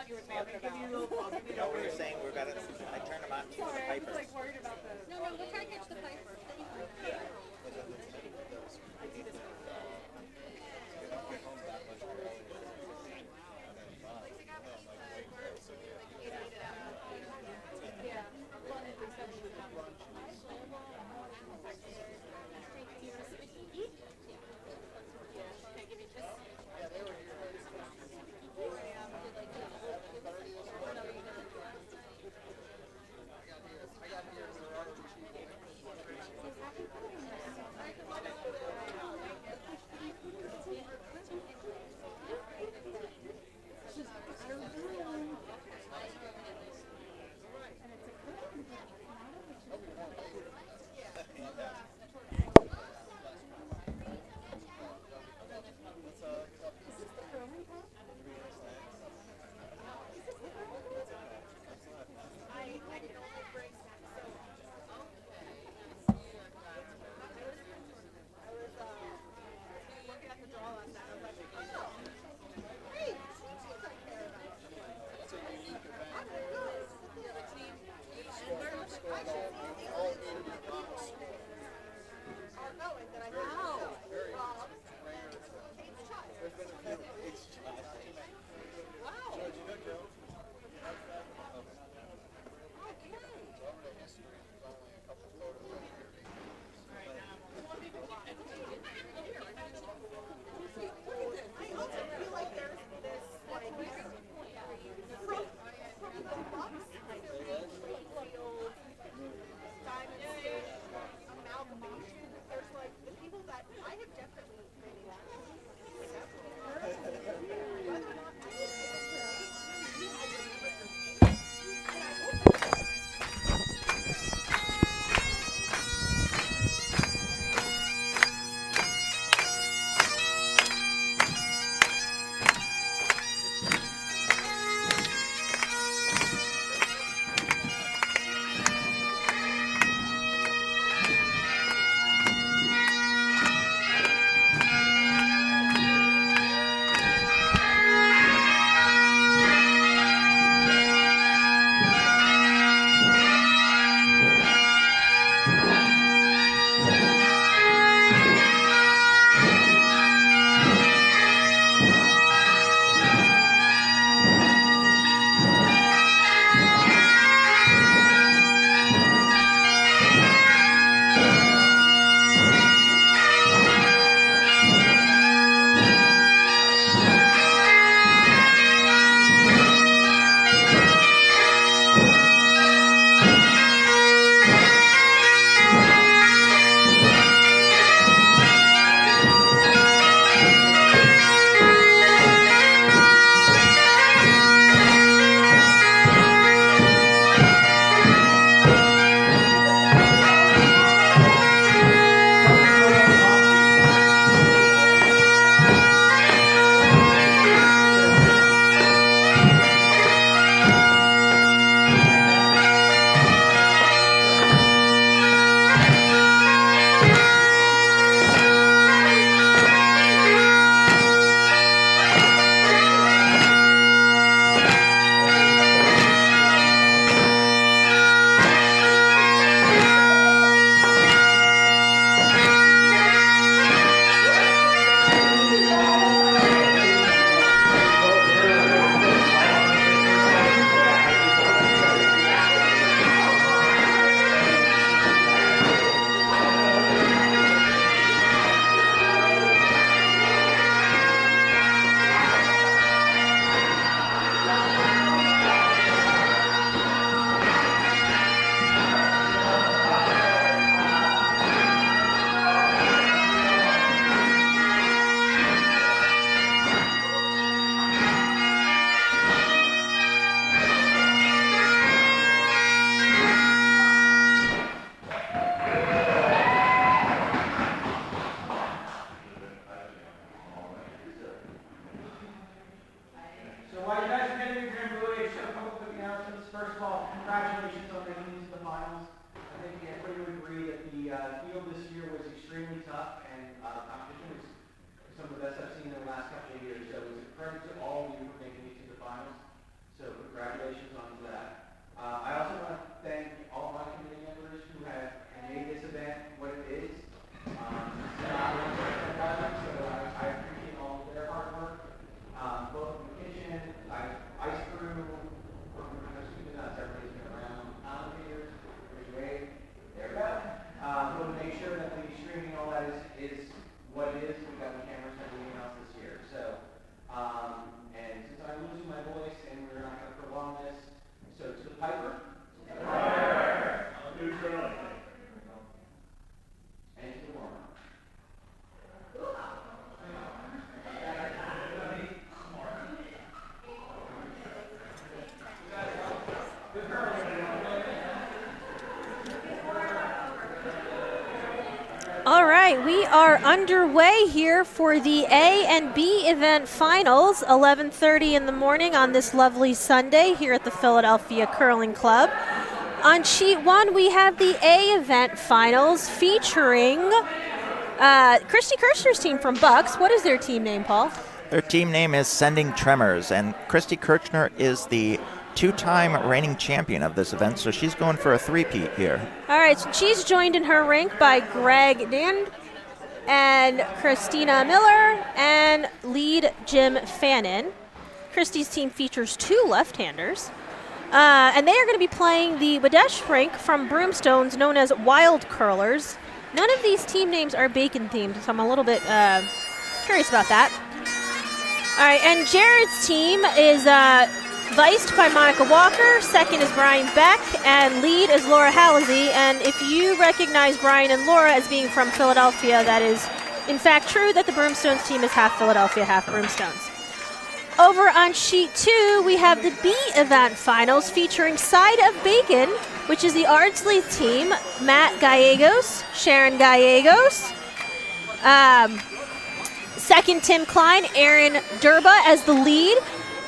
what you were talking about. You know, we were saying we're gonna. I turned them on to the Sorry, I was Piper. like worried about the. No, we'll try to catch the Piper. some of the best I've seen in the last couple of years. So it's a credit to all of you for making it to the finals. So So congratulations on that. I also want to thank all my committee members who have made this event what it is. So I appreciate all of their hard work, both in the kitchen, ice crew, everybody's been around, commentators, there we go. So to make sure that the streaming and all that is what it is, we've got the cameras and everything else this year. So, and since I'm losing my voice and we're not going to prolong this, so to the Piper. I'll do it early. And to the warm-up. All right, we are underway here for the A and B event finals, 11:30 in the morning on this lovely Sunday here at the Philadelphia Curling Club. On sheet 1, we have the A event finals featuring Christy Kirchner's team from Bucks. What is their team name, Paul? Their team name is Sending Tremors, and Christy Kirchner is the two-time reigning champion of this event, so she's going for a three-peat here. All right, so she's joined in her rink by Greg Dand and Christina Miller and lead Jim Fannin. Christy's team features 2 left-handers, and they are going to be playing the Wydysh rink from Broomstones, known as Wild Curlers. None of these team names are bacon-themed, so I'm a little bit curious about that. All right, and Jared's team is viced by Monica Walker, second is Brian Beck, and lead is Laura Halsey. And if you recognize Brian and Laura as being from Philadelphia, that is in fact true that the Broomstones team is half Philadelphia, half Broomstones. Over on sheet 2, we have the B event finals featuring Side of Bacon, which is the Ardsley team, Matt Gallegos, Sharon Gallegos, second Tim Klein, Aaron Durba as the lead.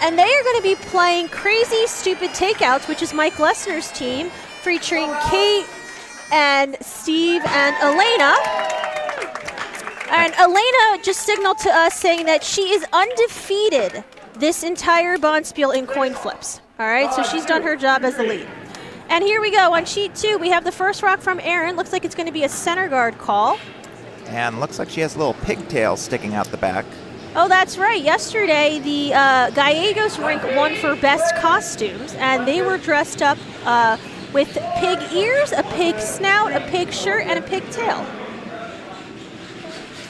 And they are going to be playing Crazy Stupid Takeouts, which is Mike Glessner's team, featuring Kate and Steve and Elena. And Elena just signaled to us saying that she is undefeated this entire Bonspiel in coin flips. All right, so she's done her job as the lead. And here we go. On sheet 2, we have the first rock from Erin. Looks like it's going to be a center guard call. And looks like she has a little pigtail sticking out the back. Oh, that's right. Yesterday, the Gallegos rink won for best costumes, and they were dressed up with pig ears, a pig snout, a pig shirt, and a pig tail.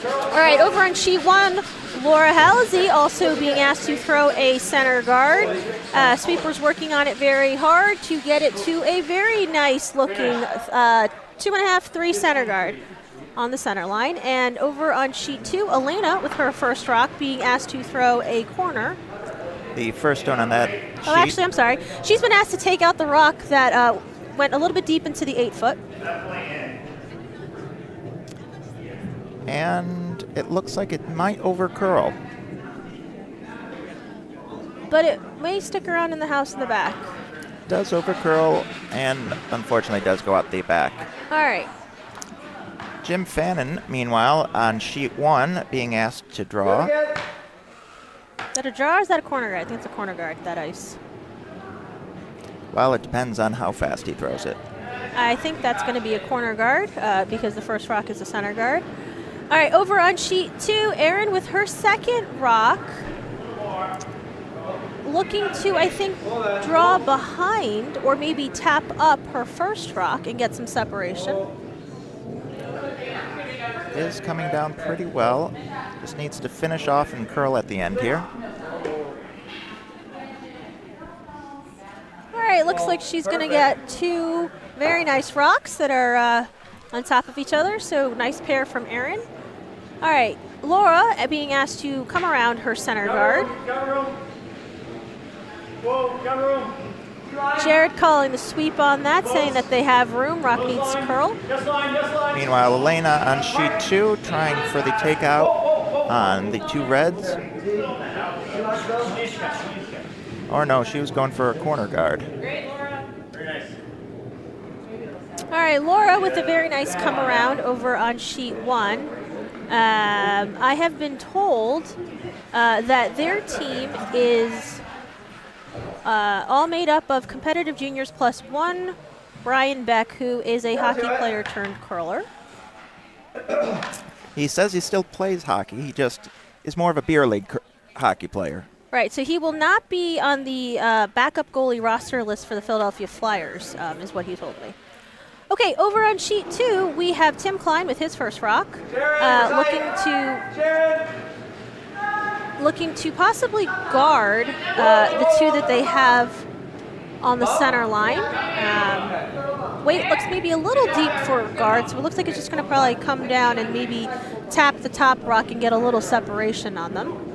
All right, over on sheet 1, Laura Halsey also being asked to throw a center guard. Sweeper's working on it very hard to get it to a very nice-looking 2.5, 3 center guard on the center line. And over on sheet 2, Elena with her first rock being asked to throw a corner. The first stone on that sheet. Oh, actually, I'm sorry. She's been asked to take out the rock that went a little bit deep into the 8-foot. And it looks like it might overcurl. But it may stick around in the house in the back. Does overcurl and unfortunately does go out the back. All right. Jim Fannin, meanwhile, on sheet 1, being asked to draw. Is that a draw or is that a corner guard? I think it's a corner guard, that ice. Well, it depends on how fast he throws it. I think that's going to be a corner guard because the first rock is a center guard. All right, over on sheet 2, Erin with her second rock. Looking to, I think, draw behind or maybe tap up her first rock and get some separation. Is coming down pretty well. Just needs to finish off and curl at the end here. All right, looks like she's going to get 2 very nice rocks that are on top of each other, so nice pair from Erin. All right, Laura being asked to come around her center guard. Jared calling the sweep on that, saying that they have room. Rock needs to curl. Meanwhile, Elena on sheet 2 trying for the takeout on the 2 reds. Or no, she was going for a corner guard. All right, Laura with a very nice come around over on sheet 1. I have been told that their team is all made up of competitive juniors plus one Brian Beck, who is a hockey player turned curler. He says he still plays hockey. He just is more of a beer league hockey player. Right, so he will not be on the backup goalie roster list for the Philadelphia Flyers, is what he told me. Okay, over on sheet 2, we have Tim Klein with his first rock, looking to possibly guard the two that they have on the center line. Weight looks maybe a little deep for guard, so it looks like it's just going to probably come down and maybe tap the top rock and get a little separation on them.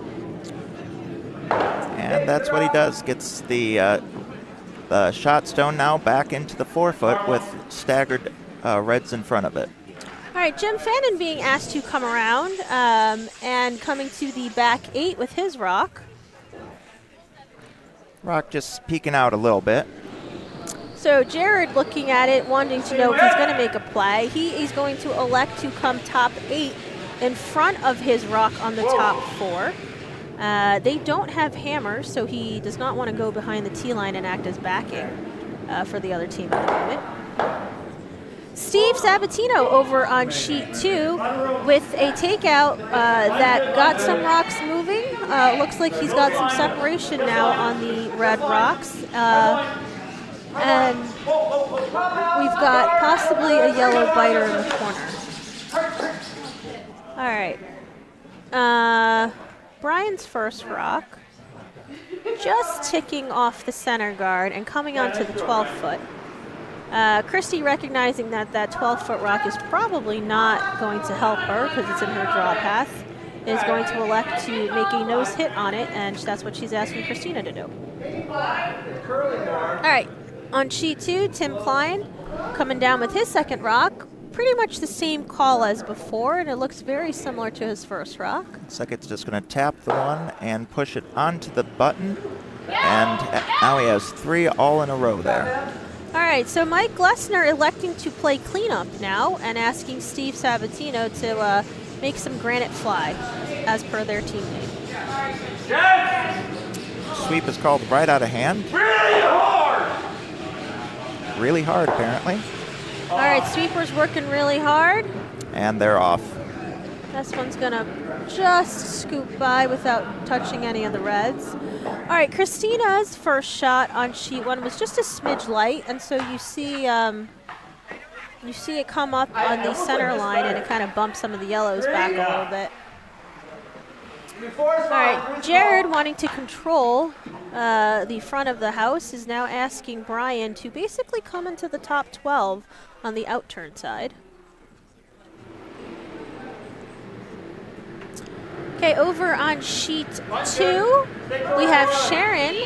And that's what he does. Gets the shot stone now back into the 4-foot with staggered reds in front of it. All right, Jim Fannin being asked to come around and coming to the back 8 with his rock. Rock just peeking out a little bit. So Jared looking at it, wanting to know if he's going to make a play. He is going to elect to come top 8 in front of his rock on the top 4. They don't have hammers, so he does not want to go behind the T line and act as backing for the other team at the moment. Steve Sabatino over on sheet 2 with a takeout that got some rocks moving. Looks like he's got some separation now on the red rocks. And we've got possibly a yellow biter in the corner. All right. Brian's first rock, just ticking off the center guard and coming onto the 12-foot. Christy, recognizing that 12-foot rock is probably not going to help her because it's in her draw path, is going to elect to make a nose hit on it, and that's what she's asking Christina to do. All right, on sheet 2, Tim Klein coming down with his second rock. Pretty much the same call as before, and it looks very similar to his first rock. Looks like it's just going to tap the one and push it onto the button, and now he has 3 all in a row there. All right, so Mike Glessner electing to play cleanup now and asking Steve Sabatino to make some granite fly, as per their team name. Sweep is called right out of hand. Really hard, apparently. All right, sweeper's working really hard. And they're off. This one's going to just scoop by without touching any of the reds. All right, Christina's first shot on sheet 1 was just a smidge light, and so you see it come up on the center line, and it kind of bumps some of the yellows back a little bit. All right, Jared, wanting to control the front of the house, is now asking Brian to basically come into the top 12 on the outturn side. Okay, over on sheet 2, we have Sharon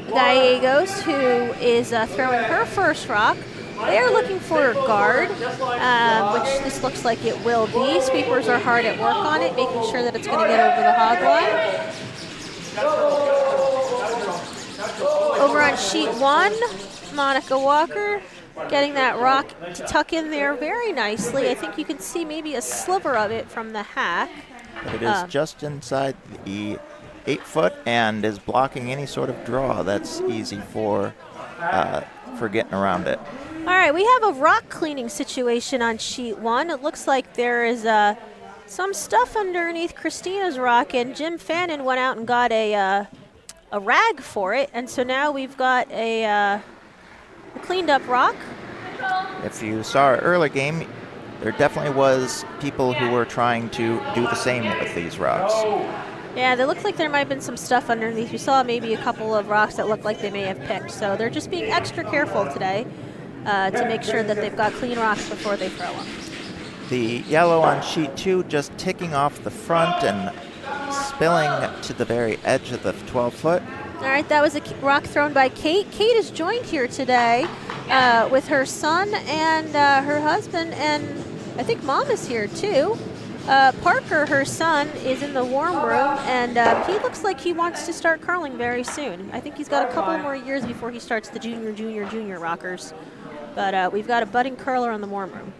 Gallegos, who is throwing her first rock. They are looking for a guard, which this looks like it will be. Sweepers are hard at work on it, making sure that it's going to get over the hog line. Over on sheet 1, Monica Walker getting that rock to tuck in there very nicely. I think you can see maybe a sliver of it from the hack. But it is just inside the 8-foot and is blocking any sort of draw. That's easy for getting around it. All right, we have a rock cleaning situation on sheet 1. It looks like there is some stuff underneath Christina's rock, and Jim Fannin went out and got a rag for it, and so now we've got a cleaned up rock. If you saw our early game, there definitely was people who were trying to do the same with these rocks. Yeah, they look like there might have been some stuff underneath. We saw maybe a couple of rocks that looked like they may have picked, so they're just being extra careful today to make sure that they've got clean rocks before they throw them. The yellow on sheet 2 just ticking off the front and spilling to the very edge of the 12-foot. All right, that was a rock thrown by Kate. Kate is joined here today with her son and her husband, and I think Mom is here too. Parker, her son, is in the warm room, and he looks like he wants to start curling very soon. I think he's got a couple more years before he starts the junior rockers. But we've got a budding curler in the warm room.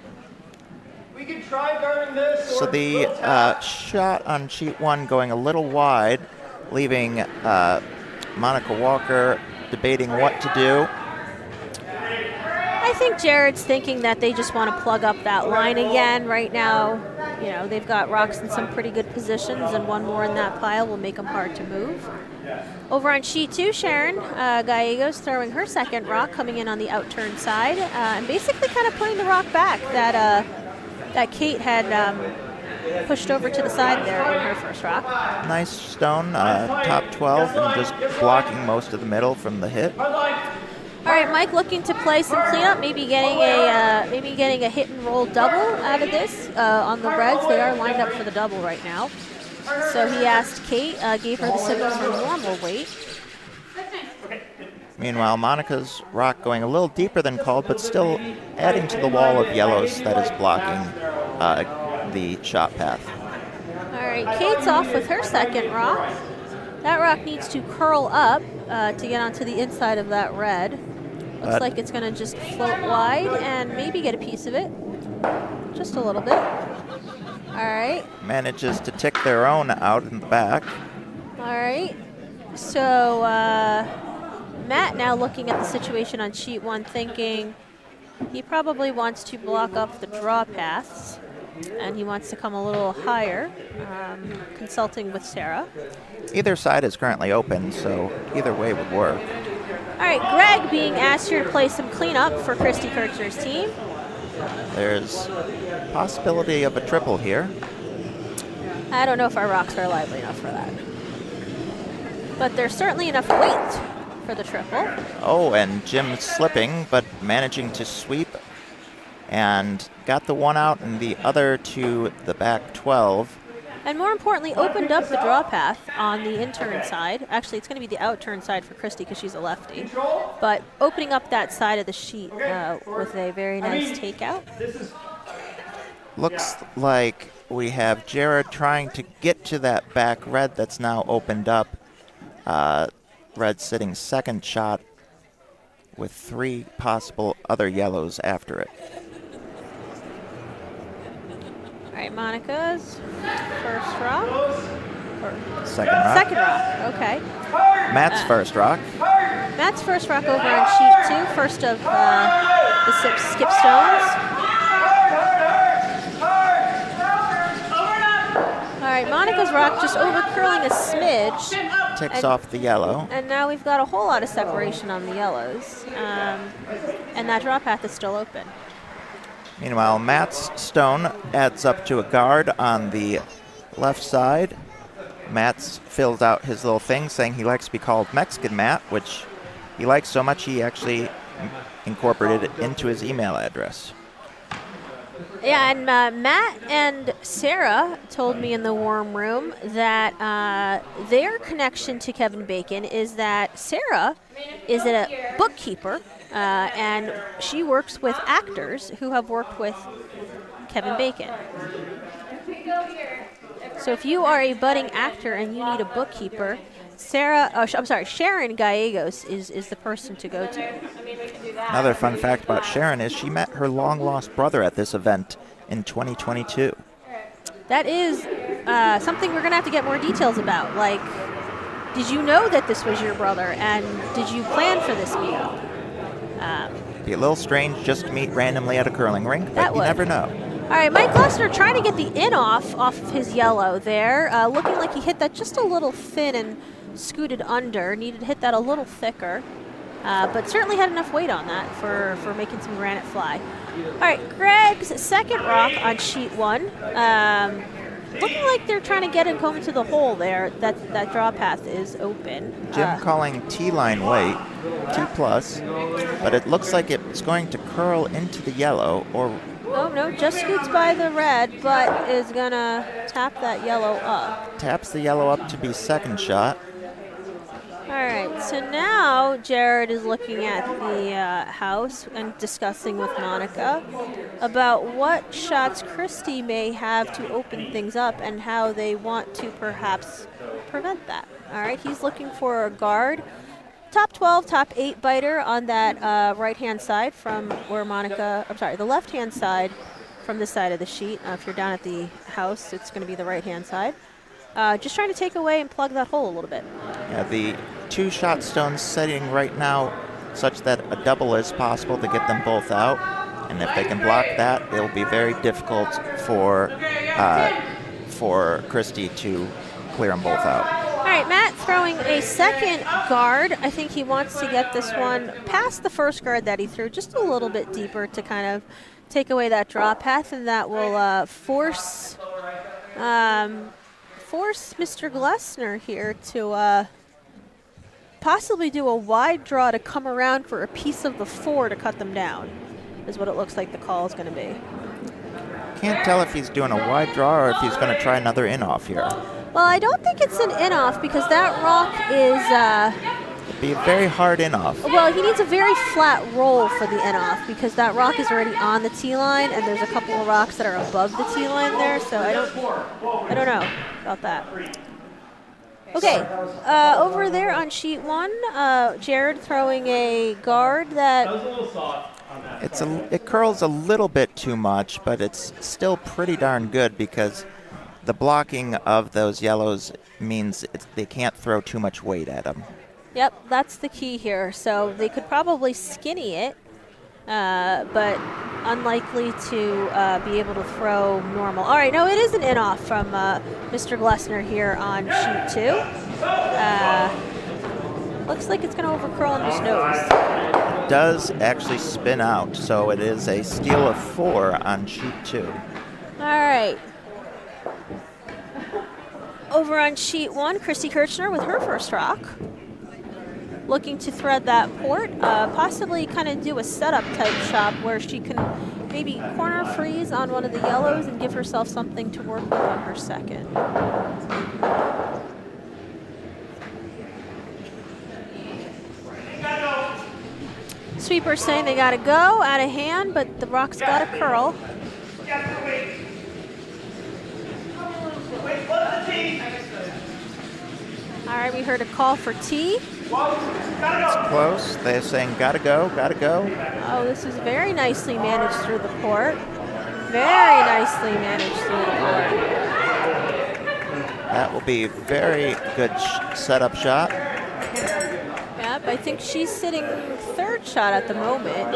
We can try guarding this. So the shot on sheet 1 going a little wide, leaving Monica Walker debating what to do. I think Jared's thinking that they just want to plug up that line again right now. You know, they've got rocks in some pretty good positions, and one more in that pile will make them hard to move. Over on sheet 2, Sharon Gallegos throwing her second rock, coming in on the outturn side, and basically kind of putting the rock back that Kate had pushed over to the side there in her first rock. Nice stone, top 12, and just blocking most of the middle from the hit. All right, Mike looking to play some cleanup, maybe getting a hit and roll double out of this on the Reds. They are lined up for the double right now. So he asked Kate, gave her the signals for normal weight. Meanwhile, Monica's rock going a little deeper than called, but still adding to the wall of yellows that is blocking the shot path. All right, Kate's off with her second rock. That rock needs to curl up to get onto the inside of that red. Looks like it's going to just float wide and maybe get a piece of it. Just a little bit. All right. Manages to tick their own out in the back. All right. So Matt now looking at the situation on sheet 1, thinking he probably wants to block up the draw paths, and he wants to come a little higher, consulting with Sarah. Either side is currently open, so either way would work. All right, Greg being asked here to play some cleanup for Christy Kirchner's team. There's possibility of a triple here. I don't know if our rocks are lively enough for that. But there's certainly enough weight for the triple. Oh, and Jim slipping, but managing to sweep and got the one out and the other to the back 12. And more importantly, opened up the draw path on the in-turn side. Actually, it's going to be the out-turn side for Christy because she's a lefty. But opening up that side of the sheet with a very nice takeout. Looks like we have Jared trying to get to that back red that's now opened up. Red sitting second shot with 3 possible other yellows after it. All right, Monica's first rock. Second rock. Second rock, okay. Matt's first rock. Matt's first rock over on sheet 2, first of the skip stones. All right, Monica's rock just over curling a smidge. Ticks off the yellow. And now we've got a whole lot of separation on the yellows. And that draw path is still open. Meanwhile, Matt's stone adds up to a guard on the left side. Matt's filled out his little thing saying he likes to be called Mexican Matt, which he likes so much he actually incorporated it into his email address. Yeah, and Matt and Sarah told me in the warm room that their connection to Kevin Bacon is that Sarah is a bookkeeper, and she works with actors who have worked with Kevin Bacon. So if you are a budding actor and you need a bookkeeper, Sharon Gallegos is the person to go to. Another fun fact about Sharon is she met her long-lost brother at this event in 2022. That is something we're going to have to get more details about. Like, did you know that this was your brother, and did you plan for this meetup? Be a little strange just to meet randomly at a curling rink, but you never know. All right, Mike Glessner trying to get the in off of his yellow there. Looking like he hit that just a little thin and scooted under. Needed to hit that a little thicker. But certainly had enough weight on that for making some granite fly. All right, Greg's second rock on sheet 1. Looking like they're trying to get him home to the hole there. That draw path is open. Jim calling T-line weight, T+, but it looks like it's going to curl into the yellow or... Oh, no, just scoots by the red, but is going to tap that yellow up. Taps the yellow up to be second shot. All right, so now Jared is looking at the house and discussing with Monica about what shots Christy may have to open things up and how they want to perhaps prevent that. All right, he's looking for a guard. Top 12, top 8 biter on that right-hand side from where the left-hand side from this side of the sheet. If you're down at the house, it's going to be the right-hand side. Just trying to take away and plug that hole a little bit. Yeah, the 2 shot stones sitting right now such that a double is possible to get them both out. And if they can block that, it'll be very difficult for Christy to clear them both out. All right, Matt throwing a second guard. I think he wants to get this one past the first guard that he threw, just a little bit deeper to kind of take away that draw path, and that will force Mr. Glessner here to possibly do a wide draw to come around for a piece of the 4 to cut them down, is what it looks like the call is going to be. Can't tell if he's doing a wide draw or if he's going to try another in-off here. Well, I don't think it's an in-off because that rock is... It'd be a very hard in-off. Well, he needs a very flat roll for the in-off because that rock is already on the tee line, and there's a couple of rocks that are above the tee line there, so I don't know about that. Okay, over there on sheet 1, Jared throwing a guard that... was a little soft on that. It curls a little bit too much, but it's still pretty darn good because the blocking of those yellows means they can't throw too much weight at them. Yep, that's the key here. So they could probably skinny it, but unlikely to be able to throw normal. All right, no, it is an in-off from Mr. Glessner here on sheet 2. Looks like it's going to overcurl on his nose. It does actually spin out, so it is a steal of 4 on sheet 2. All right. Over on sheet 1, Christy Kirchner with her first rock. Looking to thread that port, possibly kind of do a setup type shot where she can maybe corner freeze on one of the yellows and give herself something to work with on her second. Sweeper saying they gotta go, out of hand, but the rock's gotta curl. All right, we heard a call for tee. It's close. They're saying, gotta go, gotta go. Oh, this is very nicely managed through the port. Very nicely managed through the port. That will be a very good setup shot. Yep, I think she's sitting third shot at the moment.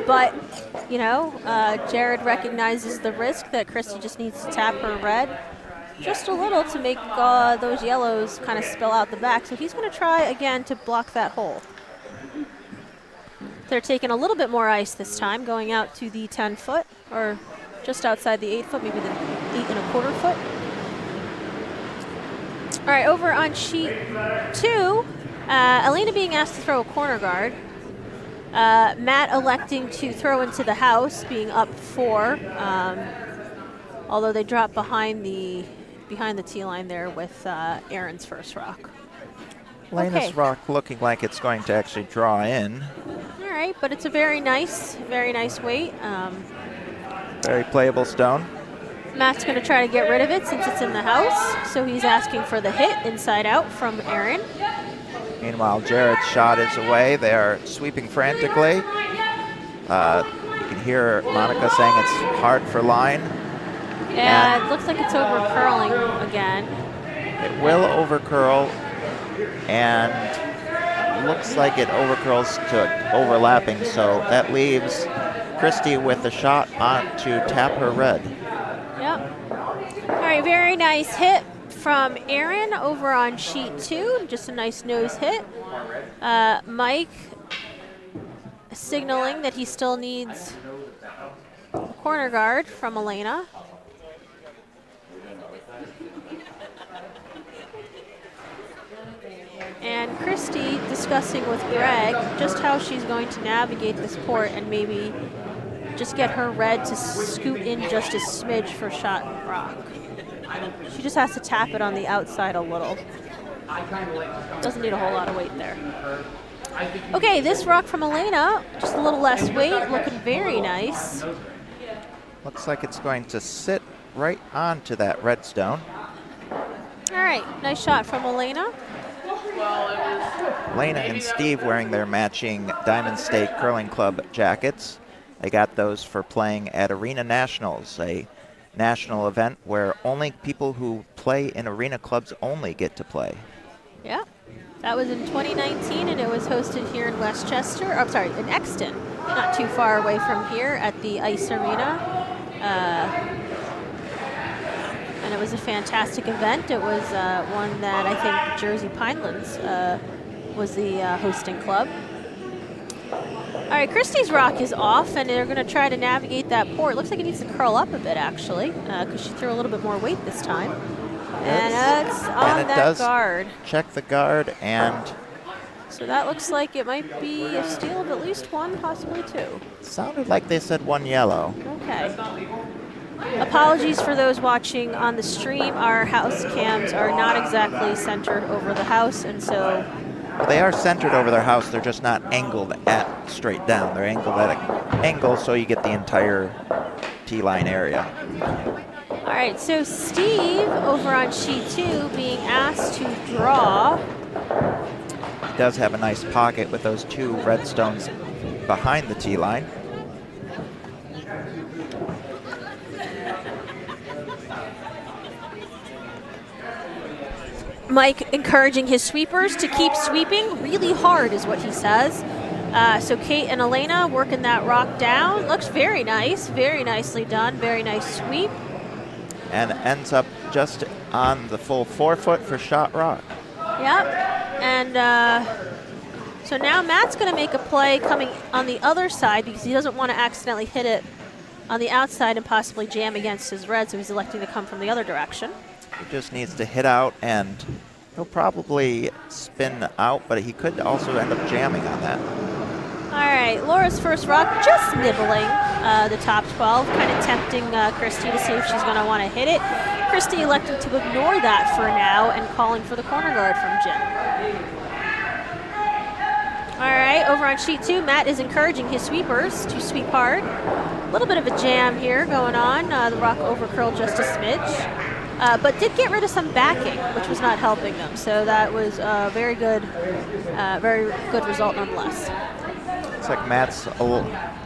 But, you know, Jared recognizes the risk that Christy just needs to tap her red just a little to make those yellows kind of spill out the back. So he's going to try again to block that hole. They're taking a little bit more ice this time, going out to the 10 foot or just outside the 8 foot, maybe the 8 1/4 foot. All right, over on sheet 2, Elena being asked to throw a corner guard. Matt electing to throw into the house, being up 4, although they drop behind the tee line there with Aaron's first rock. Lena's rock looking like it's going to actually draw in. All right, but it's a very nice weight. Very playable stone. Matt's going to try to get rid of it since it's in the house, so he's asking for the hit inside out from Aaron. Meanwhile, Jared's shot is away. They are sweeping frantically. You can hear Monica saying it's hard for line. Yeah, it looks like it's over curling again. It will overcurl, and looks like it overcurls to overlapping, so that leaves Christy with a shot on to tap her red. Yep. All right, very nice hit from Aaron over on sheet 2. Just a nice nose hit. Mike signaling that he still needs a corner guard from Elena. And Christy discussing with Greg just how she's going to navigate this port and maybe just get her red to scoot in just a smidge for shot and rock. She just has to tap it on the outside a little. Doesn't need a whole lot of weight there. Okay, this rock from Elena, just a little less weight, looking very nice. Looks like it's going to sit right onto that red stone. All right, nice shot from Elena. Elena and Steve wearing their matching Diamond State Curling Club jackets. They got those for playing at Arena Nationals, a national event where only people who play in arena clubs only get to play. Yeah. That was in 2019, and it was hosted here in Westchester. I'm sorry, in Exton, not too far away from here at the Ice Arena. And it was a fantastic event. It was one that I think Jersey Pinelands was the hosting club. All right, Christie's rock is off, and they're going to try to navigate that port. Looks like it needs to curl up a bit, actually, because she threw a little bit more weight this time. And it's on that guard. Check the guard, and so that looks like it might be a steal of at least one, possibly two. Sounded like they said one yellow. Okay. Apologies for those watching on the stream. Our house cams are not exactly centered over the house, and so... Well, they are centered over their house. They're just not angled at straight down. They're angled at an angle so you get the entire T-line area. All right, so Steve over on sheet 2 being asked to draw. He does have a nice pocket with those two red stones behind the T-line. Mike encouraging his sweepers to keep sweeping really hard is what he says. So Kate and Elena working that rock down. Looks very nice, very nicely done, very nice sweep. And ends up just on the full 4 foot for shot rock. Yep, and so now Matt's gonna make a play coming on the other side because he doesn't want to accidentally hit it on the outside and possibly jam against his red, so he's electing to come from the other direction. He just needs to hit out, and he'll probably spin out, but he could also end up jamming on that. All right, Laura's first rock just nibbling the top 12, kind of tempting Christy to see if she's going to want to hit it. Christy electing to ignore that for now and calling for the corner guard from Jim. All right, over on sheet 2, Matt is encouraging his sweepers to sweep hard. A little bit of a jam here going on. The rock over curled just a smidge. But did get rid of some backing, which was not helping them. So that was a very good result nonetheless. Looks like Matt's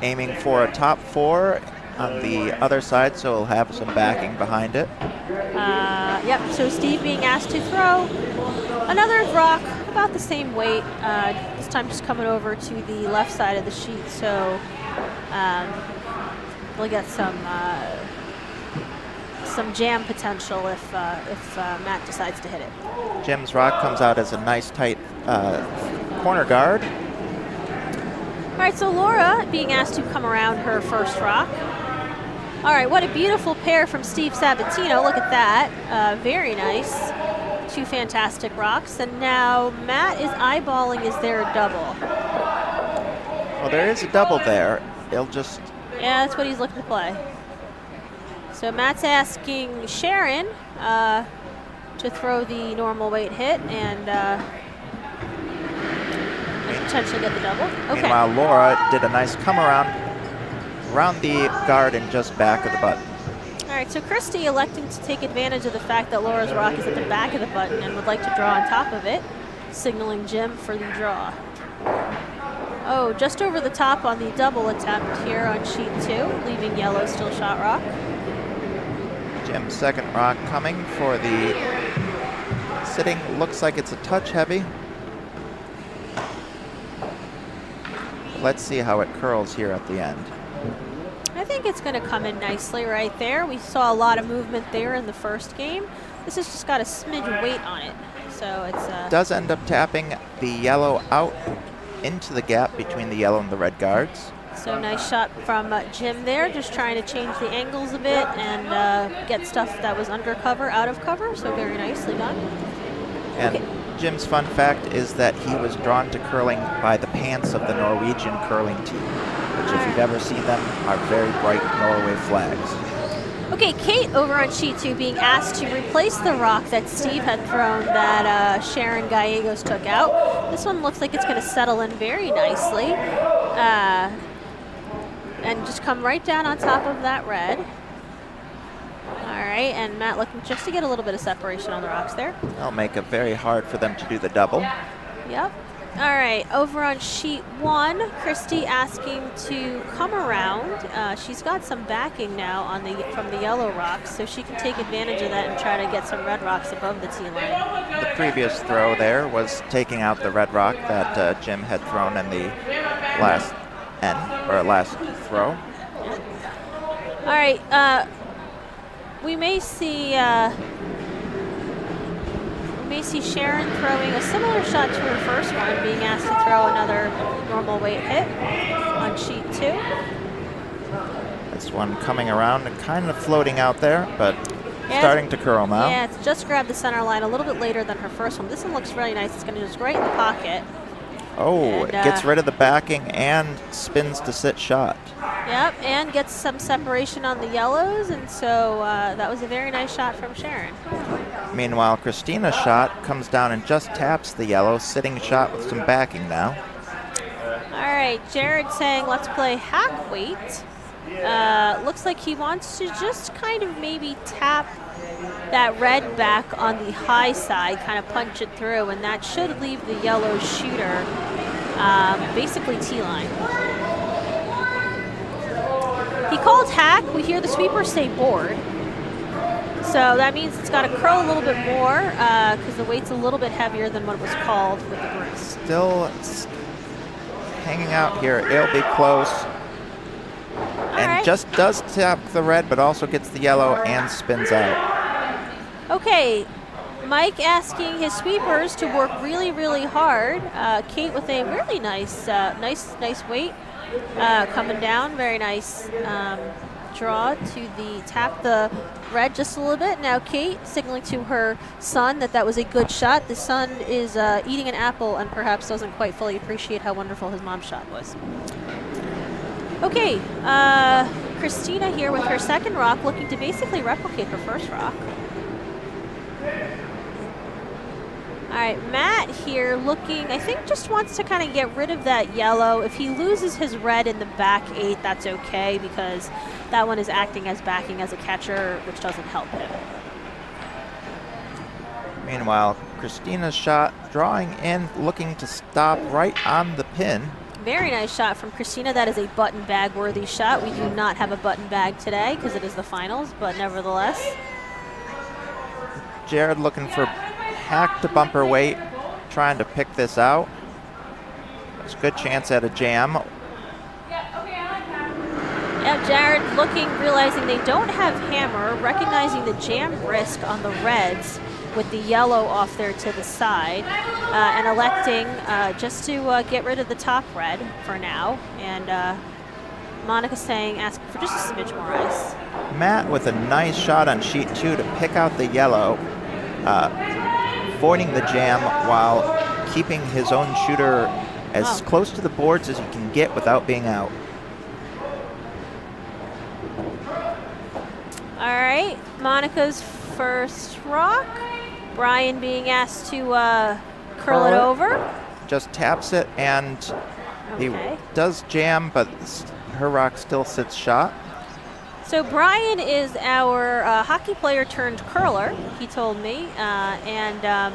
aiming for a top 4 on the other side, so he'll have some backing behind it. Yep, so Steve being asked to throw another rock about the same weight, this time just coming over to the left side of the sheet. So we'll get some jam potential if Matt decides to hit it. Jim's rock comes out as a nice tight corner guard. All right, so Laura being asked to come around her first rock. All right, what a beautiful pair from Steve Sabatino. Look at that. Very nice. Two fantastic rocks. And now Matt is eyeballing, is there a double? Well, there is a double there. He'll just... Yeah, that's what he's looking to play. So Matt's asking Sharon to throw the normal weight hit and potentially get the double. Okay. Meanwhile, Laura did a nice come around the guard and just back of the button. All right, so Christy electing to take advantage of the fact that Laura's rock is at the back of the button and would like to draw on top of it, signaling Jim for the draw. Oh, just over the top on the double attempt here on sheet 2, leaving yellow still shot rock. Jim's second rock coming for the sitting. Looks like it's a touch heavy. Let's see how it curls here at the end. I think it's going to come in nicely right there. We saw a lot of movement there in the first game. This has just got a smidge weight on it. So it's does end up tapping the yellow out into the gap between the yellow and the red guards. So nice shot from Jim there, just trying to change the angles a bit and get stuff that was under cover out of cover. So very nicely done. And okay. Jim's fun fact is that he was drawn to curling by the pants of the Norwegian curling team, which if you've ever seen them are very bright Norway flags. Okay, Kate over on sheet 2 being asked to replace the rock that Steve had thrown that Sharon Gallegos took out. This one looks like it's going to settle in very nicely and just come right down on top of that red. All right, and Matt looking just to get a little bit of separation on the rocks there. That'll make it very hard for them to do the double. Yep. All right, over on sheet 1, Christy asking to come around. She's got some backing now on from the yellow rocks, so she can take advantage of that and try to get some red rocks above the tee line. The previous throw there was taking out the red rock that Jim had thrown in the last throw. All right, we may see Sharon throwing a similar shot to her first one, being asked to throw another normal weight hit on sheet 2. This one coming around and kind of floating out there, but starting to curl now. Yeah, it's just grabbed the center line a little bit later than her first one. This one looks really nice. It's going to just right in the pocket. Oh, And, it gets rid of the backing and spins to sit shot. Yep, and gets some separation on the yellows, and so that was a very nice shot from Sharon. Meanwhile, Christina's shot comes down and just taps the yellow, sitting shot with some backing now. All right, Jared saying let's play hack weight. Looks like he wants to just kind of maybe tap that red back on the high side, kind of punch it through, and that should leave the yellow shooter basically tee-line. He called hack. We hear the sweeper say board. So that means it's got to curl a little bit more because the weight's a little bit heavier than what was called with the broom. Still hanging out here. It'll be close. And just does tap the red, but also gets the yellow and spins out. Okay, Mike asking his sweepers to work really, really hard. Kate with a really nice weight coming down. Very nice draw to tap the red just a little bit. Now Kate signaling to her son that was a good shot. The son is eating an apple and perhaps doesn't quite fully appreciate how wonderful his mom's shot was. Okay, Christina here with her second rock, looking to basically replicate her first rock. All right, Matt here looking, I think just wants to kind of get rid of that yellow. If he loses his red in the back 8, that's okay, because that one is acting as backing as a catcher, which doesn't help him. Meanwhile, Christina's shot drawing in, looking to stop right on the pin. Very nice shot from Christina. That is a button bag worthy shot. We do not have a button bag today because it is the finals, but nevertheless. Jared looking for hack to bumper weight, trying to pick this out. There's a good chance at a jam. Yeah, Jared looking, realizing they don't have hammer, recognizing the jam risk on the reds with the yellow off there to the side, and electing just to get rid of the top red for now. And Monica saying, asking for just a smidge more ice. Matt with a nice shot on sheet 2 to pick out the yellow, avoiding the jam while keeping his own shooter as close to the boards as he can get without being out. All right, Monica's first rock. Brian being asked to curl it over. Just taps it, and he does jam, but her rock still sits shot. So Brian is our hockey player turned curler, he told me, and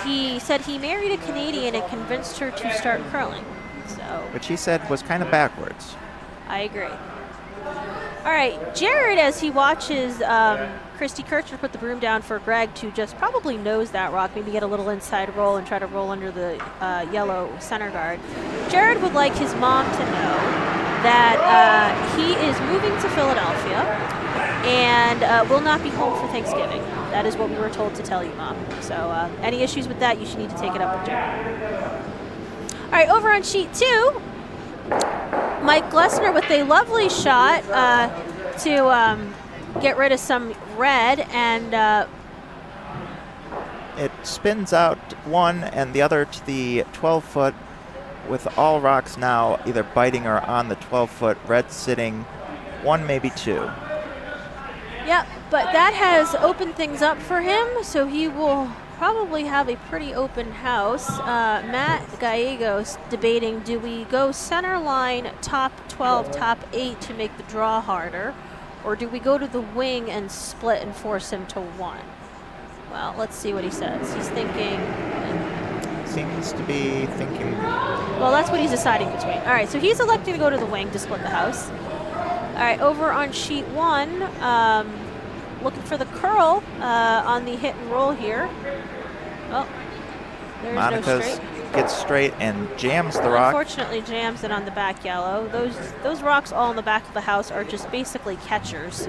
he said he married a Canadian and convinced her to start curling. So, which he said was kind of backwards. I agree. All right, Jared, as he watches Christy Kirchner put the broom down for Greg to just probably nose that rock, maybe get a little inside roll and try to roll under the yellow center guard. Jared would like his mom to know that he is moving to Philadelphia and will not be home for Thanksgiving. That is what we were told to tell you, Mom. So any issues with that, you should need to take it up with Jared. All right, over on sheet 2, Mike Glessner with a lovely shot to get rid of some red, and it spins out one and the other to the 12-foot, with all rocks now either biting or on the 12-foot, red sitting 1, maybe 2. Yep, but that has opened things up for him, so he will probably have a pretty open house. Matt Gallegos debating, do we go center line, top 12, top 8 to make the draw harder, or do we go to the wing and split and force him to 1? Well, let's see what he says. He's thinking seems to be thinking. Well, that's what he's deciding between. All right, so he's electing to go to the wing to split the house. All right, over on sheet 1, looking for the curl on the hit and roll here. Oh, there's no Monica's straight. gets straight and jams the rock. Unfortunately, jams it on the back yellow. Those rocks all in the back of the house are just basically catchers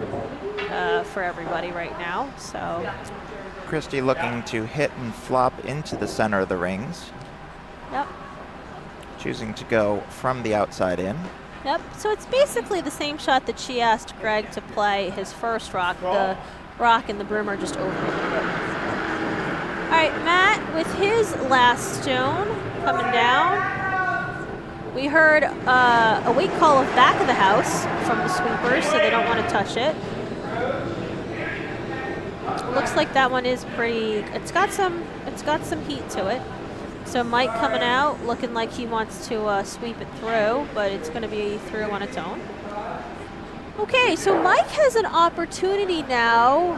for everybody right now. So Christy looking to hit and flop into the center of the rings. Yep. Choosing to go from the outside in. Yep. So it's basically the same shot that she asked Greg to play his first rock. The rock and the broom are just over it. All right, Matt with his last stone coming down. We heard a wake call of back of the house from the sweepers, so they don't want to touch it. Looks like that one is pretty. It's got some heat to it. So Mike coming out, looking like he wants to sweep it through, but it's going to be through on its own. Okay, so Mike has an opportunity now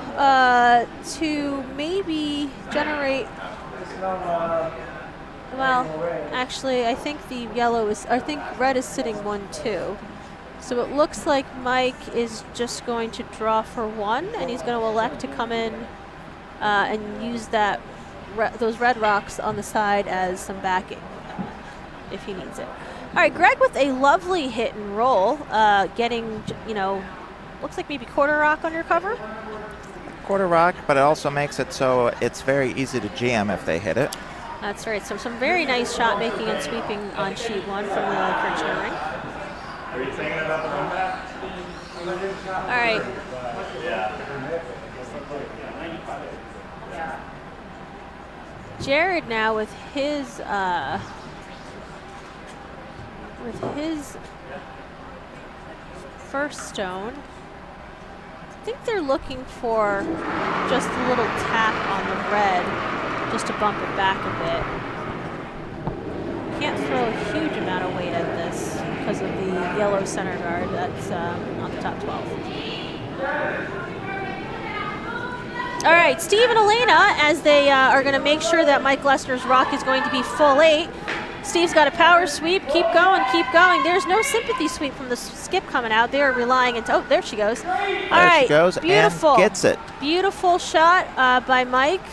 to maybe generate. Well, actually, I think the yellow is. I think red is sitting 1-2. So it looks like Mike is just going to draw for 1, and he's going to elect to come in and use that those red rocks on the side as some backing if he needs it. All right, Greg with a lovely hit and roll, getting, looks like maybe quarter rock on your cover. Quarter rock, but it also makes it so it's very easy to jam if they hit it. That's right. So some very nice shot making and sweeping on sheet 1 from the Kirchner ring. Are you thinking about the run back? All right. Jared now with his first stone. I think they're looking for just a little tap on the red, just to bump it back a bit. Can't throw a huge amount of weight at this because of the yellow center guard that's on the top 12. All right, Steve and Elena, as they are going to make sure that Mike Glessner's rock is going to be full 8. Steve's got a power sweep. Keep going, keep going. There's no sympathy sweep from the skip coming out. They are relying into. Oh, there she goes. All right, she goes beautiful. And gets it. Beautiful shot by Mike.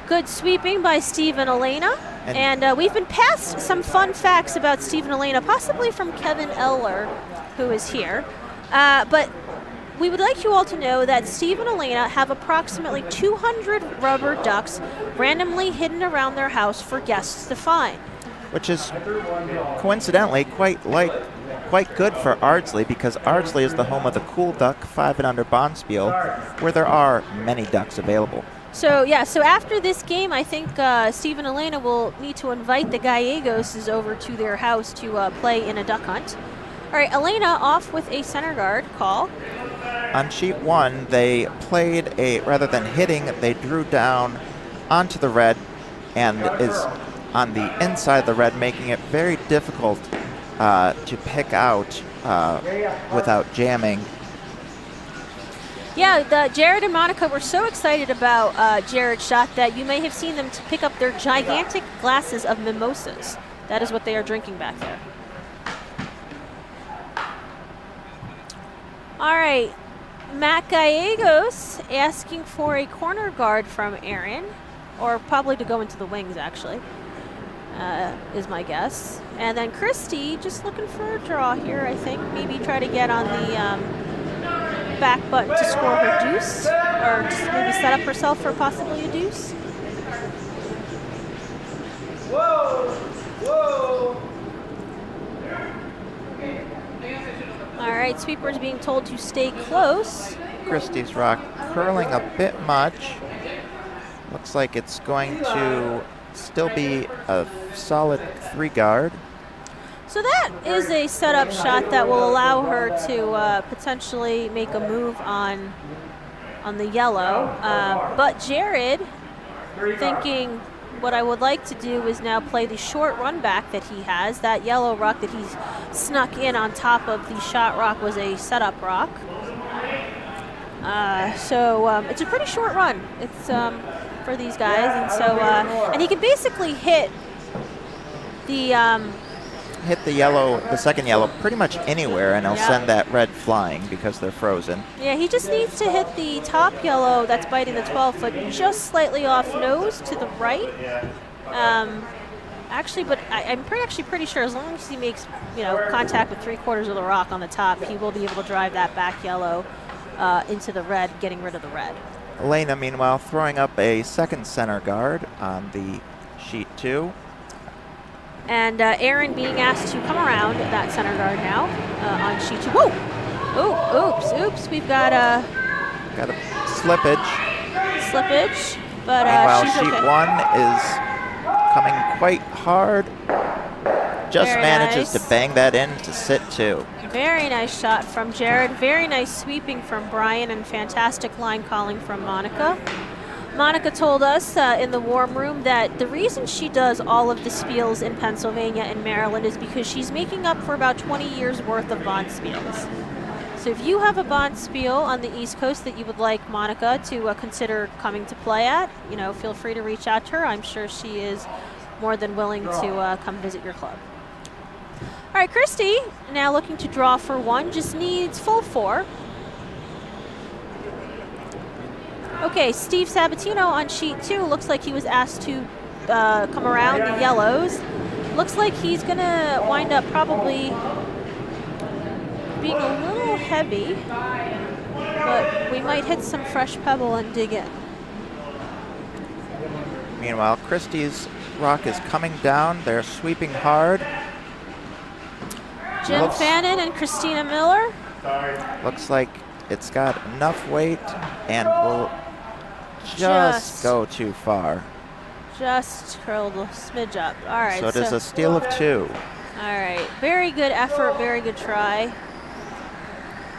Good sweeping by Steve and Elena. And we've been passed some fun facts about Steve and Elena, possibly from Kevin Eller, who is here. But we would like you all to know that Steve and Elena have approximately 200 rubber ducks randomly hidden around their house for guests to find. Which is coincidentally quite good for Ardsley, because Ardsley is the home of the Cool Duck 5 and Under Bonspiel, where there are many ducks available. So after this game, I think Steve and Elena will need to invite the Gallegos over to their house to play in a duck hunt. All right, Elena off with a center guard call. On sheet 1, they played rather than hitting, they drew down onto the red and is on the inside of the red, making it very difficult to pick out without jamming. Yeah, Jared and Monica were so excited about Jared's shot that you may have seen them to pick up their gigantic glasses of mimosas. That is what they are drinking back there. All right, Matt Gallegos asking for a corner guard from Aaron, or probably to go into the wings, actually, is my guess. And then Christy just looking for a draw here, I think. Maybe try to get on the back button to score her deuce, or just maybe set up herself for possibly a deuce. Whoa! Whoa! All right, sweepers being told to stay close. Christie's rock curling a bit much. Looks like it's going to still be a solid 3 guard. So that is a setup shot that will allow her to potentially make a move on the yellow. But Jared thinking what I would like to do is now play the short run back that he has. That yellow rock that he's snuck in on top of the shot rock was a setup rock. So it's a pretty short run. It's for these guys, and so and he can basically hit the yellow, the second yellow, pretty much anywhere, and he'll Yep. send that red flying because they're frozen. yeah, he just needs to hit the top yellow that's biting the 12-foot just slightly off nose to the right. Actually, but I'm pretty sure as long as he makes contact with 3/4 of the rock on the top, he will be able to drive that back yellow into the red, getting rid of the red. Elena, meanwhile, throwing up a second center guard on the sheet 2. And Aaron being asked to come around that center guard now on sheet 2. Whoa! Oh, oops! We've got a Slippage. But Meanwhile, she's sheet okay. 1 is coming quite hard. Just Very manages nice. to bang that in to sit 2. Very nice shot from Jared. Very nice sweeping from Brian, and fantastic line calling from Monica. Monica told us in the warm room that the reason she does all of the spiels in Pennsylvania and Maryland is because she's making up for about 20 years worth of Bonspiels. So if you have a Bonspiel on the East Coast that you would like Monica to consider coming to play at, feel free to reach out to her. I'm sure she is more than willing to come visit your club. All right, Christy, now looking to draw for 1, just needs full 4. Okay, Steve Sabatino on sheet 2 looks like he was asked to come around the yellows. Looks like he's gonna wind up probably being a little heavy, but we might hit some fresh pebble and dig in. Meanwhile, Christie's rock is coming down. They're sweeping hard. Jim Fannin and Christina Miller. Looks like it's got enough weight and will just go too far. Just curled a smidge up. All right. So it is a steal of 2. All right. Very good effort. Very good try.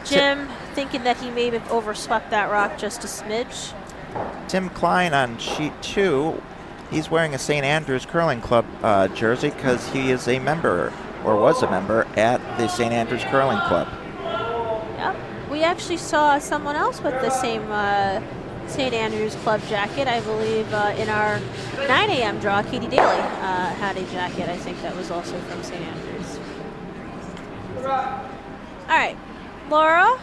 Jim thinking that he may have overswept that rock just a smidge. Tim Klein on sheet 2. He's wearing a St. Andrews Curling Club jersey because he is a member, or was a member, at the St. Andrews Curling Club. Yep. We actually saw someone else with the same St. Andrews Club jacket, I believe, in our 9 a.m. draw. Katie Daly had a jacket, I think, that was also from St. Andrews. All right. Laura,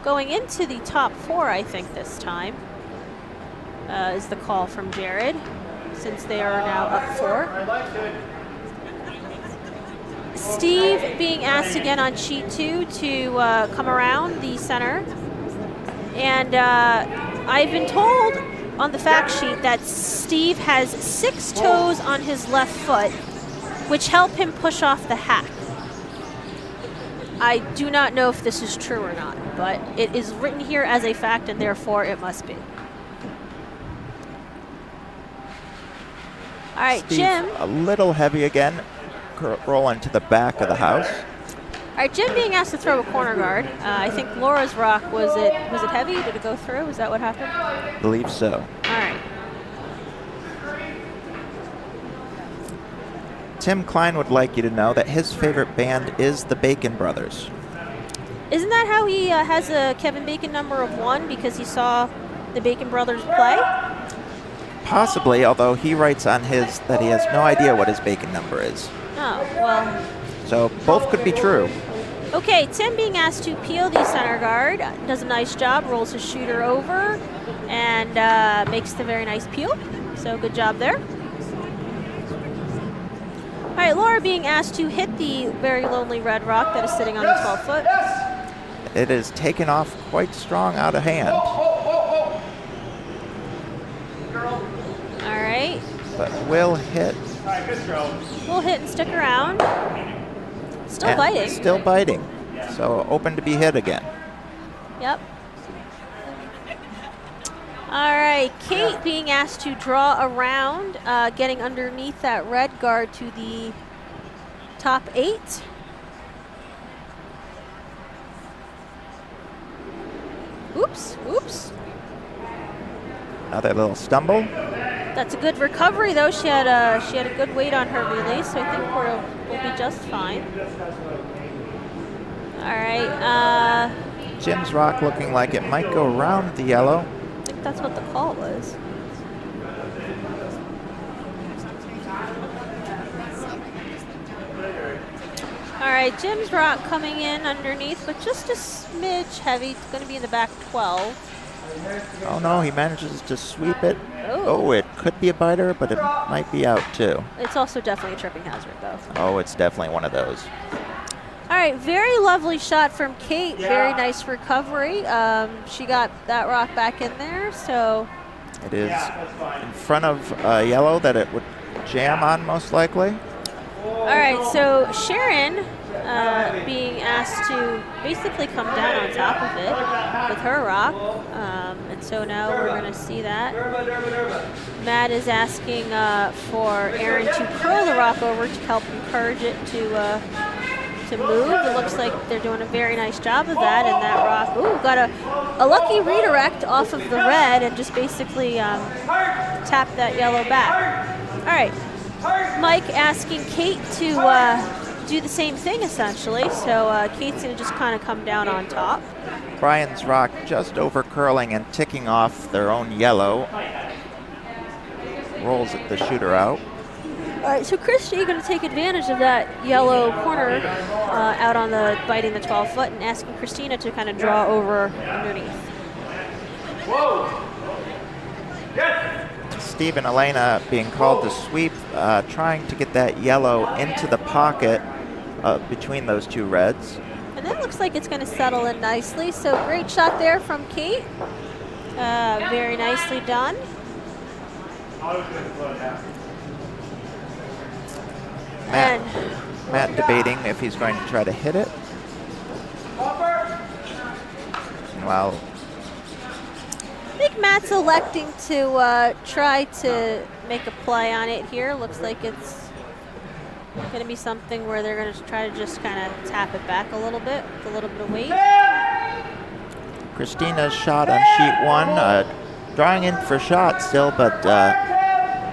going into the top 4, I think, this time, is the call from Jared, since they are now up 4. Steve being asked again on sheet 2 to come around the center. And I've been told on the fact sheet that Steve has 6 toes on his left foot, which help him push off the hack. I do not know if this is true or not, but it is written here as a fact, and therefore it must be. All right, Steve, Jim. a little heavy again, rolling to the back of the house. All right, Jim being asked to throw a corner guard. I think Laura's rock, was it heavy? Did it go through? Is that what happened? I believe so. All right. Tim Klein would like you to know that his favorite band is the Bacon Brothers. Isn't that how he has a Kevin Bacon number of 1, because he saw the Bacon Brothers play? Possibly, although he writes on his that he has no idea what his Bacon number is. Oh, well. So both could be true. Okay, Tim being asked to peel the center guard, does a nice job, rolls his shooter over, and makes the very nice peel. So good job there. All right, Laura being asked to hit the very lonely red rock that is sitting on the 12-foot. It is taken off quite strong out of hand. All right. But will hit. We'll hit and stick around. Still and biting. Still biting. So open to be hit again. Yep. All right, Kate being asked to draw around, getting underneath that red guard to the top 8. Oops. Another little stumble. That's a good recovery, though. She had a good weight on her release, so I think we'll be just fine. All right. Jim's rock looking like it might go around the yellow. I think that's what the call was. All right, Jim's rock coming in underneath, but just a smidge heavy. It's going to be in the back 12. Oh no, he manages to sweep it. Oh. Oh, it could be a biter, but it might be out too. It's also definitely a tripping hazard, though. Oh, it's definitely one of those. All right, very lovely shot from Kate. Very nice recovery. She got that rock back in there, so. It is in front of yellow that it would jam on most likely. All right, so Sharon being asked to basically come down on top of it with her rock. And so now we're going to see that. Matt is asking for Aaron to curl the rock over to help encourage it to move. It looks like they're doing a very nice job of that, and that rock, ooh, got a lucky redirect off of the red and just basically tapped that yellow back. All right, Mike asking Kate to do the same thing essentially, so Kate's gonna just kind of come down on top. Brian's rock just over curling and ticking off their own yellow. Rolls the shooter out. All right, so Christy going to take advantage of that yellow corner out on the biting the 12 foot and asking Christina to kind of draw over underneath. Steve and Elena being called to sweep, trying to get that yellow into the pocket between those two reds. And that looks like it's going to settle in nicely. So great shot there from Kate. Very nicely done. Matt debating if he's going to try to hit it. Well, I think Matt's electing to try to make a play on it here. Looks like it's going to be something where they're going to try to just kind of tap it back a little bit with a little bit of weight. Christina's shot on sheet 1, drawing in for shot still, but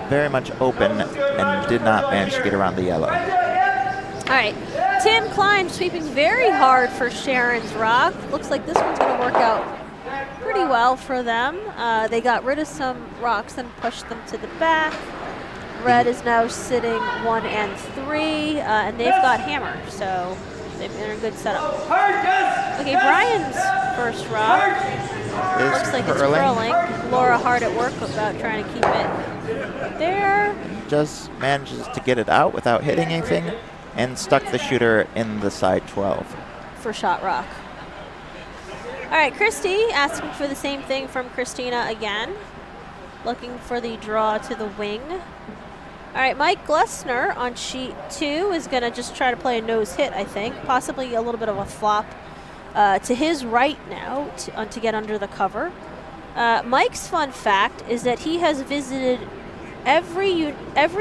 very much open and did not manage to get around the yellow. All right, Tim Klein sweeping very hard for Sharon's rock. Looks like this one's going to work out pretty well for them. They got rid of some rocks and pushed them to the back. Red is now sitting 1 and 3, and they've got hammer, so they've been in a good setup. Okay, Brian's first rock. Looks like it's curling. Laura hard at work about trying to keep it there. Just manages to get it out without hitting anything and stuck the shooter in the side 12. For shot rock. All right, Christy asking for the same thing from Christina again. Looking for the draw to the wing. All right, Mike Glessner on sheet 2 is going to just try to play a nose hit, I think. Possibly a little bit of a flop to his right now to get under the cover. Mike's fun fact is that he has visited every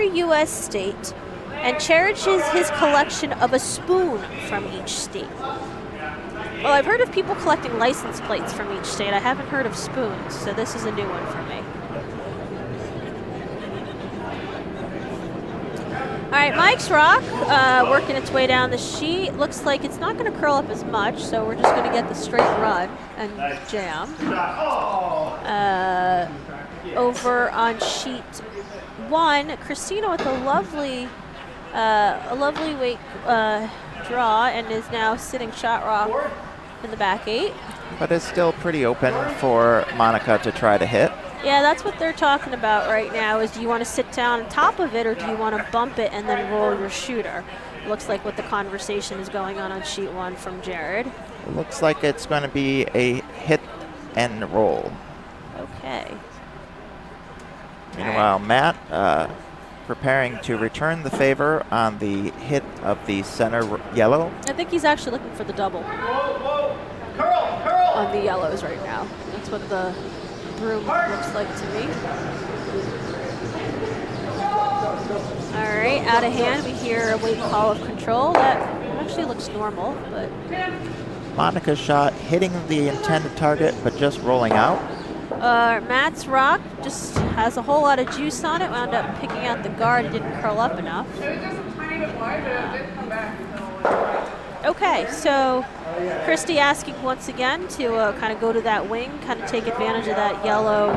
U.S. state and cherishes his collection of a spoon from each state. Well, I've heard of people collecting license plates from each state. I haven't heard of spoons, so this is a new one for me. All right, Mike's rock working its way down the sheet. Looks like it's not going to curl up as much, so we're just going to get the straight run and jam. Over on sheet 1, Christina with a lovely weight draw and is now sitting shot rock in the back 8. But it's still pretty open for Monica to try to hit. Yeah, that's what they're talking about right now is do you want to sit down on top of it or do you want to bump it and then roll your shooter? Looks like what the conversation is going on sheet 1 from Jared. It looks like it's going to be a hit and roll. Okay. Meanwhile, Matt preparing to return the favor on the hit of the center yellow. I think he's actually looking for the double on the yellows right now. That's what the broom looks like to me. All right, out of hand, we hear a weight call of control. That actually looks normal, but... Monica's shot hitting the intended target, but just rolling out. Matt's rock just has a whole lot of juice on it. Wound up picking out the guard. It didn't curl up enough. Okay, so Christy asking once again to kind of go to that wing, kind of take advantage of that yellow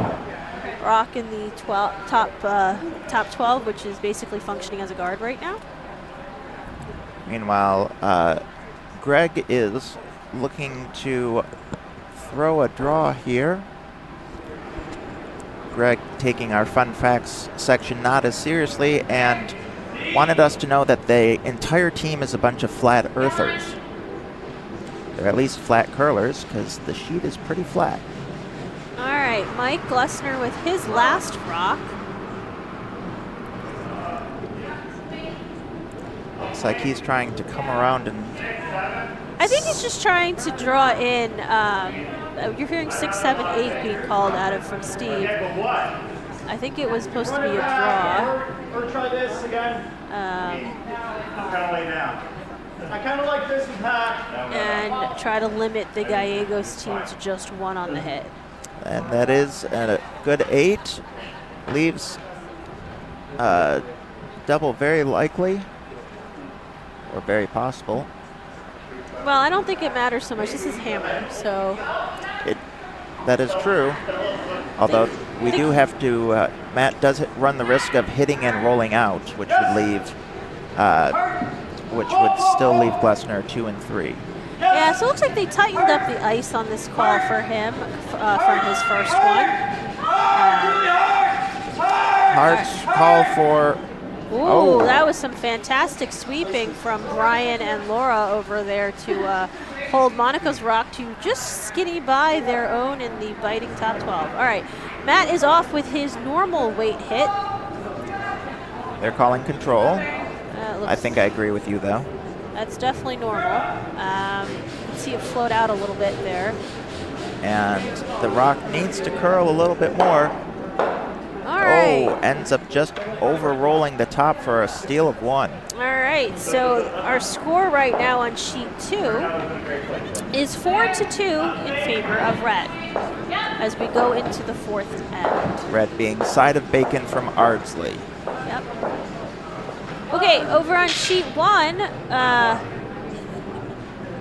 rock in the top 12, which is basically functioning as a guard right now. Meanwhile, Greg is looking to throw a draw here. Greg taking our fun facts section not as seriously and wanted us to know that the entire team is a bunch of flat earthers. They're at least flat curlers because the sheet is pretty flat. All right, Mike Glessner with his last rock. Looks like he's trying to come around and... I think he's just trying to draw in, you're hearing 6, 7, 8 being called out of from Steve. I think it was supposed to be a draw. Or try this again. Kind of lay down. I kind of like this pack. And try to limit the Gallegos team to just 1 on the hit. And that is a good 8. Leaves double very likely, or very possible. Well, I don't think it matters so much. This is hammer, so... That is true. Although we do have to, Matt does run the risk of hitting and rolling out, which would leave, which would still leave Glessner 2 and 3. Yeah, so it looks like they tightened up the ice on this call for him from his first one. Hart's call for... Ooh, that was some fantastic sweeping from Brian and Laura over there to hold Monica's rock to just skinny by their own in the biting top 12. All right, Matt is off with his normal weight hit. They're calling control. I think I agree with you, though. That's definitely normal. You can see it float out a little bit there. And the rock needs to curl a little bit more. All right. Oh, ends up just over-rolling the top for a steal of 1. All right, so our score right now on sheet 2 is 4-2 in favor of red as we go into the 4th end. Red being side of bacon from Ardsley. Yep. Okay, over on sheet 1,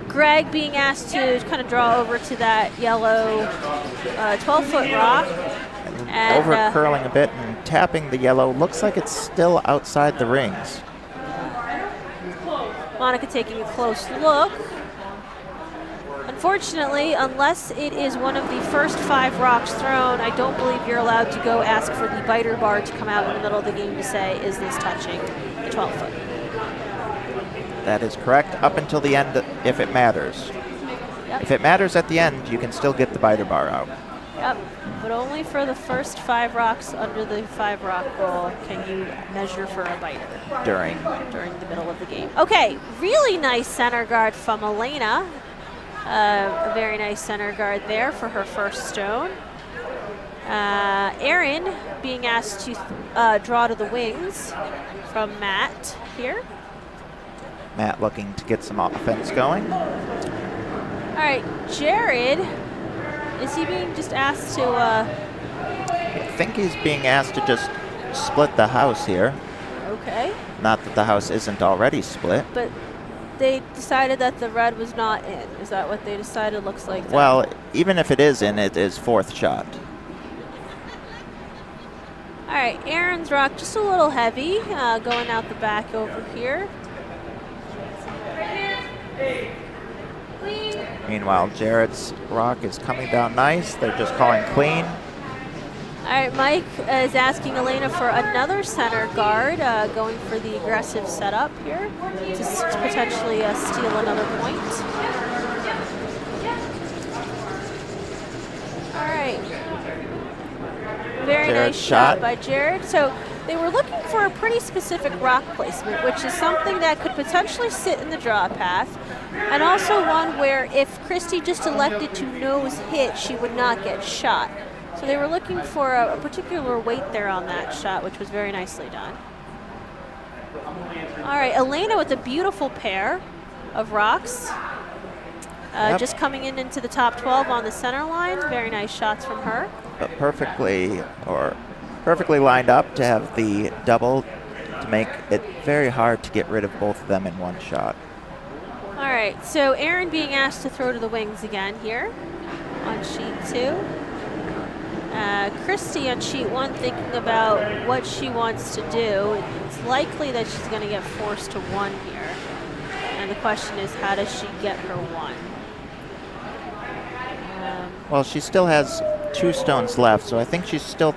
Greg being asked to kind of draw over to that yellow 12-foot rock. And, over curling a bit and tapping the yellow. Looks like it's still outside the rings. Monica taking a close look. Unfortunately, unless it is one of the first 5 rocks thrown, I don't believe you're allowed to go ask for the biter bar to come out in the middle of the game to say, is this touching the 12-foot? That is correct, up until the end if it matters. Yep. If it matters at the end, you can still get the biter bar out. Yep, but only for the first 5 rocks under the 5-rock rule can you measure for a biter. During the middle of the game. Okay, really nice center guard from Elena. A very nice center guard there for her first stone. Erin being asked to draw to the wings from Matt here. Matt looking to get some offense going. All right, Jared, is he being just asked to... I think he's being asked to just split the house here. Okay. Not that the house isn't already split. But they decided that the red was not in. Is that what they decided? Looks like that. Well, even if it is in, it is 4th shot. All right, Aaron's rock just a little heavy, going out the back over here. Meanwhile, Jared's rock is coming down nice. They're just calling clean. All right, Mike is asking Elena for another center guard, going for the aggressive setup here to potentially steal another point. All right. Very Jared's nice shot shot by Jared. So they were looking for a pretty specific rock placement, which is something that could potentially sit in the draw path, and also one where if Christy just elected to nose hit, she would not get shot. So they were looking for a particular weight there on that shot, which was very nicely done. All right, Elena with a beautiful pair of rocks. Yep. Just coming into the top 12 on the center line. Very nice shots from her. But perfectly lined up to have the double to make it very hard to get rid of both of them in one shot. All right, so Erin being asked to throw to the wings again here on sheet 2. Christy on sheet 1 thinking about what she wants to do. It's likely that she's going to get forced to 1 here. And the question is, how does she get her 1? Well, she still has 2 stones left, so I think she's still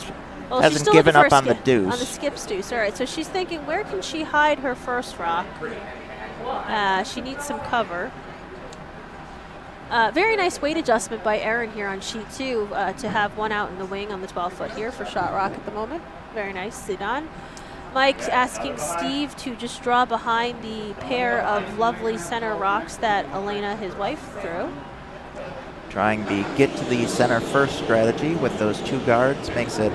Well, she's hasn't still given looking up for a on the deuce. On the skip deuce. All right, so she's thinking, where can she hide her first rock? She needs some cover. Very nice weight adjustment by Erin here on sheet 2 to have 1 out in the wing on the 12-foot here for shot rock at the moment. Very nicely done. Mike's asking Steve to just draw behind the pair of lovely center rocks that Elena, his wife, threw. Trying the get to the center first strategy with those 2 guards makes it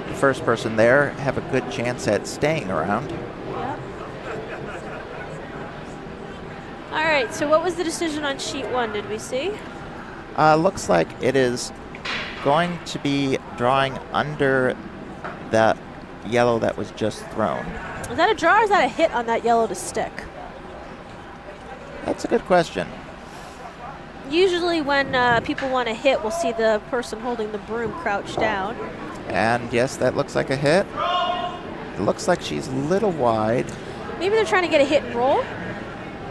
the first person there have a good chance at staying around. Yep. All right, so what was the decision on sheet 1, did we see? Looks like it is going to be drawing under that yellow that was just thrown. Is that a draw or is that a hit on that yellow to stick? That's a good question. Usually when people want to hit, we'll see the person holding the broom crouch down. And yes, that looks like a hit. It looks like she's a little wide. Maybe they're trying to get a hit and roll.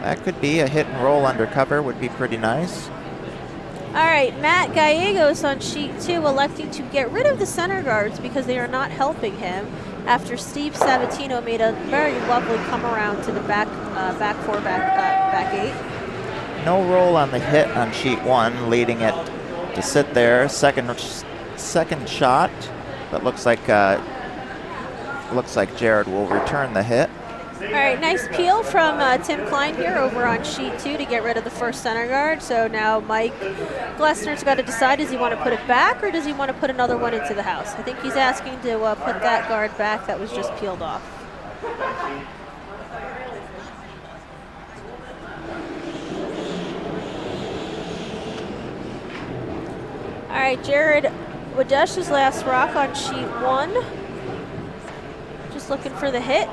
That could be a hit and roll undercover, would be pretty nice. All right, Matt Gallegos on sheet 2 electing to get rid of the center guards because they are not helping him after Steve Sabatino made a very lovely come around to the back 4, back 8. No roll on the hit on sheet 1, leading it to sit there. Second shot, but looks like Jared will return the hit. All right, nice peel from Tim Klein here over on sheet 2 to get rid of the first center guard. So now Mike Glessner's got to decide, does he want to put it back or does he want to put another one into the house? I think he's asking to put that guard back that was just peeled off. All right, Jared Wydysh's last rock on sheet 1. Just looking for the hit.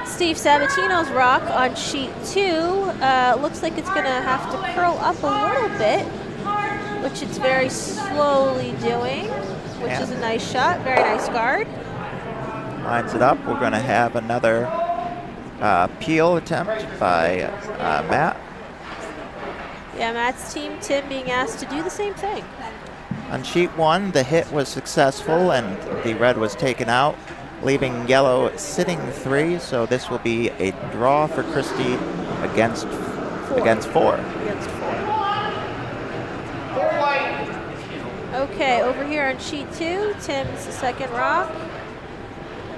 Steve Sabatino's rock on sheet 2 looks like it's going to have to curl up a little bit, which it's very slowly doing, which is a nice shot. Very nice guard. Lines it up. We're going to have another peel attempt by Matt. Yeah, Matt's team, Tim, being asked to do the same thing. On sheet 1, the hit was successful and the red was taken out, leaving yellow sitting 3, so this will be a draw for Christie against 4. Against 4. Okay, over here on sheet 2, Tim's second rock.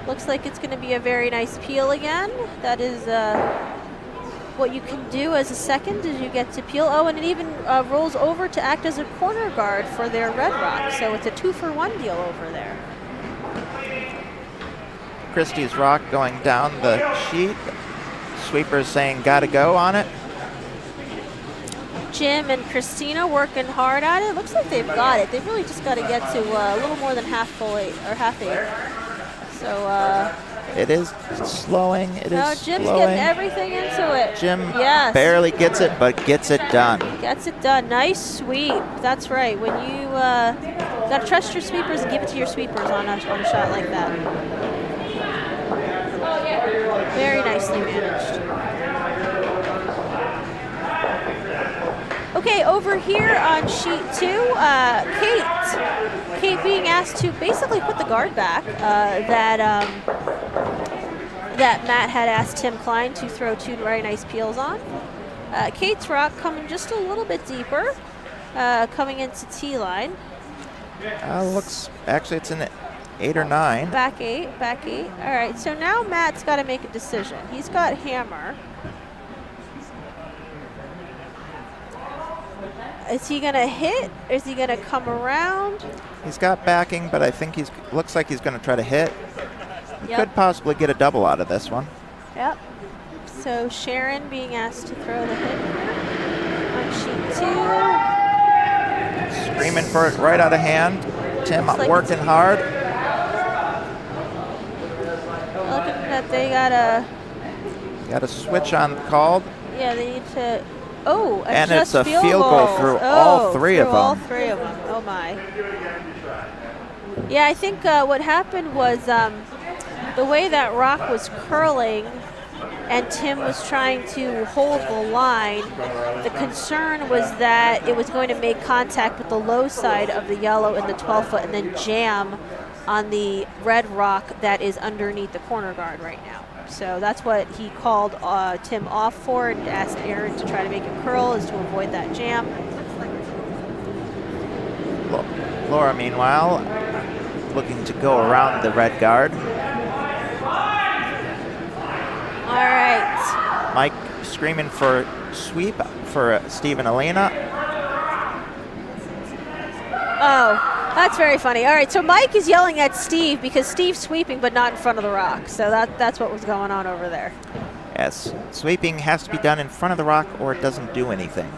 Looks like it's going to be a very nice peel again. That is what you can do as a second, is you get to peel. Oh, and it even rolls over to act as a corner guard for their red rock, so it's a 2-for-1 deal over there. Christie's rock going down the sheet. Sweeper's saying gotta go on it. Jim and Christina working hard at it. Looks like they've got it. They've really just got to get to a little more than half 8. So it is slowing. Jim's slowing. getting everything into it. Jim barely gets it, but gets it done. Gets it done. Nice sweep. That's right. When you got to trust your sweepers and give it to your sweepers on a shot like that. Very nicely managed. Okay, over here on sheet 2, Kate being asked to basically put the guard back that Matt had asked Tim Klein to throw 2 very nice peels on. Kate's rock coming just a little bit deeper, coming into T-line. Actually it's in 8 or 9. Back 8. All right, so now Matt's got to make a decision. He's got hammer. Is he going to hit? Is he going to come around? He's got backing, but I think looks like he's going to try to hit. He could possibly get a double out of this one. Yep. So Sharon being asked to throw the hit on sheet 2. Screaming for it right out of hand. Tim working hard. Looking that they got a switch on called. Yeah, they need to. Oh, and it's a field goal through all 3 of them. All 3 of them. Oh my. Yeah, I think what happened was the way that rock was curling and Tim was trying to hold the line, the concern was that it was going to make contact with the low side of the yellow in the 12-foot and then jam on the red rock that is underneath the corner guard right now. So that's what he called Tim off for and asked Aaron to try to make it curl, is to avoid that jam. Laura, meanwhile, looking to go around the red guard. All right. Mike screaming for sweep for Steve and Elena. Oh, that's very funny. All right, so Mike is yelling at Steve because Steve's sweeping but not in front of the rock. So that's what was going on over there. Yes, sweeping has to be done in front of the rock or it doesn't do anything.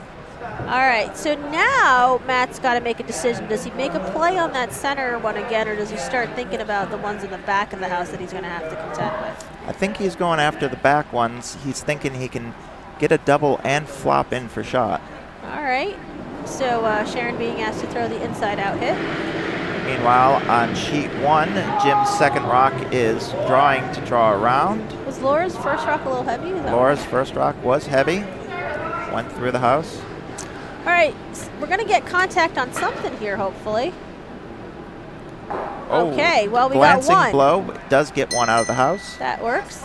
All right, so now Matt's got to make a decision. Does he make a play on that center one again, or does he start thinking about the ones in the back of the house that he's going to have to contend with? I think he's going after the back ones. He's thinking he can get a double and flop in for shot. All right, so Sharon being asked to throw the inside-out hit. Meanwhile, on sheet 1, Jim's second rock is drawing to draw around. Was Laura's first rock a little heavy? Laura's first rock was heavy. Went through the house. All right, we're going to get contact on something here, hopefully. Oh, okay, well, we got one. Glancing blow does get one out of the house. That works.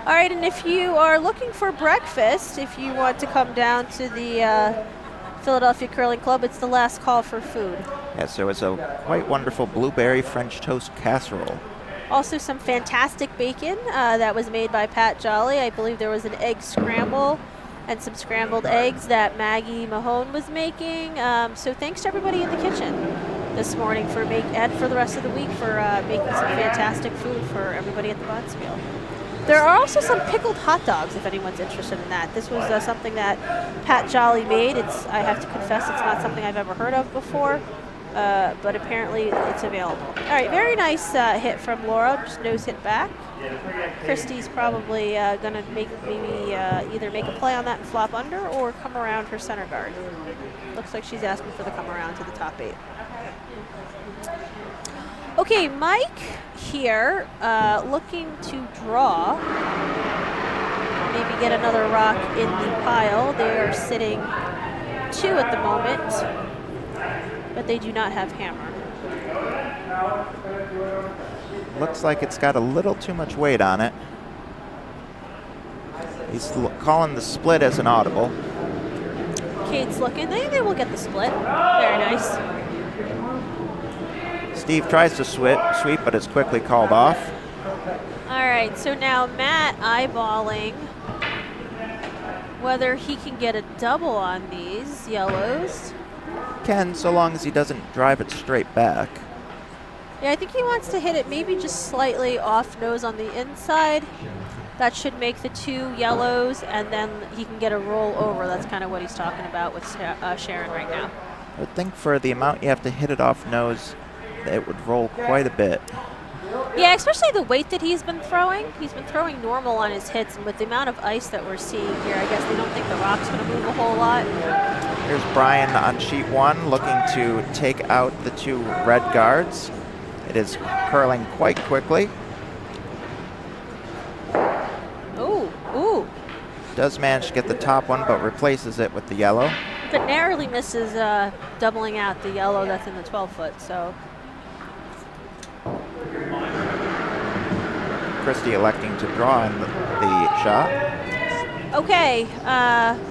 All right, and if you are looking for breakfast, if you want to come down to the Philadelphia Curling Club, it's the last call for food. Yes, there was a quite wonderful blueberry French toast casserole. Also some fantastic bacon that was made by Pat Jolly. I believe there was an egg scramble and some scrambled eggs that Maggie Mahone was making. So thanks to everybody in the kitchen this morning and for the rest of the week for making some fantastic food for everybody at the Bonspiel. There are also some pickled hot dogs if anyone's interested in that. This was something that Pat Jolly made. I have to confess it's not something I've ever heard of before, but apparently it's available. All right, very nice hit from Laura, just nose hit back. Christy's probably going to maybe either make a play on that and flop under or come around her center guard. Looks like she's asking for the come around to the top 8. Okay, Mike here looking to draw. Maybe get another rock in the pile. They are sitting 2 at the moment, but they do not have hammer. Looks like it's got a little too much weight on it. He's calling the split as an audible. Kate's looking. They will get the split. Very nice. Steve tries to sweep, but it's quickly called off. All right, so now Matt eyeballing whether he can get a double on these yellows. Can, so long as he doesn't drive it straight back. Yeah, I think he wants to hit it maybe just slightly off nose on the inside. That should make the 2 yellows, and then he can get a roll over. That's kind of what he's talking about with Sharon right now. I think for the amount you have to hit it off nose, it would roll quite a bit. Yeah, especially the weight that he's been throwing. He's been throwing normal on his hits, and with the amount of ice that we're seeing here, I guess they don't think the rock's going to move a whole lot. Here's Brian on sheet 1 looking to take out the 2 red guards. It is curling quite quickly. Ooh. Does manage to get the top one, but replaces it with the yellow. But narrowly misses doubling out the yellow that's in the 12-foot, so. Christie electing to draw in the shot. Okay,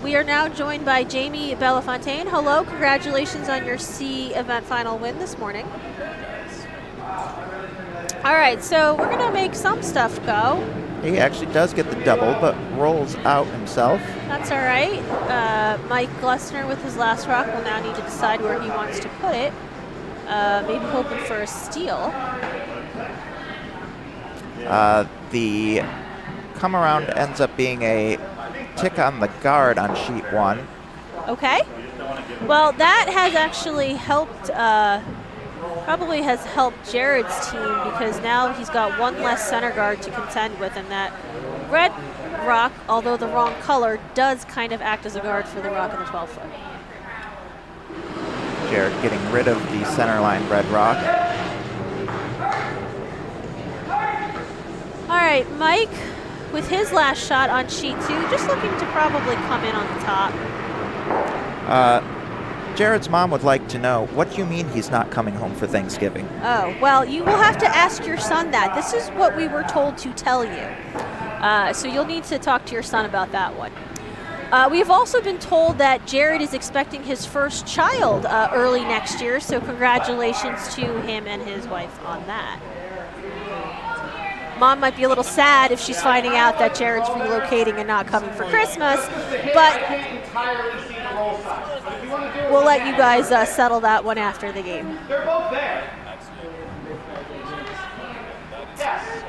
we are now joined by Jamie Bellafontaine. Hello, congratulations on your C event final win this morning. All right, so we're gonna make some stuff go. He actually does get the double, but rolls out himself. That's all right. Mike Glessner with his last rock will now need to decide where he wants to put it. Maybe hoping for a steal. The come around ends up being a tick on the guard on sheet 1. Okay. Well, that has actually helped, probably has helped Jared's team because now he's got 1 less center guard to contend with, and that red rock, although the wrong color, does kind of act as a guard for the rock in the 12-foot. Jared getting rid of the center line red rock. All right, Mike with his last shot on sheet 2, just looking to probably come in on the top. Jared's mom would like to know, what do you mean he's not coming home for Thanksgiving? Oh, well, you will have to ask your son that. This is what we were told to tell you. So you'll need to talk to your son about that one. We've also been told that Jared is expecting his first child early next year, so congratulations to him and his wife on that. Mom might be a little sad if she's finding out that Jared's relocating and not coming for Christmas, but we'll let you guys settle that one after the game. They're both there. Yes.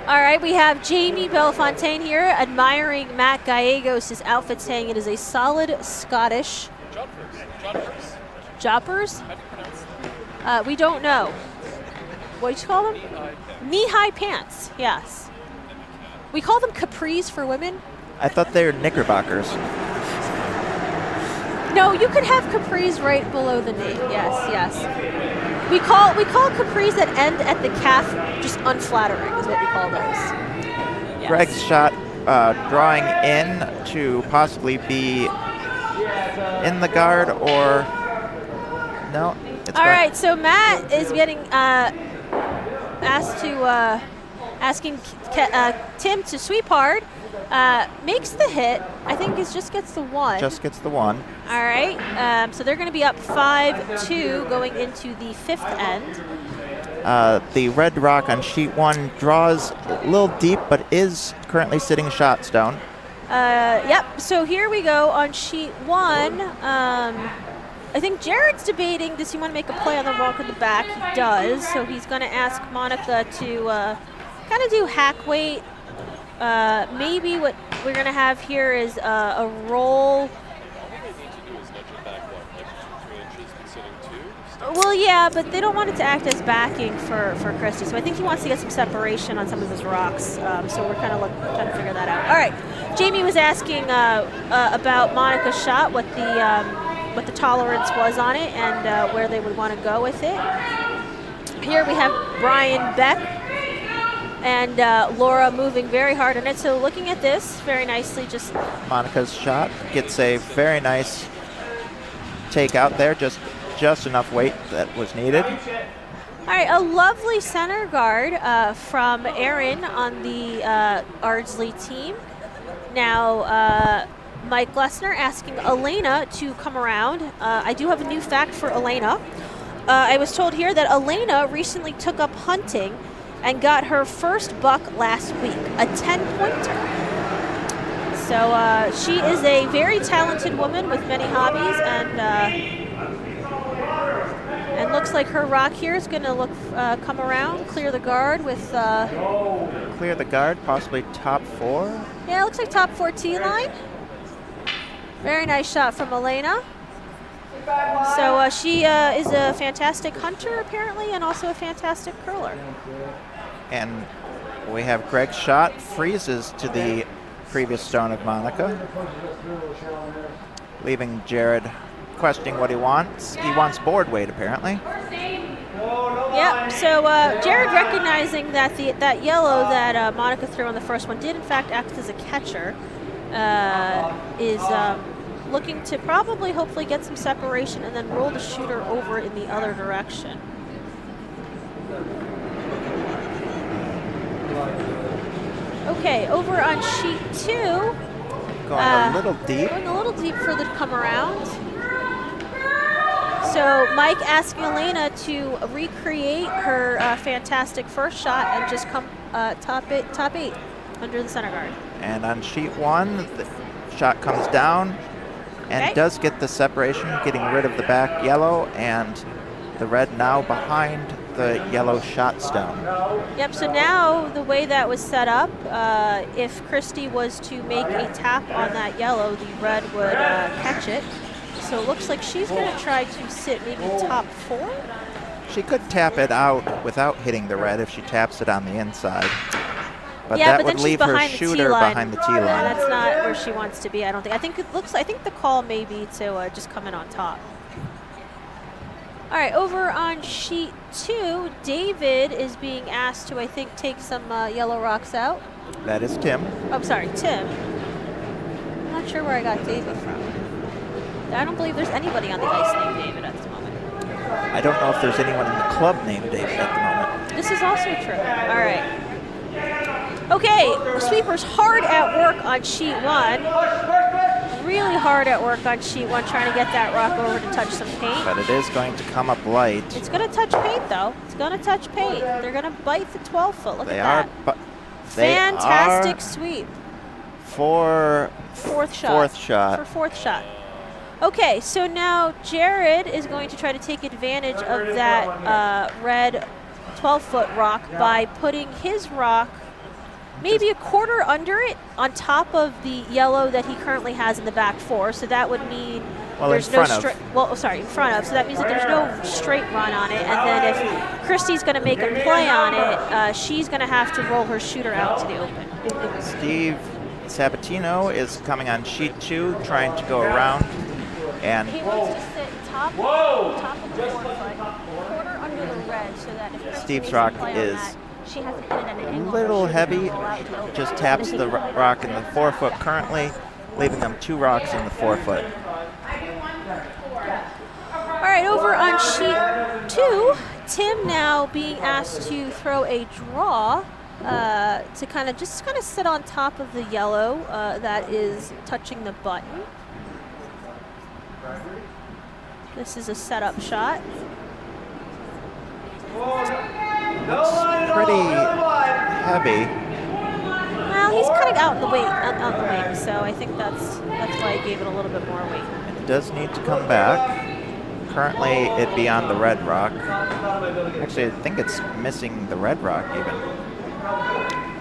All right, we have Jamie Bellefontaine here admiring Matt Gallegos' outfit, saying it is a solid Scottish. Joppers? We don't know. What do you call them? Knee-high pants, yes. We call them capris for women. I thought they were knickerbockers. No, you could have capris right below the knee. Yes, yes. We call capris that end at the calf just unflattering is what we call those. Yes. Greg's shot drawing in to possibly be in the guard or no. It's all right, so Matt is getting asking Tim to sweep hard. Makes the hit. I think it just gets the one. Just gets the one. All right. So they're going to be up 5-2 going into the 5th end. The red rock on sheet 1 draws a little deep, but is currently sitting shot stone. Yep. So here we go on sheet 1. I think Jared's debating, does he want to make a play on the walk in the back? He does. So he's going to ask Monica to kind of do hack weight. Maybe what we're going to have here is a roll. Well, yeah, but they don't want it to act as backing for Christie. So I think he wants to get some separation on some of his rocks. So we're kind of trying to figure that out. All right. Jamie was asking about Monica's shot, what the tolerance was on it, and where they would want to go with it. Here we have Brian Beck and Laura moving very hard on it. So looking at this very nicely, just Monica's shot gets a very nice take out there, just enough weight that was needed. All right, a lovely center guard from Aaron on the Ardsley team. Now, Mike Glessner asking Elena to come around. I do have a new fact for Elena. I was told here that Elena recently took up hunting and got her first buck last week, a 10-pointer. So she is a very talented woman with many hobbies, and looks like her rock here is going to come around, clear the guard with... Clear the guard, possibly top 4. Yeah, it looks like top 4 tee line. Very nice shot from Elena. So she is a fantastic hunter, apparently, and also a fantastic curler. And we have Greg's shot, freezes to the previous stone of Monica, leaving Jared questioning what he wants. He wants board weight, apparently. Yep, so Jared recognizing that that yellow that Monica threw on the first one did, in fact, act as a catcher, is looking to probably, hopefully, get some separation and then roll the shooter over in the other direction. Okay, over on sheet 2. Going a little deep. Going a little deep for the come around. So Mike asking Elena to recreate her fantastic first shot and just come top 8 under the center guard. And on sheet 1, the shot comes down and does get the separation, getting rid of the back yellow and the red now behind the yellow shot stone. Yep, so now the way that was set up, if Christie was to make a tap on that yellow, the red would catch it. So it looks like she's going to try to sit maybe top 4. She could tap it out without hitting the red if she taps it on the inside. But yeah, that but would leave her shooter behind the tee line. Yeah, that's not where she wants to be, I don't think. I think the call may be to just come in on top. All right, over on sheet 2, David is being asked to, I think, take some yellow rocks out. That is Tim. Oh, sorry, Tim. I'm not sure where I got David from. I don't believe there's anybody on the ice named David at the moment. I don't know if there's anyone in the club named David at the moment. This is also true. All right. Okay, sweepers hard at work on sheet 1. Really hard at work on sheet 1, trying to get that rock over to touch some paint. But it is going to come up light. It's going to touch paint, though. It's going to touch paint. They're going to bite the 12-foot. Look at that. Fantastic sweep. For fourth shot. For fourth shot. Okay, so now Jared is going to try to take advantage of that red 12-foot rock by putting his rock maybe a quarter under it on top of the yellow that he currently has in the back 4. So that would mean there's no straight. Well, sorry, in front of. So that means that there's no straight run on it. And then if Christy's going to make a play on it, she's going to have to roll her shooter out to the open. Steve Sabatino is coming on sheet 2, trying to go around. And he wants to sit top of the 4-foot, quarter under the red, so that if Christy Steve's makes rock a play on is that, she hasn't hit it at an a angle. little heavy, just taps the rock in the 4-foot currently, leaving them 2 rocks in the 4-foot. All right, over on sheet 2, Tim now being asked to throw a draw to kind of sit on top of the yellow that is touching the button. This is a setup shot. Looks pretty heavy. Well, he's kind of out in the weight, on the wing, so I think that's why I gave it a little bit more weight. It does need to come back. Currently, it'd be on the red rock. Actually, I think it's missing the red rock even.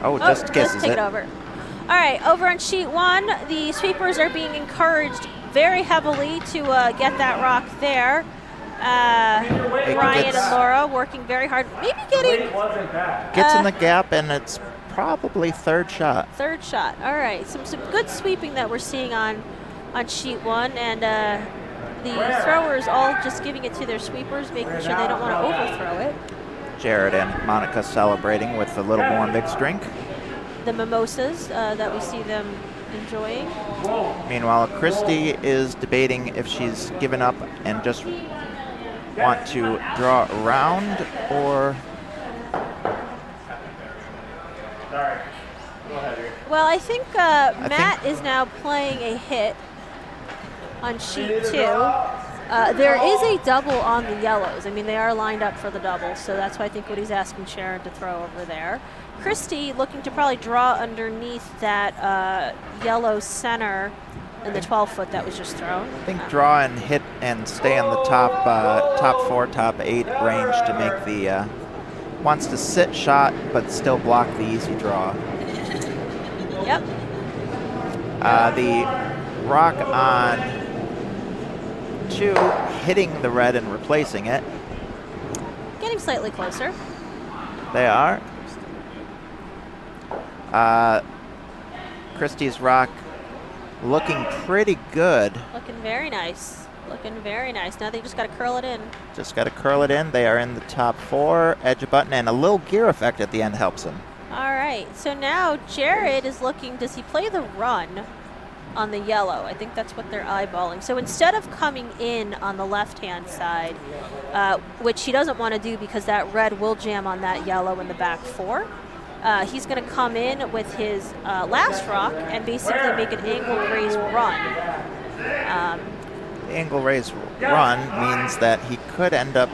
Oh, just kisses let's take it over. All right, over on sheet 1, the sweepers are being encouraged very heavily to get that rock there. Ryan and Laura working very hard. Maybe getting... Gets in the gap, and it's probably third shot. Third shot. All right, some good sweeping that we're seeing on sheet 1, and the throwers all just giving it to their sweepers, making sure they don't want to overthrow it. Jared and Monica celebrating with a little more mixed drink. The mimosas that we see them enjoying. Meanwhile, Christy is debating if she's given up and just want to draw around, or... Sorry. Go ahead here. Well, I think Matt is now playing a hit on sheet 2. There is a double on the yellows. I mean, they are lined up for the double, so that's why I think what he's asking Sharon to throw over there. Christy looking to probably draw underneath that yellow center in the 12-foot that was just thrown. I think draw and hit and stay on the top 4, top 8 range to make the wants to sit shot but still block the easy draw. Yep. The rock on 2 hitting the red and replacing it. Getting slightly closer. They are. Christy's rock looking pretty good. Looking very nice. Looking very nice. Now they just got to curl it in. Just got to curl it in. They are in the top 4, edge of button, and a little gear effect at the end helps him. All right. So now Jared is looking, does he play the run on the yellow? I think that's what they're eyeballing. So instead of coming in on the left-hand side, which he doesn't want to do because that red will jam on that yellow in the back 4, he's going to come in with his last rock and basically make an angle raise run. The angle raise run means that he could end up...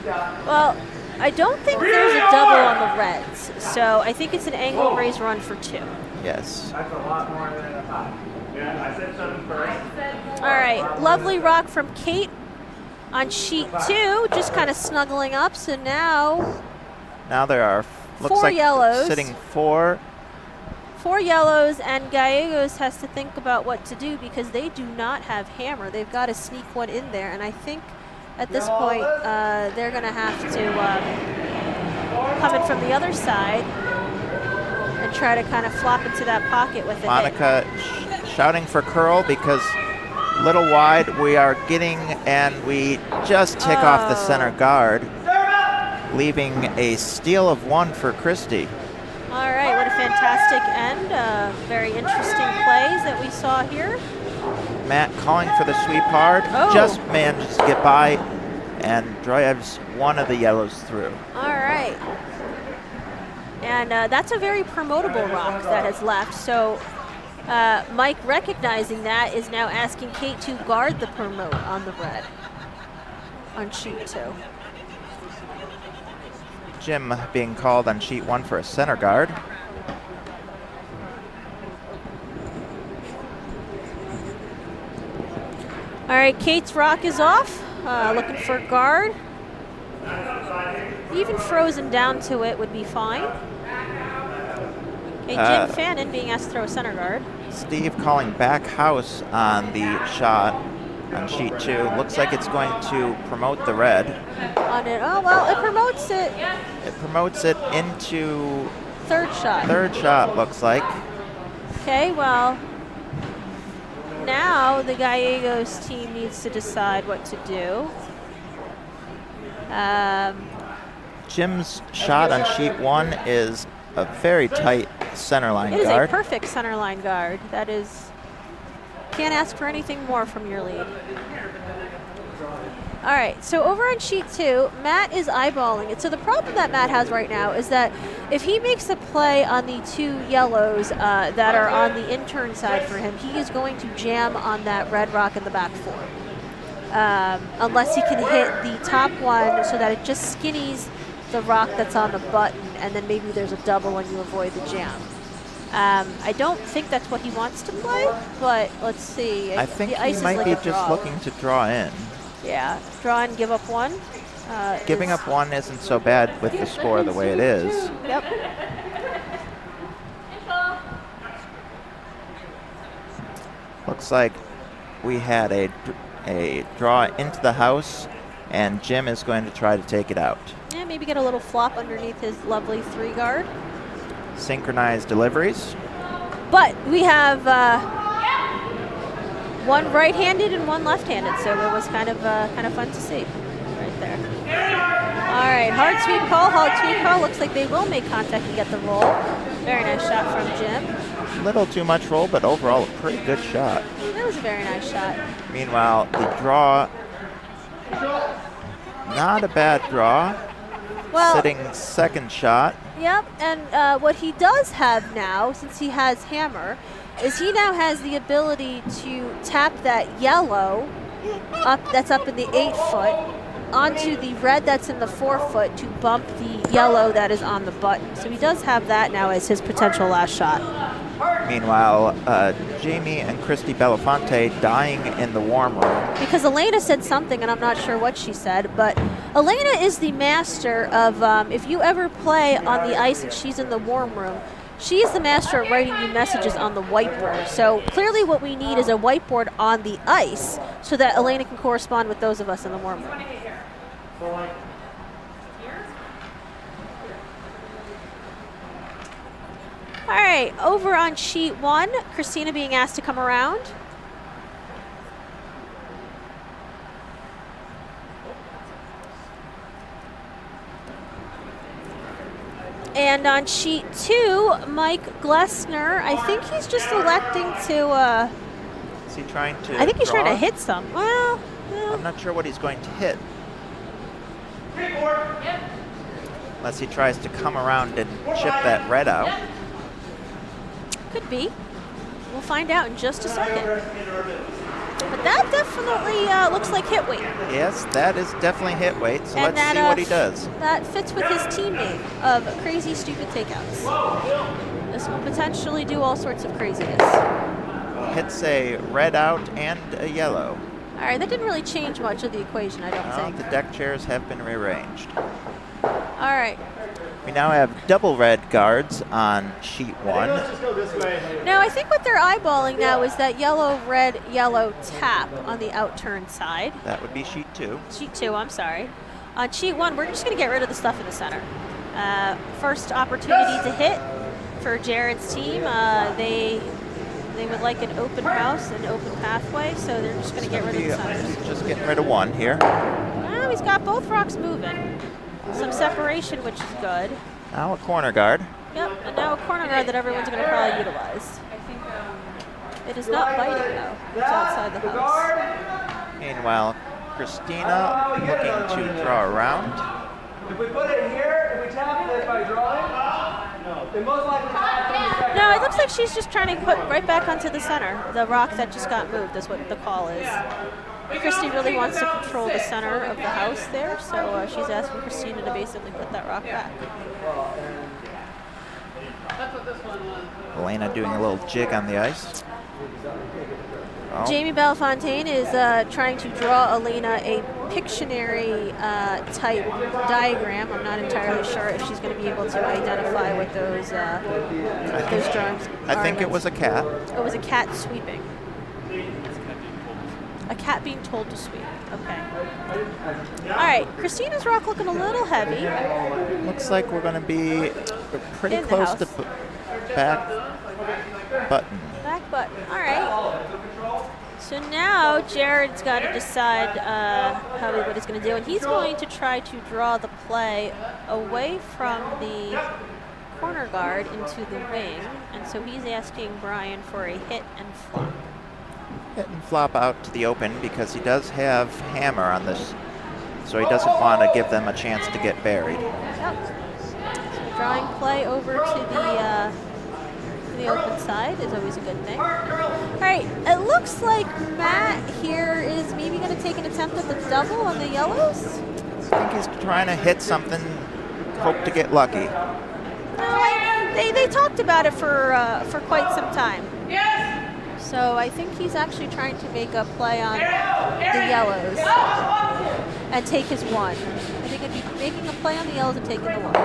Well, I don't think there's a double on the reds, so I think it's an angle raise run for 2. Yes. That's a lot more than I thought. Yeah, I said something first. All right, lovely rock from Kate on sheet 2, just kind of snuggling up. So now there are, looks 4 like yellows. Sitting 4. 4 yellows, and Gallegos has to think about what to do because they do not have hammer. They've got to sneak one in there, and I think at this point they're going to have to come in from the other side and try to kind of flop into that pocket with it. Monica shouting for curl because Little wide. We are getting, and we just tick off the center guard, leaving a steal of 1 for Christie. All right, what a fantastic end. Very interesting plays that we saw here. Matt calling for the sweep hard, just manages to get by, and drives one of the yellows through. All right. And that's a very promotable rock that has left. So Mike, recognizing that, is now asking Kate to guard the promote on the red on sheet 2. Jim being called on sheet 1 for a center guard. All right, Kate's rock is off, looking for guard. Even frozen down to it would be fine. Okay, Jim Fannin being asked to throw a center guard. Steve calling back house on the shot on sheet 2. Looks like it's going to promote the red. On it. Oh, well, it promotes it. It promotes it into third shot. Third shot, looks like. Okay, well, now the Gallegos team needs to decide what to do. Jim's shot on sheet 1 is a very tight center line guard. It is a perfect center line guard. That is, can't ask for anything more from your lead. All right, so over on sheet 2, Matt is eyeballing it. So the problem that Matt has right now is that if he makes a play on the 2 yellows that are on the intern side for him, he is going to jam on that red rock in the back 4. Unless he can hit the top one so that it just skinnies the rock that's on the button, and then maybe there's a double and you avoid the jam. I don't think that's what he wants to play, but let's see. I think he might be just looking to draw in. Yeah, draw and give up 1. Giving up 1 isn't so bad with the score the way it is. Yep. Looks like we had a draw into the house, and Jim is going to try to take it out. Yeah, maybe get a little flop underneath his lovely 3 guard. Synchronized deliveries. But we have 1 right-handed and 1 left-handed, so it was kind of fun to see right there. All right, hard sweep call. Looks like they will make contact and get the roll. Very nice shot from Jim. A little too much roll, but overall a pretty good shot. That was a very nice shot. Meanwhile, the draw, not a bad draw. Well, sitting second shot. Yep, and what he does have now, since he has hammer, is he now has the ability to tap that yellow that's up in the 8-foot onto the red that's in the 4-foot to bump the yellow that is on the button. So he does have that now as his potential last shot. Meanwhile, Jamie and Christy Belafonte dying in the warm room. Because Elena said something, and I'm not sure what she said, but Elena is the master of, if you ever play on the ice and she's in the warm room, she is the master of writing you messages on the whiteboard. So clearly what we need is a whiteboard on the ice so that Elena can correspond with those of us in the warm room. All right, over on sheet 1, Christina being asked to come around. And on sheet 2, Mike Glessner, I think he's just electing to... Is he trying to I think he's draw? trying to hit some. Well, I'm not sure what he's going to hit. Unless he tries to come around and chip that red out. Could be. We'll find out in just a second. But that definitely looks like hit weight. Yes, that is definitely hit weight, so And let's see what he does. That fits with his team name of Crazy Stupid Takeouts. This will potentially do all sorts of craziness. Hits a red out and a yellow. All right, that didn't really change much of the equation, I don't think. The deck chairs have been rearranged. All right. We now have double red guards on sheet 1. Now, I think what they're eyeballing now is that yellow, red, yellow tap on the outturn side. That would be sheet 2. Sheet 2, I'm sorry. On sheet 1, we're just going to get rid of the stuff in the center. First opportunity to hit for Jared's team. They they would like an open house, an open pathway, so they're just going to get rid of the centers. Just getting rid of one here. Well, he's got both rocks moving. Some separation, which is good. Now a corner guard. Yep, and now a corner guard that everyone's going to probably utilize. It is not biting, though. It's outside the house. Meanwhile, Christina looking to draw around. If we put it here, if we tap it by drawing, then most likely No, it looks like she's just trying to put right back onto the center. The rock that just got moved is what the call is. Christy really wants to control the center of the house there, so she's asking Christina to basically put that rock back. Elena doing a little jig on the ice. Oh. Jamie Bellefontaine is trying to draw Elena a Pictionary type diagram. I'm not entirely sure if she's going to be able to identify what those drawings are. I think it was a cat. It was a cat sweeping. A cat being told to sweep. Okay. All right. Christina's rock looking a little heavy. Looks like we're going to be pretty In the close house. to back button. Back button. All right. So now Jared's got to decide what he's going to do, and he's going to try to draw the play away from the corner guard into the wing, and so he's asking Brian for a hit and flop. Hit and flop out to the open because he does have hammer on this, so he doesn't want to give them a chance to get buried. Yep. So drawing play over to the open side is always a good thing. All right, it looks like Matt here is maybe going to take an attempt at the double on the yellows. I think he's trying to hit something, hope to get lucky. No, they talked about it for quite some time. So I think he's actually trying to make a play on the yellows and take his one. I think it'd be making a play on the yellows and taking the one.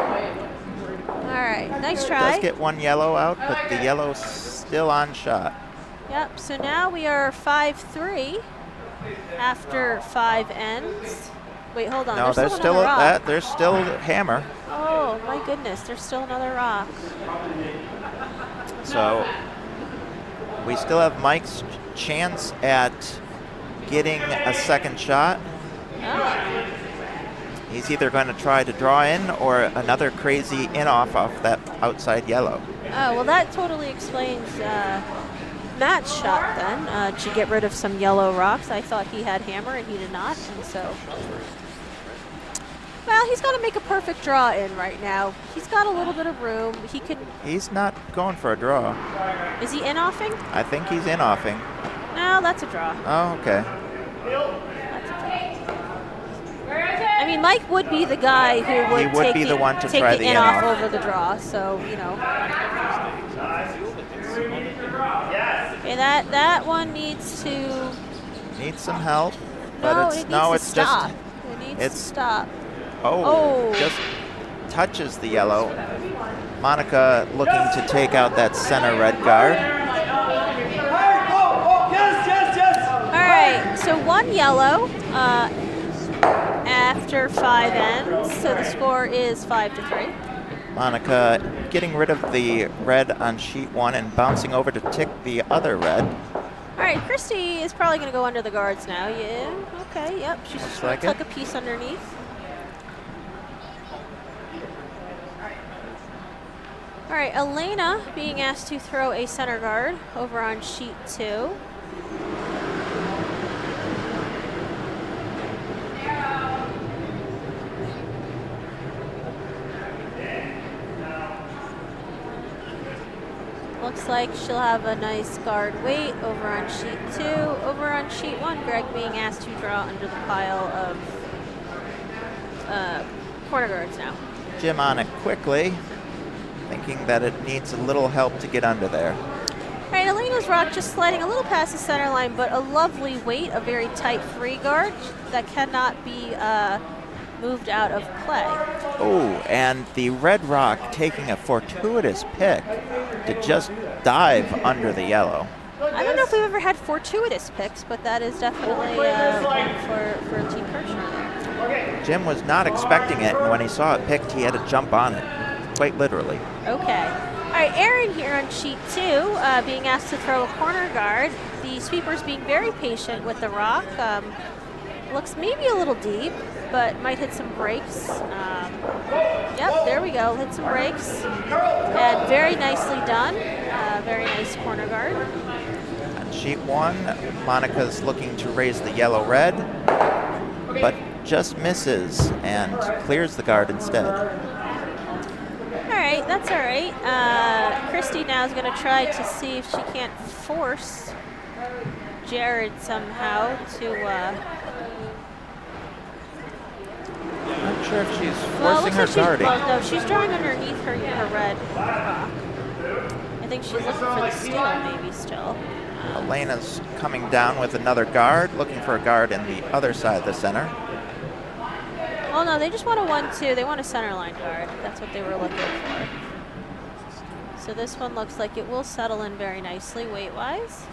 All right, nice try. Does get one yellow out, but the yellow's still on shot. Yep, so now we are 5-3 after 5 ends. Wait, hold on. No, there's still another rock. there's still hammer. Oh my goodness, there's still another rock. So we still have Mike's chance at getting a second shot. Oh. He's either going to try to draw in or another crazy in-off off that outside yellow. Oh, well, that totally explains Matt's shot then, to get rid of some yellow rocks. I thought he had hammer and he did not, and so... Well, he's got to make a perfect draw in right now. He's got a little bit of room. He can... He's not going for a draw. Is he in-offing? I think he's in-offing. No, that's a draw. Oh, okay. That's a draw. I mean, Mike would be the guy who would, He would be the one to take try the the in-off in-off. over the draw, so, you know. Okay, that one needs to... Needs some help, but No, it's it needs to stop. just It needs it's- to stop. oh, Oh. just touches the yellow. Monica looking to take out that center red guard. All right, so one yellow after 5 ends, so the score is 5-3. Monica getting rid of the red on sheet 1 and bouncing over to tick the other red. All right, Christy is probably going to go under the guards now. Yeah, okay, yep. She's just going like to tuck it. a piece underneath. All right, Elena being asked to throw a center guard over on sheet 2. Looks like she'll have a nice guard weight over on sheet 2. Over on sheet 1, Greg being asked to draw under the pile of corner guards now. Jim on it quickly, thinking that it needs a little help to get under there. All right, Elena's rock just sliding a little past the center line, but a lovely weight, a very tight free guard that cannot be moved out of play. Oh, and the red rock taking a fortuitous pick to just dive under the yellow. I don't know if we've ever had fortuitous picks, but that is definitely one for Team Kirchner. Jim was not expecting it, and when he saw it picked, he had to jump on it, quite literally. Okay. All right, Aaron here on sheet 2, being asked to throw a corner guard. The sweeper's being very patient with the rock. Looks maybe a little deep, but might hit some breaks. Yep, there we go, hit some breaks. And very nicely done. Very nice corner guard. On sheet 1, Monica's looking to raise the yellow-red, but just misses and clears the guard instead. All right, that's all right. Christy now is going to try to see if she can't force Jared somehow to... Not sure if she's well, forcing her like guarding. Well, no, she's drawing underneath her red rock. I think she's looking for the steal maybe still. Elena's coming down with another guard, looking for a guard in the other side of the center. Well, no, they just want a 1-2. They want a center line guard. That's what they were looking for. So this one looks like it will settle in very nicely weight-wise.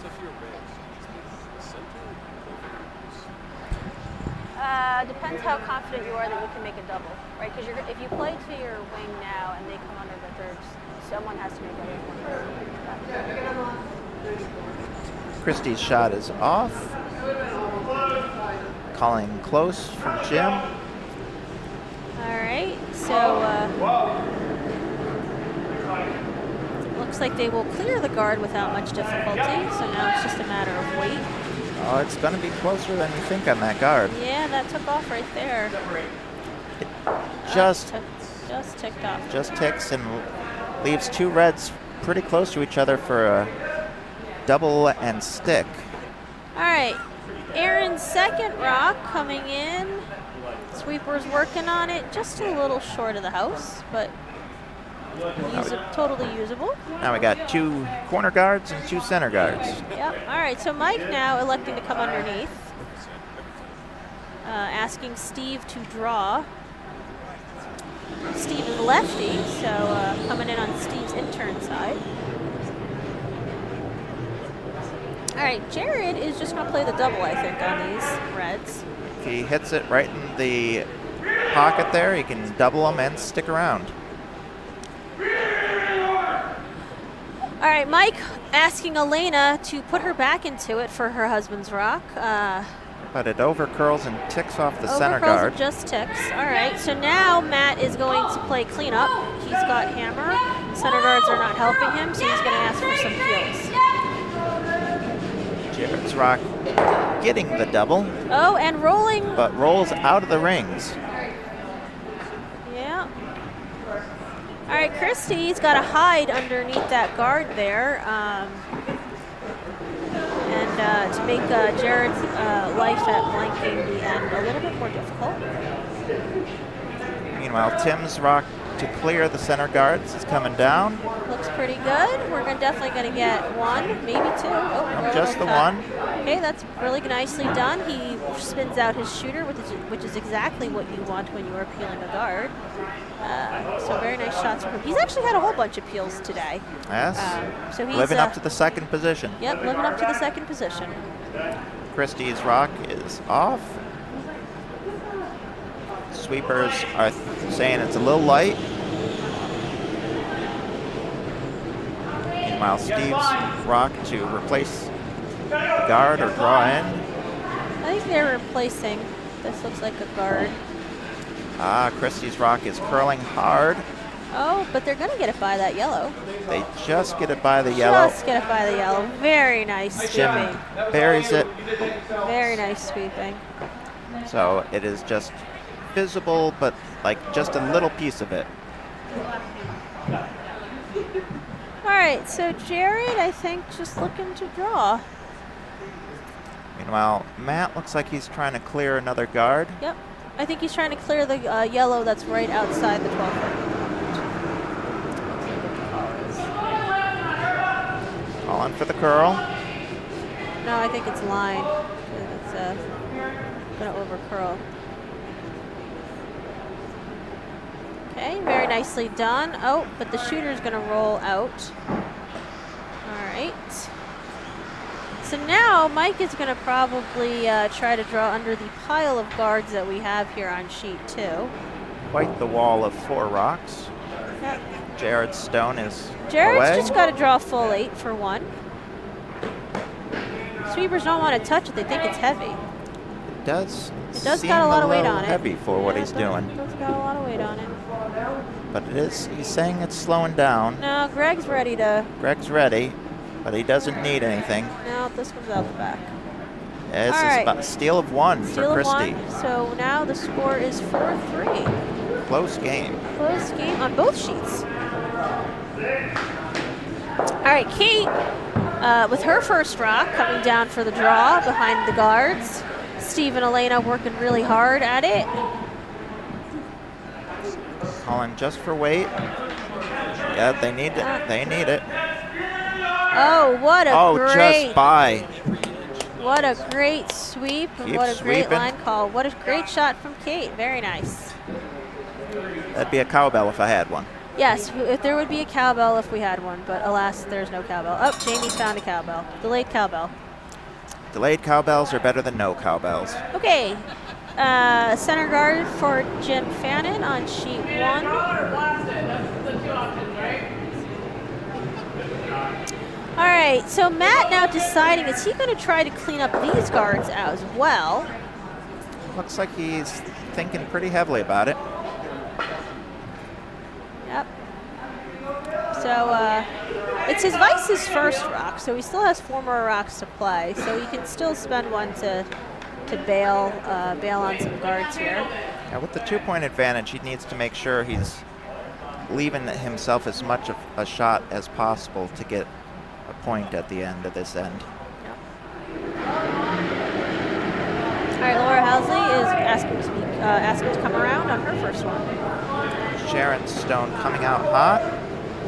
Depends how confident you are that you can make a double, right? Because if you play to your wing now and they come under the third, someone has to make a wing. Christie's shot is off. Calling close from Jim. All right, so looks like they will clear the guard without much difficulty. So now it's just a matter of weight. Oh, it's going to be closer than you think on that guard. Yeah, that took off right there. It just ticked off. Just ticks and leaves two reds pretty close to each other for a double and stick. All right, Aaron's second rock coming in. Sweeper's working on it, just a little short of the house, but totally usable. Now we got 2 corner guards and 2 center guards. Yep. All right, so Mike now electing to come underneath, asking Steve to draw. Steve is lefty, so coming in on Steve's intern side. All right, Jared is just going to play the double, I think, on these reds. If he hits it right in the pocket there, he can double them and stick around. All right, Mike asking Elena to put her back into it for her husband's rock. But it overcurls and ticks off the center Overcurls guard. and just ticks. All right, so now Matt is going to play cleanup. He's got hammer. Center guards are not helping him, so he's going to ask for some peels. Jared's rock getting the double. Oh, and rolling. But rolls out of the rings. Yeah. All right, Christy's got to hide underneath that guard there. And to make Jared's life at blanking the end a little bit more difficult. Meanwhile, Tim's rock to clear the center guards is coming down. Looks pretty good. We're definitely going to get 1, maybe 2. Oh, just the 1. Okay, that's really nicely done. He spins out his shooter, which is exactly what you want when you are peeling a guard. So very nice shots from him. He's actually had a whole bunch of peels today. Yes. So he's living up to the second position. Yep, living up to the second position. Christie's rock is off. Sweepers are saying it's a little light. Meanwhile, Steve's rock to replace the guard or draw in. I think they're replacing. This looks like a guard. Christie's rock is curling hard. Oh, but they're going to get it by that yellow. They just get it by the yellow. Just get it by the yellow. Very nice Jim sweeping. buries it. Very nice sweeping. So it is just visible, but like just a little piece of it. All right, so Jared, I think, just looking to draw. Meanwhile, Matt looks like he's trying to clear another guard. Yep. I think he's trying to clear the yellow that's right outside the 12-foot. Calling for the curl. No, I think it's line. It's going to over-curl. Okay, very nicely done. Oh, but the shooter's going to roll out. All right. So now Mike is going to probably try to draw under the pile of guards that we have here on sheet 2. Quite the wall of 4 rocks. Yep. Jared Stone is Jared's away. just got to draw full 8 for 1. Sweepers don't want to touch it. They think it's heavy. It does does seem got a lot of weight little on it. heavy for what Yeah, he's it doing. does got a lot of weight on it. But he's saying it's slowing down. No, Greg's ready to. Greg's ready, but he doesn't need anything. No, this comes out the back. This All is right. about a steal of 1 Steal for of Christie. 1. So now the score is 4-3. Close game. Close game on both sheets. All right, Kate, with her first rock coming down for the draw behind the guards. Steve and Elena working really hard at it. Calling just for weight. Yeah, they need it. They need it. Oh, what a great, just by. what a great sweep, and Keep what a great sweeping. line call. What a great shot from Kate. Very nice. That'd be a cowbell if I had one. Yes, if there would be a cowbell if we had one, but alas, there's no cowbell. Oh, Jamie's found a cowbell. Delayed cowbell. Delayed cowbells are better than no cowbells. Okay, center guard for Jim Fannin on sheet 1. All right, so Matt now deciding, is he going to try to clean up these guards as well? Looks like he's thinking pretty heavily about it. Yep. So it's his Vice's first rock, so he still has 4 more rocks to play, so he can still spend one to bail on some guards here. Yeah, with the 2-point advantage, he needs to make sure he's leaving himself as much of a shot as possible to get a point at the end of this end. All right, Laura Housley is asking to come around on her first one. Sharon Stone coming out hot.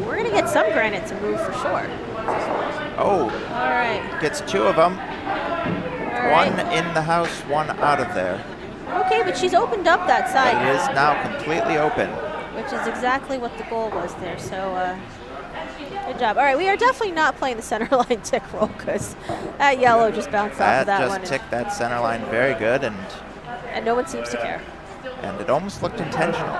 We're gonna get some granite to move for sure. Oh, All right. gets 2 of them. All One right. in the house, 1 out of there. Okay, but she's opened up that It side, is now completely open. which is exactly what the goal was there. So good job. All right, we are definitely not playing the center line tick roll because that yellow just bounced off of That that one, just ticked that center line very good, and and no one seems to care. it almost looked intentional.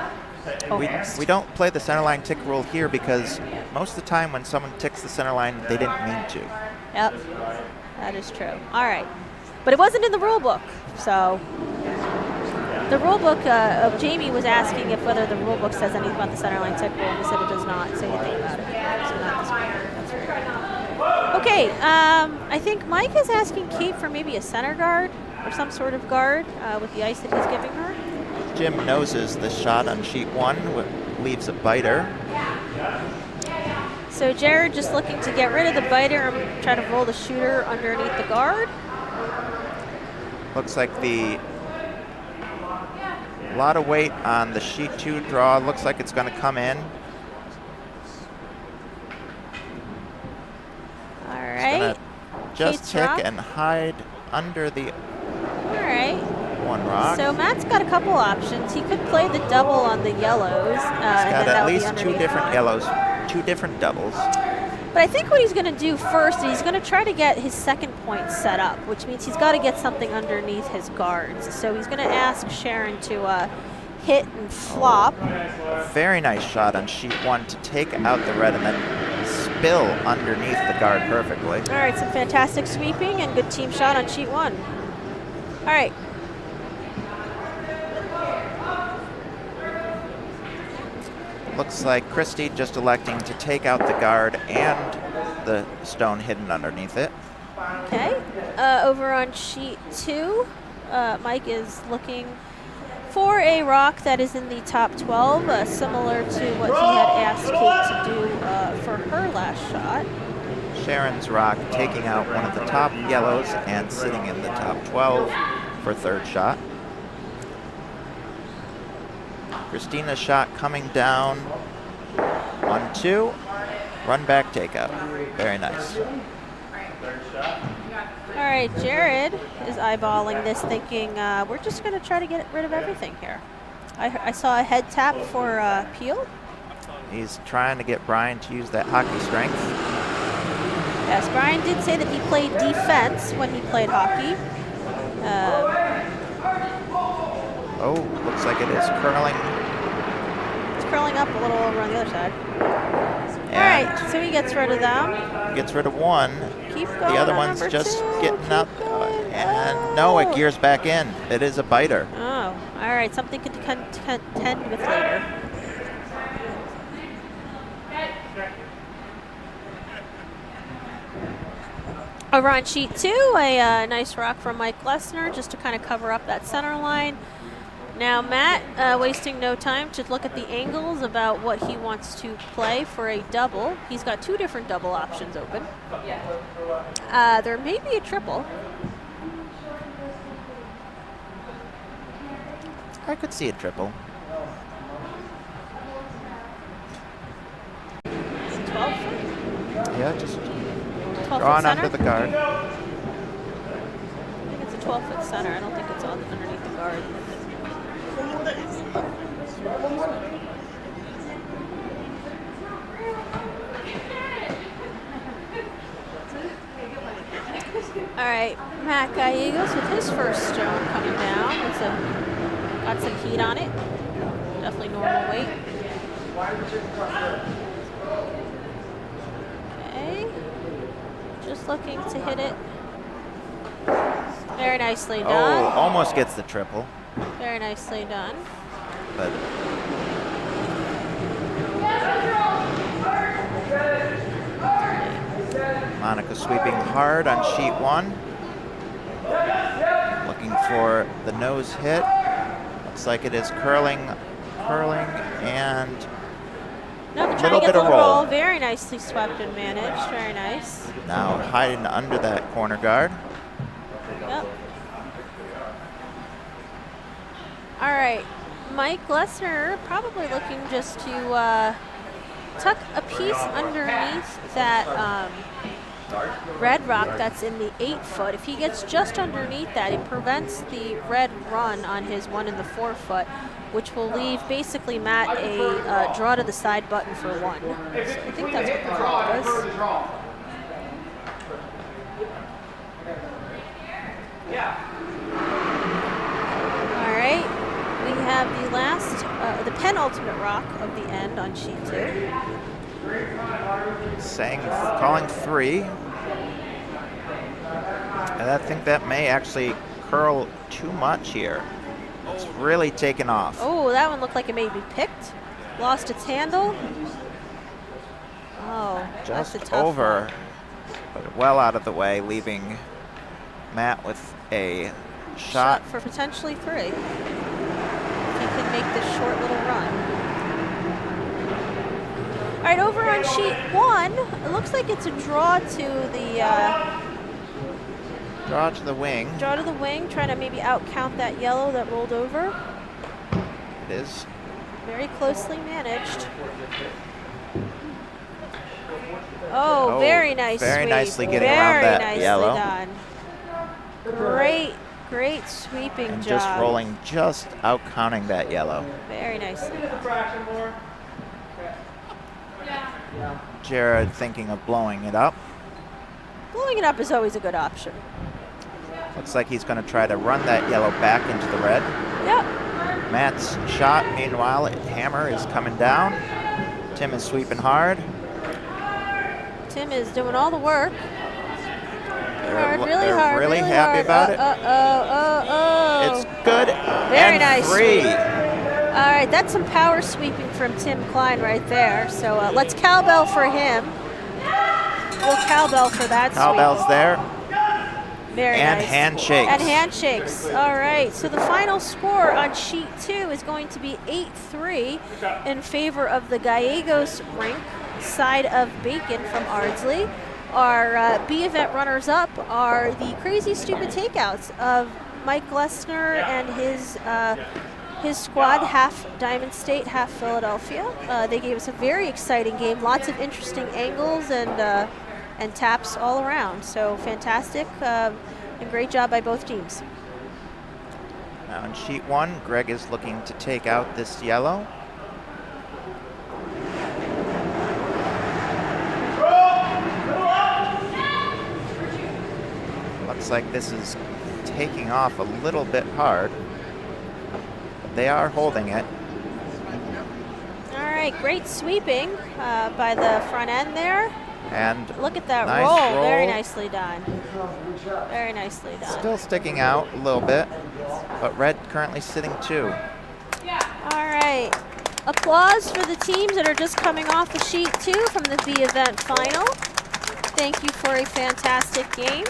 Almost. We don't play the center line tick rule here because most of the time when someone ticks the center line, they didn't mean to. Yep, that is true. All right, but it wasn't in the rule book, so the rule book of Jamie was asking if whether the rule book says anything about the center line tick rule, and he said it does not say anything about it. So not this one. That's right. Okay, I think Mike is asking Kate for maybe a center guard or some sort of guard with the ice that he's giving her. Jim noses the shot on sheet 1, leaves a biter. So Jared just looking to get rid of the biter and try to roll the shooter underneath the guard. Looks like a lot of weight on the sheet 2 draw. Looks like it's going to come in. All It's right. going to just Kate's tick rock. and hide under the All right. 1 rock. So Matt's got a couple options. He could play the double on the yellows. He's And got then that at would be least 2 underneath. different yellows, 2 different doubles. But I think what he's going to do first is he's going to try to get his second point set up, which means he's got to get something underneath his guards. So he's going to ask Sharon to hit and flop. Very nice shot on sheet 1 to take out the red and then spill underneath the guard perfectly. All right, some fantastic sweeping and good team shot on sheet 1. All right. Looks like Christie just electing to take out the guard and the stone hidden underneath it. Okay. Over on sheet 2, Mike is looking for a rock that is in the top 12, similar to what he had asked Kate to do for her last shot. Sharon's rock taking out one of the top yellows and sitting in the top 12 for 3rd shot. Christina's shot coming down. 1-2. Run back takeout. Very nice. All right, Jared is eyeballing this, thinking we're just going to try to get rid of everything here. I saw a head tap for Peel. He's trying to get Brian to use that hockey strength. Yes, Brian did say that he played defense when he played hockey. Oh, looks like it is curling. It's curling up a little over on the other side. All And right, so he gets rid of them. gets rid of one. Keep going. The other on one's number just 2. getting Keep up. going. And no, it gears back in. It is a biter. Oh, all right. Something to contend with later. Over on sheet 2, a nice rock from Mike Glessner just to kind of cover up that center line. Now Matt, wasting no time to look at the angles about what he wants to play for a double. He's got 2 different double options open. There may be a triple. I could see a triple. 12 foot? Yeah, just 12 drawn foot center? under the guard. I think it's a 12-foot center. I don't think it's on underneath the guard. All right, Matt Gallegos with his first stone coming down. Got some heat on it. Definitely normal weight. Okay. Just looking to hit it. Very nicely Oh, done. almost gets the triple. Very nicely done. But Monica sweeping hard on sheet 1. Looking for the nose hit. Looks like it is curling, and No, but trying little to get bit the of roll. Very nicely swept and managed. Very nice. now hiding under that corner guard. Yep. All right. Mike Glessner probably looking just to tuck a piece underneath that red rock that's in the 8 foot. If he gets just underneath that, it prevents the red run on his 1 and the 4 foot, which will leave basically Matt a draw to the side button for 1. So I think that's what the call was. All right, we have the last, the penultimate rock of the end on sheet 2. Calling 3. And I think that may actually curl too much here. It's really taken off. Oh, that one looked like it may be picked. Lost its handle. Oh, that's a Just tough over, one. but well out of the way, leaving Matt with a shot. For potentially 3. If he can make this short little run. All right, over on sheet 1, it looks like it's a draw to the Draw to the wing. draw to the wing, trying to maybe out-count that yellow that rolled over. It is. Very closely managed. Oh, very nice very sweep. nicely getting around that Very nicely yellow. done. Great sweeping And job. just rolling, just out counting that yellow. Very nicely done. Jared thinking of blowing it up. Blowing it up is always a good option. Looks like he's going to try to run that yellow back into the red. Yep. Matt's shot, meanwhile, hammer is coming down. Tim is sweeping hard. Tim is doing all the work. They're Hard. really happy about it. It's good. Very and nice 3. All right, that's some power sweeping from Tim Klein right there. So let's cowbell for him. We'll cowbell for that Cowbell's sweep. there. Very and nice. handshakes. And handshakes. All right. So the final score on sheet 2 is going to be 8-3 in favor of the Gallegos rink side of Bacon from Ardsley. Our B event runners-up are the Crazy Stupid Takeouts of Mike Glessner and his squad, half Diamond State, half Philadelphia. They gave us a very exciting game, lots of interesting angles and taps all around. So fantastic and great job by both teams. Now on sheet 1, Greg is looking to take out this yellow. Looks like this is taking off a little bit hard. But they are holding it. All right, great sweeping by the front end there. And Look at that nice roll. Very roll. nicely done. Very nicely done. Still sticking out a little bit, but red currently sitting 2. All right. Applause for the teams that are just coming off the sheet 2 from the B event final. Thank you for a fantastic game.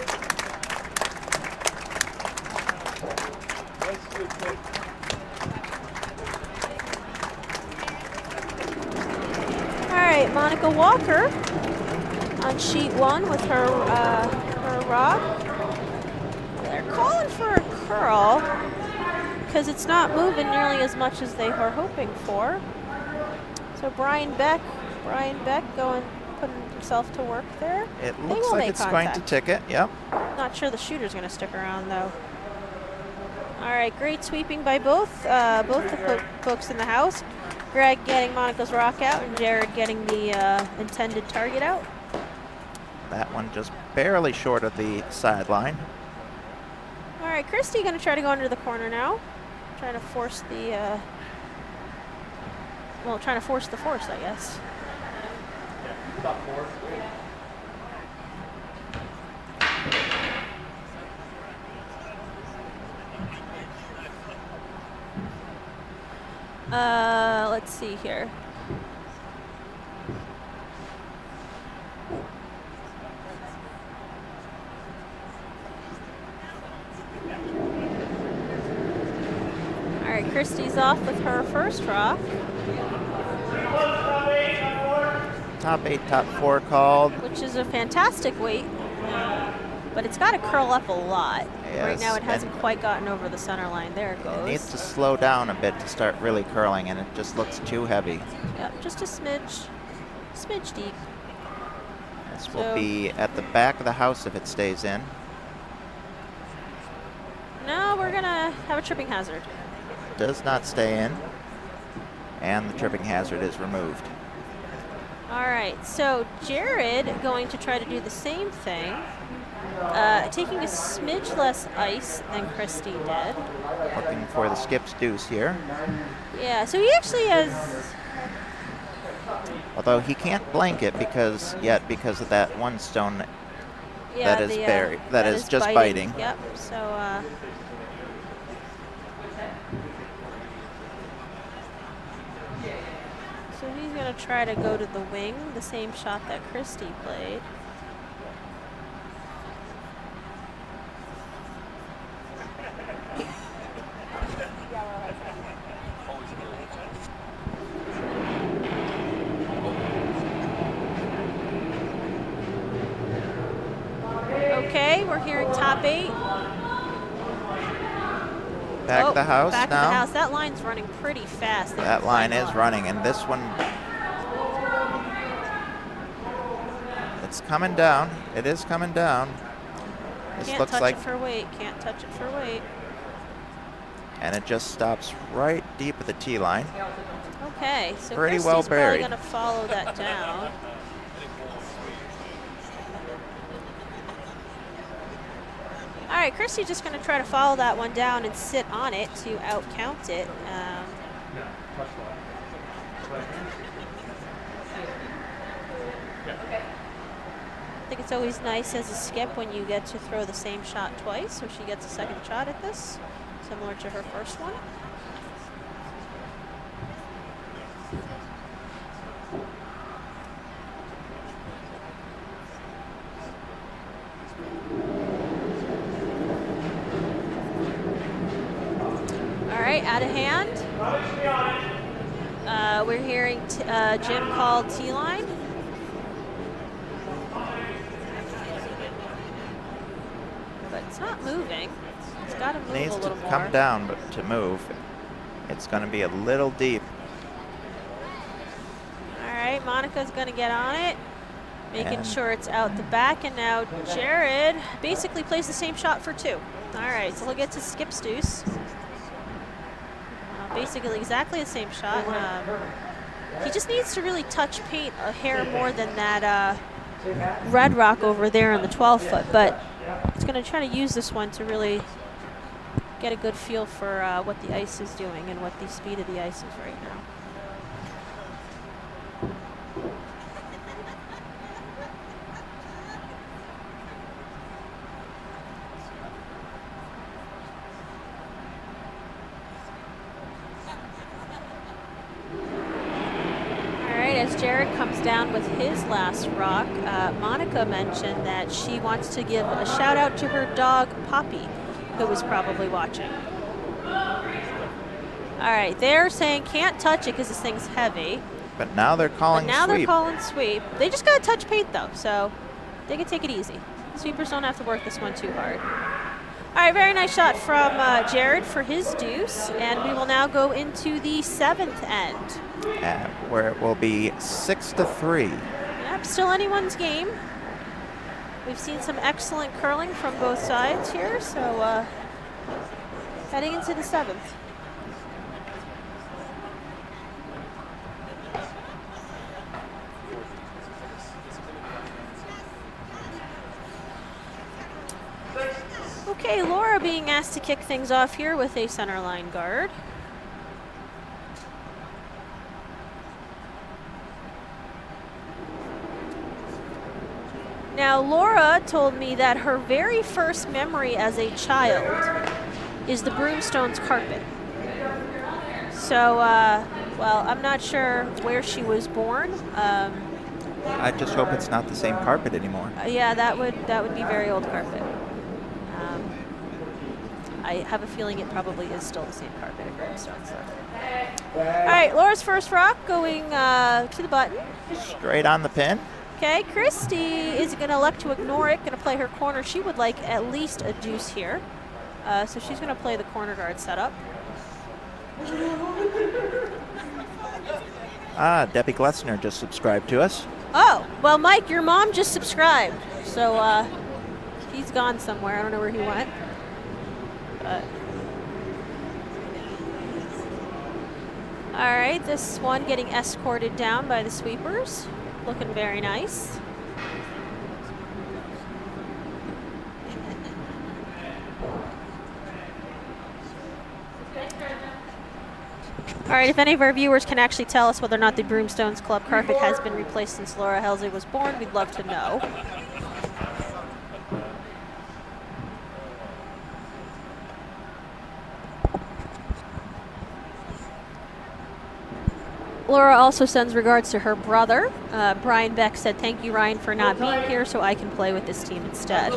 All right, Monica Walker on sheet 1 with her rock. They're calling for a curl because it's not moving nearly as much as they were hoping for. So Brian Beck putting himself to work there. It They looks will like make it's going to contact. ticket. Yep. Not sure the shooter's going to stick around though. All right, great sweeping by both the folks in the house. Greg getting Monica's rock out and Jared getting the intended target out. That one just barely short of the sideline. All right, Christy going to try to go under the corner now. Trying to force the, trying to force the force, I guess. Let's see here. All right, Christy's off with her first rock. Top 8, top 4 called. Which is a fantastic weight, but it's got to curl up a lot. Right Yes, now it hasn't and quite gotten over the center line. There it It goes. needs to slow down a bit to start really curling, and it just looks too heavy. Yep, just a smidge deep. This will So- be at the back of the house if it stays in. No, we're gonna have a tripping hazard. Does not stay in, and the tripping hazard is removed. All right, so Jared going to try to do the same thing, taking a smidge less ice than Christy did. Looking for the skip's deuce here. Yeah, so he actually has. Although he can't blank it because of that one stone Yeah, that is the, buried. That is just biting. Yep. So. So he's gonna try to go to the wing, the same shot that Christy played. Okay, we're hearing top 8. Back of the house back now. of the house. That line's running pretty fast. They're That line playing is a lot. running, and this one, it's coming down. It is coming down. This Can't looks touch like, it for weight. Can't touch it for weight. and it just stops right deep at the tee line. Okay, so Pretty Christy's well probably buried. going to follow that down. All right, Christy's just going to try to follow that one down and sit on it to out-count it. I think it's always nice as a skip when you get to throw the same shot twice, so she gets a second shot at this, similar to her first one. All right, out of hand. We're hearing Jim called T-line. But it's not moving. It's got to move Needs a to little more. come down, but to move, it's going to be a little deep. All right, Monica's going to get on it, making And- sure it's out the back. And now Jared basically plays the same shot for 2. All right, so he'll get to skip's deuce. Basically exactly the same shot. He just needs to really touch paint a hair more than that red rock over there in the 12-foot, but he's going to try to use this one to really get a good feel for what the ice is doing and what the speed of the ice is right now. Jared comes down with his last rock, Monica mentioned that she wants to give a shout out to her dog, Poppy, who was probably watching. All right, they're saying can't touch it because this thing's heavy. But now they're calling But now sweep. they're calling sweep. They just got to touch paint, though, so they can take it easy. Sweepers don't have to work this one too hard. All right, very nice shot from Jared for his deuce, and we will now go into the 7th end. Where it will be 6-3. Yep, still anyone's game. We've seen some excellent curling from both sides here, so heading into the 7th. Okay, Laura being asked to kick things off here with a center line guard. Now, Laura told me that her very first memory as a child is the Broomstones carpet. So, well, I'm not sure where she was born. I just hope it's not the same carpet anymore. Yeah, that would be very old carpet. I have a feeling it probably is still the same carpet at Broomstones. So. All right, Laura's first rock going to the button. Straight on the pin. Okay, Christy is going to elect to ignore it, going to play her corner. She would like at least a deuce here. So she's going to play the corner guard setup. Debbie Glessner just subscribed to us. Oh, well, Mike, your mom just subscribed. So he's gone somewhere. I don't know where he went. All right, this one getting escorted down by the sweepers. Looking very nice. All right, if any of our viewers can actually tell us whether or not the Broomstones Club carpet has been replaced since Laura Helsley was born, we'd love to know. Laura also sends regards to her brother. Brian Beck said, "Thank you, Ryan, for not being here so I can play with this team instead."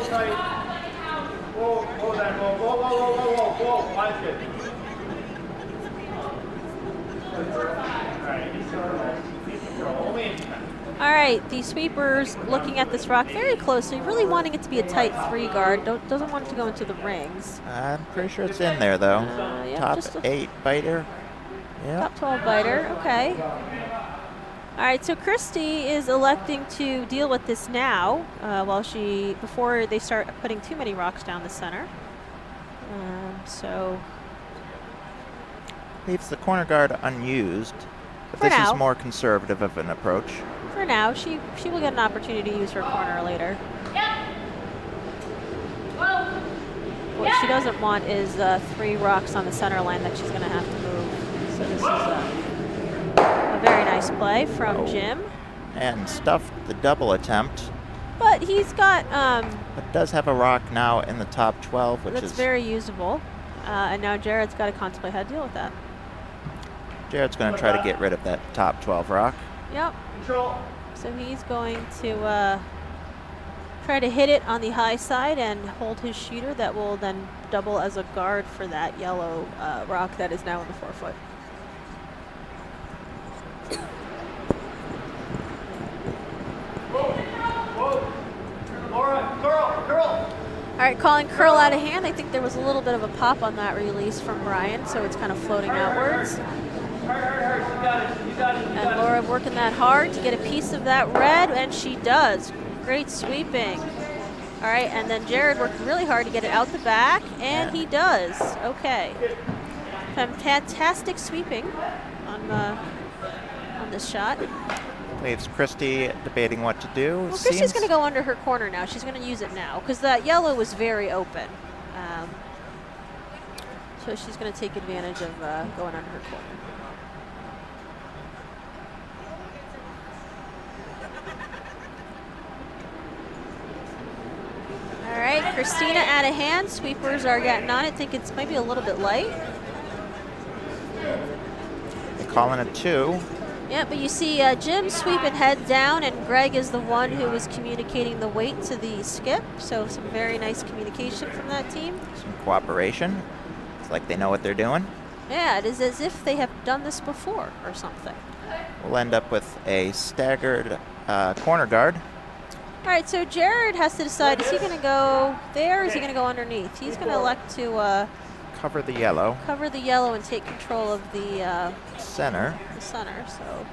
All right, the sweepers looking at this rock very closely, really wanting it to be a tight 3 guard. Doesn't want it to go into the rings. I'm pretty sure it's in there, though. Yeah, Top just 8 biter. Yep. Top 12 biter, okay. All right, so Christy is electing to deal with this now, before they start putting too many rocks down the center. So Leaves the corner guard unused, but For this now. is more conservative of an approach. for now, she will get an opportunity to use her corner later. What she doesn't want is 3 rocks on the center line that she's going to have to move. So this is a very nice play from Jim. And stuffed the double attempt, But he's got but does have a rock now in the top 12, which that's is very usable. And now Jared's got to contemplate how to deal with that. Jared's going to try to get rid of that top 12 rock. Yep. Control. So he's going to try to hit it on the high side and hold his shooter that will then double as a guard for that yellow rock that is now in the 4-foot. Whoa. Laura, curl. All right, calling curl out of hand. I think there was a little bit of a pop on that release from Brian, so it's kind of floating outwards. Hurry. You got it. And Laura working that hard to get a piece of that red, and she does. Great sweeping. All right, and then Jared working really hard to get it out the back, and he does. Okay. Fantastic sweeping on this shot. Leaves Christy debating what to do. Well, Christy's going to go under her corner now. She's going to use it now because that yellow was very open. So she's going to take advantage of going under her corner. All right, Christina out of hand. Sweepers are getting on it. Think it's maybe a little bit light. They're calling it 2. Yeah, but you see Jim sweeping head down, and Greg is the one who is communicating the weight to the skip. So some very nice communication from that team. Some cooperation. It's like they know what they're doing. Yeah, it is as if they have done this before or something. We'll end up with a staggered corner guard. All right, so Jared has to decide, is he going to go there or is he going to go underneath? He's going to elect to Cover the yellow. cover the yellow and take control of the Center. center. So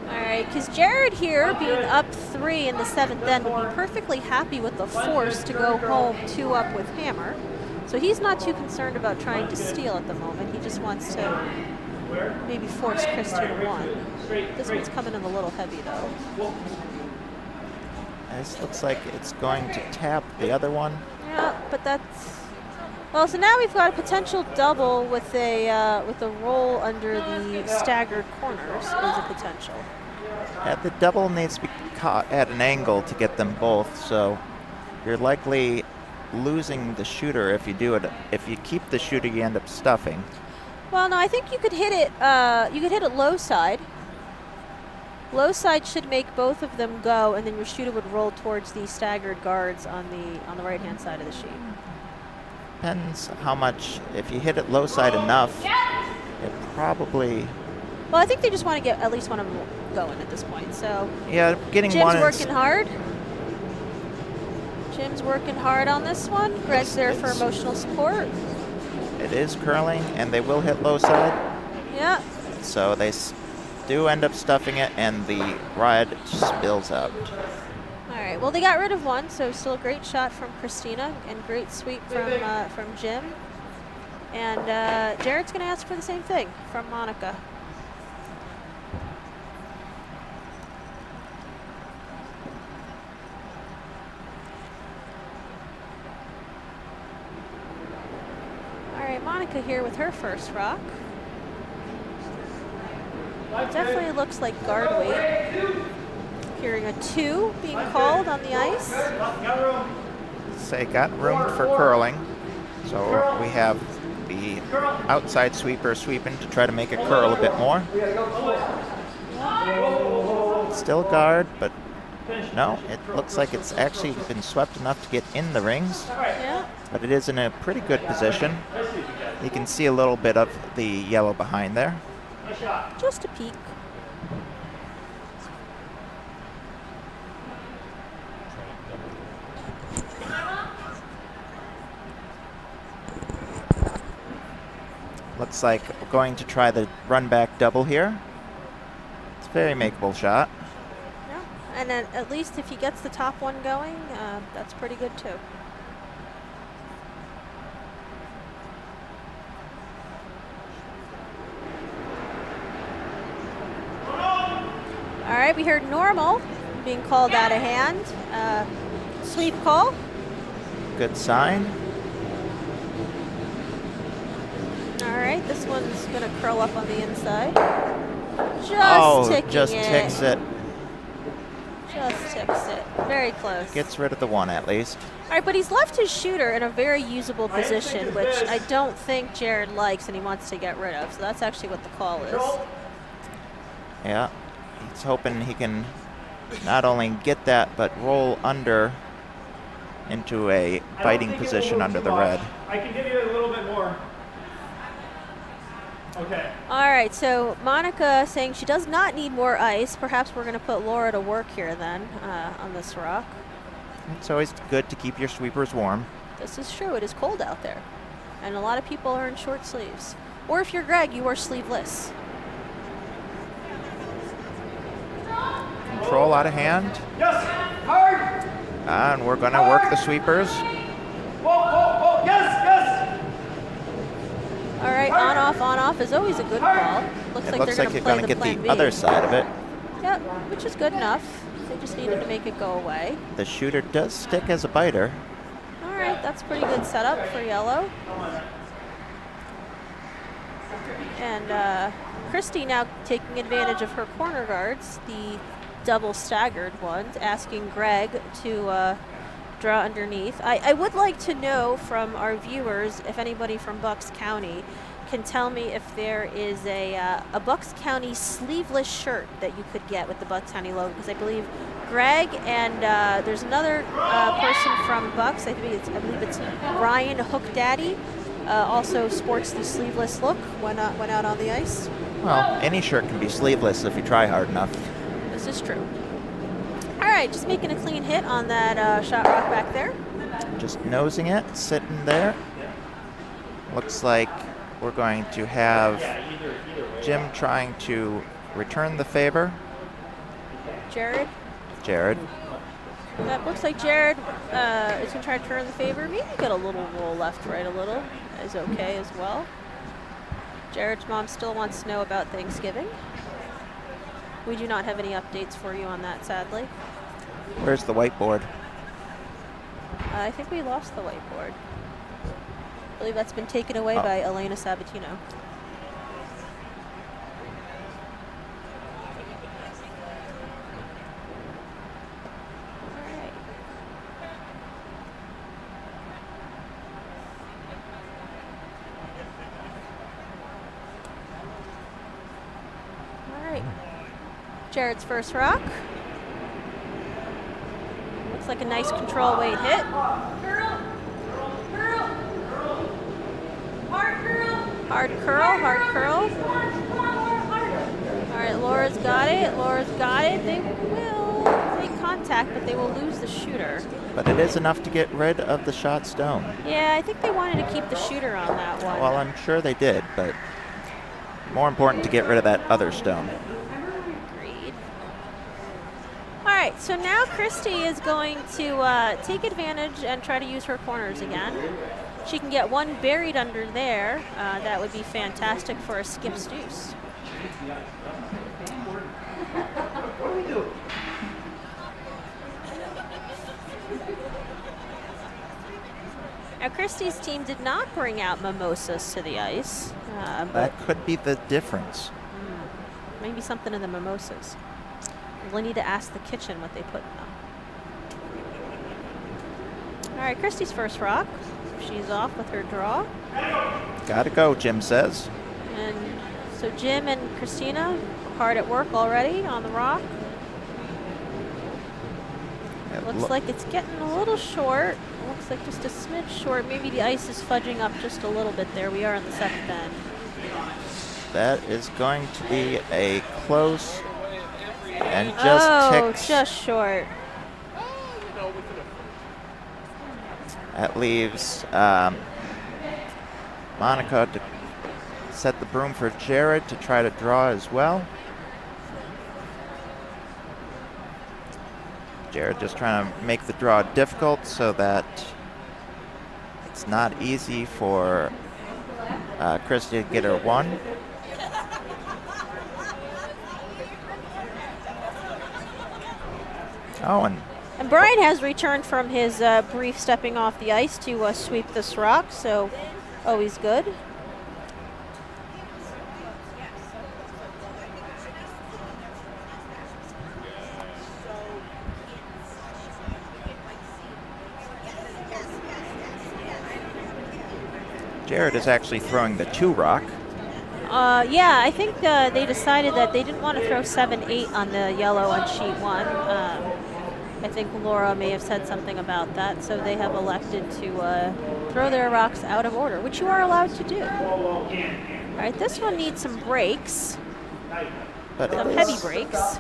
all right, because Jared here, being up 3 in the 7th end, will be perfectly happy with the force to go home 2 up with hammer. So he's not too concerned about trying to steal at the moment. He just wants to maybe force Christy to 1. This one's coming in a little heavy, though. This looks like it's going to tap the other one. Yeah, but that's... Well, so now we've got a potential double with a roll under the staggered corners is a potential. The double needs to be caught at an angle to get them both, so you're likely losing the shooter if you do it. If you keep the shooter, you end up stuffing. Well, no, I think you could hit it. You could hit it low side. Low side should make both of them go, and then your shooter would roll towards the staggered guards on the right hand side of the sheet. Depends how much. If you hit it low side enough, it probably. Well, I think they just want to get at least one of them going at this point. So Yeah, getting Jim's one. working hard. Jim's working hard on this one. Greg's there for emotional support. It is curling, and they will hit low side. Yeah. So they do end up stuffing it, and the ride spills out. All right. Well, they got rid of one, so still a great shot from Christina and great sweep from Jim. And Jared's going to ask for the same thing from Monica. All right, Monica here with her first rock. It definitely looks like guard weight. Hearing a 2 being called on the ice. Say got room for curling, so we have the outside sweeper sweeping to try to make it curl a bit more. Still guard, but no, it looks like it's actually been swept enough to get in the rings. Yeah. But it is in a pretty good position. You can see a little bit of the yellow behind there. Just a peek. Looks like we're going to try the run back double here. It's a very makeable shot. Yeah. And then at least if he gets the top one going, that's pretty good too. All right, we heard normal being called out of hand. Sweep call. Good sign. All right, this one's going to curl up on the inside. Just ticking just it. ticks it. Just ticks it. Very close. Gets rid of the one at least. All right, but he's left his shooter in a very usable position, which I don't think Jared likes and he wants to get rid of. So that's actually what the call is. Yeah, he's hoping he can not only get that, but roll under into a fighting position under the red. I can give you a little bit more. Okay. All right, so Monica saying she does not need more ice. Perhaps we're going to put Laura to work here then on this rock. It's always good to keep your sweepers warm. This is true. It is cold out there. And a lot of people are in short sleeves. Or if you're Greg, you are sleeveless. Control out of hand. Yes. Hard. And we're going to work the sweepers. Whoa, whoa, whoa. Yes, yes. All right, on off is always a good call. Looks It like looks they're like you're going going to to play get the the plan B. other side of it. Yep, which is good enough. They just needed to make it go away. The shooter does stick as a biter. All right, that's pretty good setup for yellow. And Christy now taking advantage of her corner guards. The double staggered ones, asking Greg to draw underneath. I would like to know from our viewers if anybody from Bucks County can tell me if there is a Bucks County sleeveless shirt that you could get with the Bucks County logo, because I believe Greg and there's another person from Bucks, I believe it's Ryan Hook Daddy, also sports the sleeveless look when out on the ice. Well, any shirt can be sleeveless if you try hard enough. This is true. All right, just making a clean hit on that shot rock back there. Just nosing it, sitting there. Looks like we're going to have Jim trying to return the favor. Jared. That looks like Jared is going to try to turn the favor. Maybe get a little roll left, right a little is okay as well. Jared's mom still wants to know about Thanksgiving. We do not have any updates for you on that, sadly. Where's the whiteboard? I think we lost the whiteboard. I believe that's been taken away by Elena Sabatino. All right. Jared's first rock. Looks like a nice control weight hit. Hard curl. All right, Laura's got it. They will make contact, but they will lose the shooter. But it is enough to get rid of the shot stone. Yeah, I think they wanted to keep the shooter on that one. Well, I'm sure they did, but more important to get rid of that other stone. Agreed. All right, so now Christy is going to take advantage and try to use her corners again. She can get one buried under there. That would be fantastic for a skip's deuce. Now, Christy's team did not bring out mimosas to the ice. That could be the difference. Maybe something in the mimosas. We'll need to ask the kitchen what they put in them. All right, Christy's first rock. She's off with her draw. Gotta go, Jim says. And so Jim and Christina hard at work already on the rock. Looks like it's getting a little short. Looks like just a smidge short. Maybe the ice is fudging up just a little bit there. We are in the second end. That is going to be a close and just ticks. Just short. That leaves Monica to set the broom for Jared to try to draw as well. Jared just trying to make the draw difficult so that it's not easy for Christy to get her one. Oh, and Brian has returned from his brief stepping off the ice to sweep this rock, so always good. Jared is actually throwing the 2 rock. Yeah, I think they decided that they didn't want to throw 7-8 on the yellow on sheet 1. I think Laura may have said something about that, so they have elected to throw their rocks out of order, which you are allowed to do. All right, this one needs some brakes, But some heavy brakes.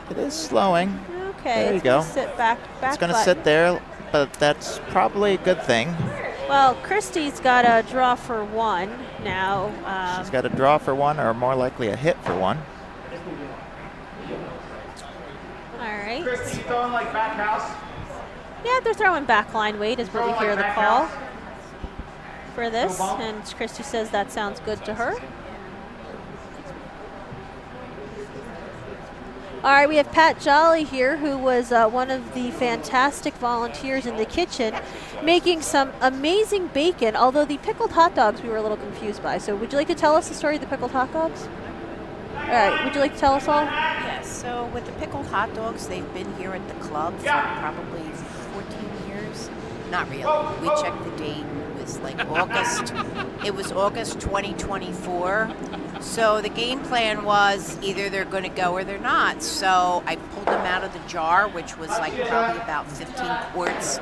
It is slowing. Okay, there you it's go. Gonna sit back It's going to button. sit there, but that's probably a good thing. Well, Christy's got a draw for 1 now. She's got a draw for 1, or more likely a hit for 1. All right. Christy, you throwing like back house? Yeah, they're throwing backline weight is what we hear the call for this, and Christy says that sounds good to her. All right, we have Pat Jolly here, who was one of the fantastic volunteers in the kitchen, making some amazing bacon, although the pickled hot dogs we were a little confused by. So would you like to tell us the story of the pickled hot dogs? right, would you like to tell us all? Yes, so with the pickled hot dogs, they've been here at the club for probably 14 years. Not really. We checked the date. It was like August. It was August 2024. So the game plan was either they're going to go or they're not. So I pulled them out of the jar, which was like probably about 15 quarts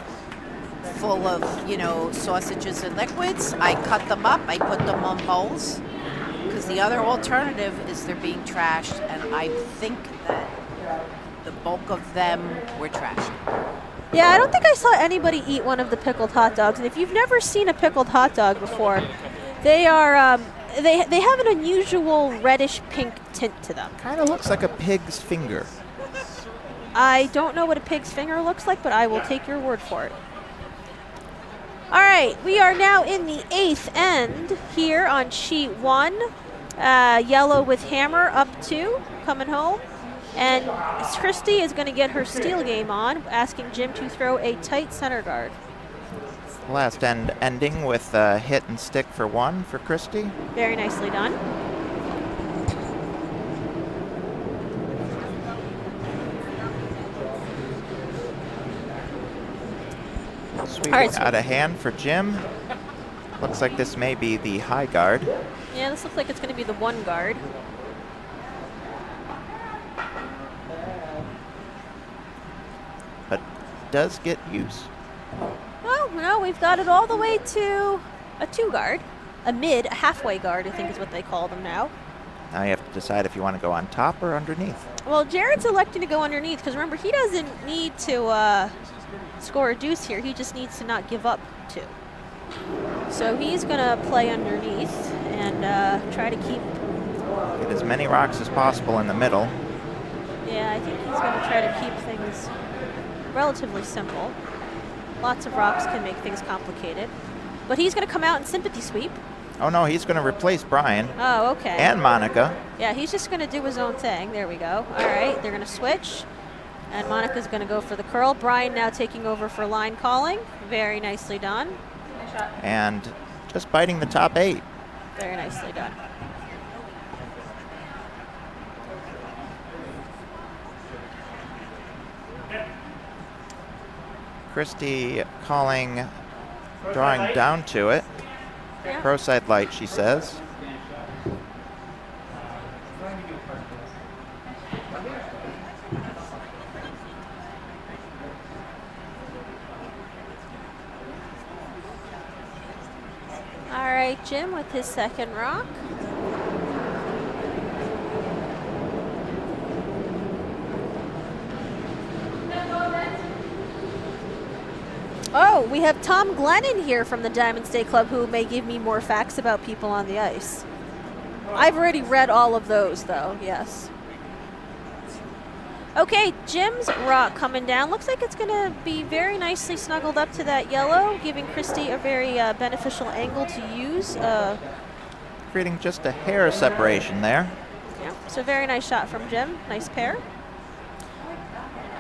full of, sausages and liquids. I cut them up. I put them on bowls. Because the other alternative is they're being trashed, and I think that the bulk of them were trashed. Yeah, I don't think I saw anybody eat one of the pickled hot dogs. And if you've never seen a pickled hot dog before, they are they have an unusual reddish pink tint to them. Kind of looks like a pig's finger. I don't know what a pig's finger looks like, but I will take your word for it. All right, we are now in the 8th end here on sheet 1. Yellow with hammer up 2, coming home. And Christy is going to get her steal game on, asking Jim to throw a tight center guard. Last end ending with a hit and stick for 1 for Christy. Very nicely done. Sweep All right, out of hand for Jim. Looks like this may be the high guard. Yeah, this looks like it's going to be the 1 guard. But does get use. Oh, no, we've got it all the way to a 2 guard. A halfway guard, I think is what they call them now. Now you have to decide if you want to go on top or underneath. Well, Jared's electing to go underneath because remember, he doesn't need to score a deuce here. He just needs to not give up 2. So he's going to play underneath and try to keep... Get as many rocks as possible in the middle. Yeah, I think he's going to try to keep things relatively simple. Lots of rocks can make things complicated. But he's going to come out and sympathy sweep. Oh no, he's going to replace Brian. Oh, okay. And Monica. Yeah, he's just going to do his own thing. There we go. All right, they're going to switch. And Monica's going to go for the curl. Brian now taking over for line calling. Very nicely done. And just biting the top 8. Very nicely done. Christy calling, drawing down to it. Yeah. Pro side light, she says. All right, Jim with his second rock. Oh, we have Tom Glennon here from the Diamond State Club who may give me more facts about people on the ice. I've already read all of those, though, yes. Okay, Jim's rock coming down. Looks like it's going to be very nicely snuggled up to that yellow, giving Christy a very beneficial angle to use. Creating just a hair of separation there. Yeah, so very nice shot from Jim. Nice pair.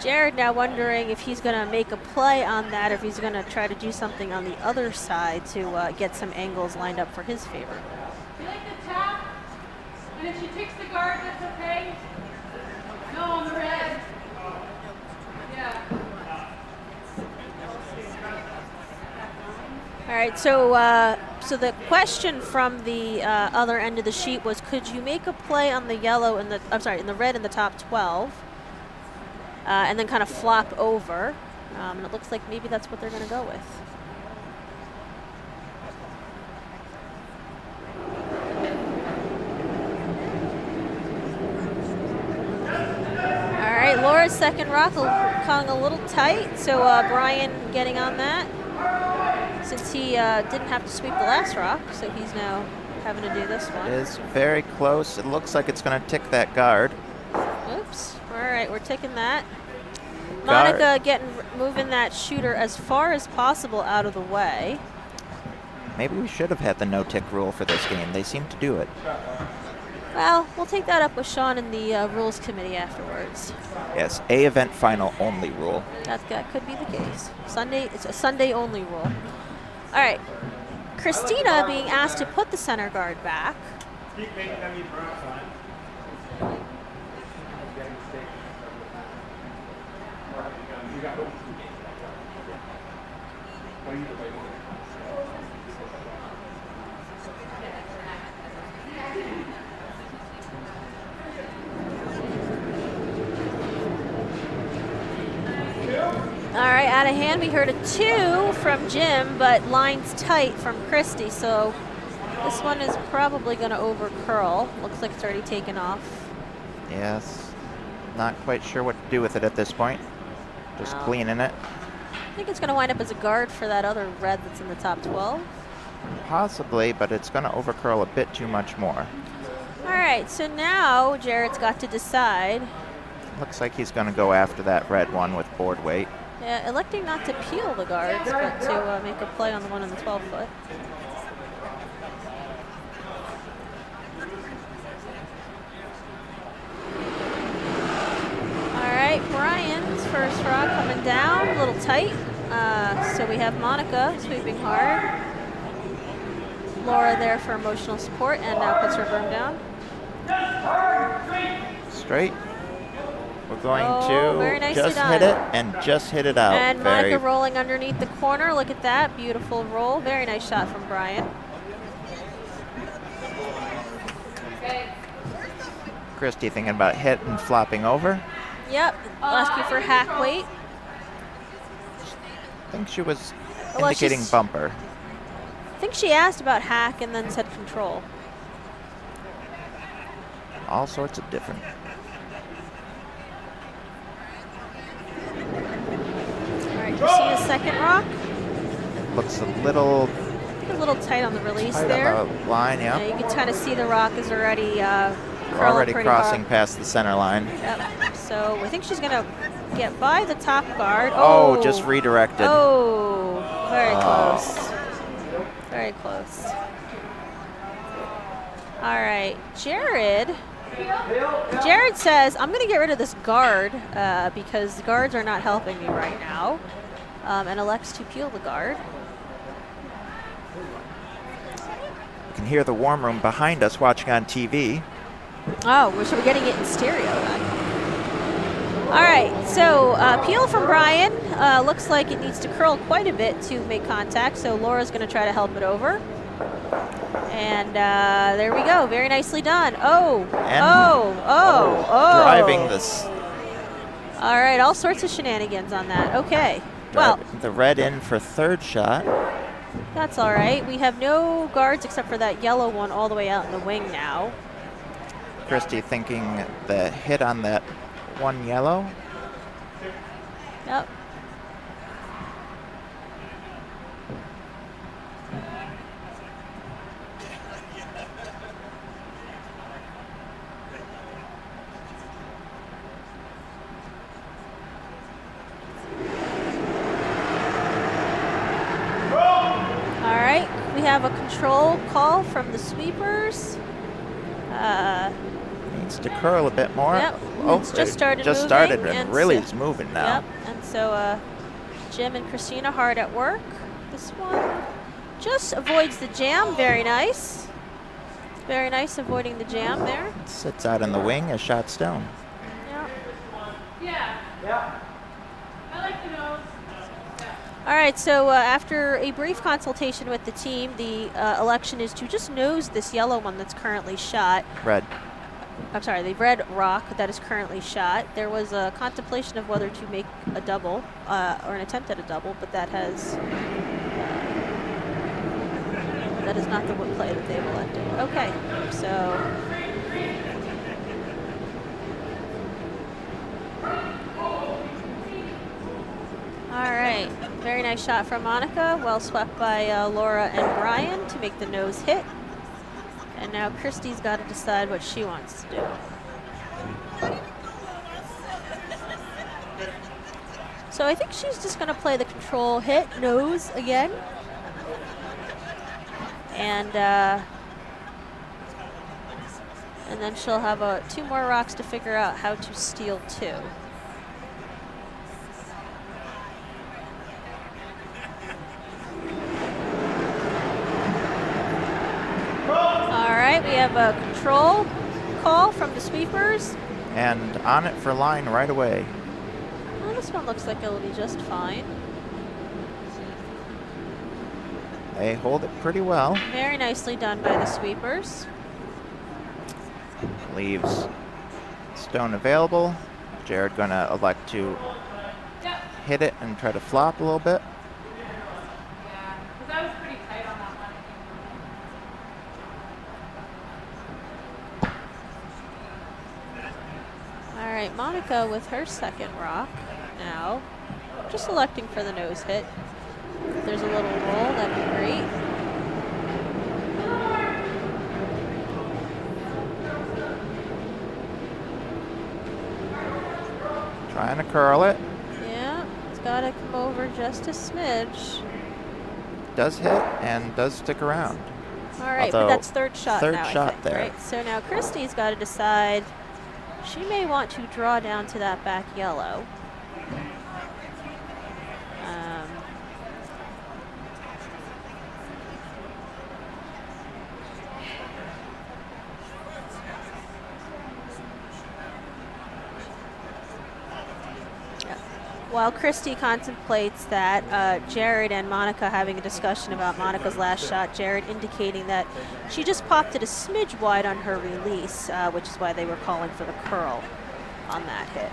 Jared now wondering if he's going to make a play on that or if he's going to try to do something on the other side to get some angles lined up for his favor. You like the tap? And if she takes the guard, that's okay? No, on the red. Yeah. All right, so the question from the other end of the sheet was, could you make a play on the yellow and in the red in the top 12, and then kind of flop over? And it looks like maybe that's what they're going to go with. All right, Laura's second rock calling a little tight, so Brian getting on that. Since he didn't have to sweep the last rock, so he's now having to do this one. It is very close. It looks like it's going to tick that guard. Oops. All right, we're ticking that. Guard. Monica moving that shooter as far as possible out of the way. Maybe we should have had the no-tick rule for this game. They seem to do it. Well, we'll take that up with Sean in the rules committee afterwards. Yes, a event final only rule. That could be the case. It's a Sunday only rule. All right, Christina being asked to put the center guard back. All right, out of hand. We heard a 2 from Jim, but line's tight from Christy, so this one is probably going to over curl. Looks like it's already taken off. Yes. Not quite sure what to do with it at this point. Just cleaning it. I think it's going to wind up as a guard for that other red that's in the top 12. Possibly, but it's going to over curl a bit too much more. All right, so now Jarrett's got to decide. Looks like he's going to go after that red one with board weight. Yeah, electing not to peel the guards, but to make a play on the one in the 12-foot. All right, Brian's first rock coming down, a little tight. So we have Monica sweeping hard. Laura there for emotional support, and now puts her broom down. Straight. We're going very to nicely just done. hit it and just hit it out. And Monica rolling underneath the corner. Look at that. Beautiful roll. Very nice shot from Brian. Christy thinking about hit and flopping over. Yep. Asking for hack weight. I think she was indicating bumper. I think she asked about hack and then said control. All sorts of different. All right, Christina's second rock. Looks a little tight on the release tight there. on the line, yeah. You can kind of see the rock is already We're already crossing past the center line. Yep. So I think she's going to get by the top guard. Oh, just redirected. Oh, very close. Very close. All right, Jared says, I'm going to get rid of this guard because the guards are not helping me right now, and elects to peel the guard. You can hear the warm room behind us watching on TV. Oh, so we're getting it in stereo then. All right, so peel from Brian. Looks like it needs to curl quite a bit to make contact, so Laura's going to try to help it over. And there we go. Very nicely done. Oh. Driving this. All right, all sorts of shenanigans on that. Okay. Well, the red in for third shot. that's all right. We have no guards except for that yellow one all the way out in the wing now. Christy thinking the hit on that one yellow. Yep. All right, we have a control call from the sweepers. Needs to curl a bit more. Yep, it's just started just moving. started and And really so- is moving now. Yep, and so Jim and Christina hard at work. This one just avoids the jam. Very nice. Very nice avoiding the jam there. Sits out in the wing, a shot stone. Yeah. Yeah. I like the nose. All right, so after a brief consultation with the team, the election is to just nose this yellow one that's currently shot. Red. I'm sorry, the red rock that is currently shot. There was a contemplation of whether to make a double or an attempt at a double, but that is not the play that they've elected. Okay, so all right, very nice shot from Monica. Well swept by Laura and Brian to make the nose hit. And now Christy's got to decide what she wants to do. So I think she's just going to play the control hit nose again. And then she'll have 2 more rocks to figure out how to steal 2. All right, we have a control call from the sweepers. And on it for line right away. Well, This one looks like it'll be just fine. They hold it pretty well. Very nicely done by the sweepers. Leaves stone available. Jared gonna elect to hit it and try to flop a little bit. Yeah, because I was pretty tight on that one. All right, Monica with her second rock now. Just electing for the nose hit. If there's a little roll, that'd be great. Trying to curl it. Yeah, it's got to come over just a smidge. Does hit and does stick around. All right, but Although, that's third shot third now, I shot think, there. right? So now Christy's got to decide. She may want to draw down to that back yellow. While Christy contemplates that, Jared and Monica having a discussion about Monica's last shot, Jared indicating that she just popped it a smidge wide on her release, which is why they were calling for the curl on that hit.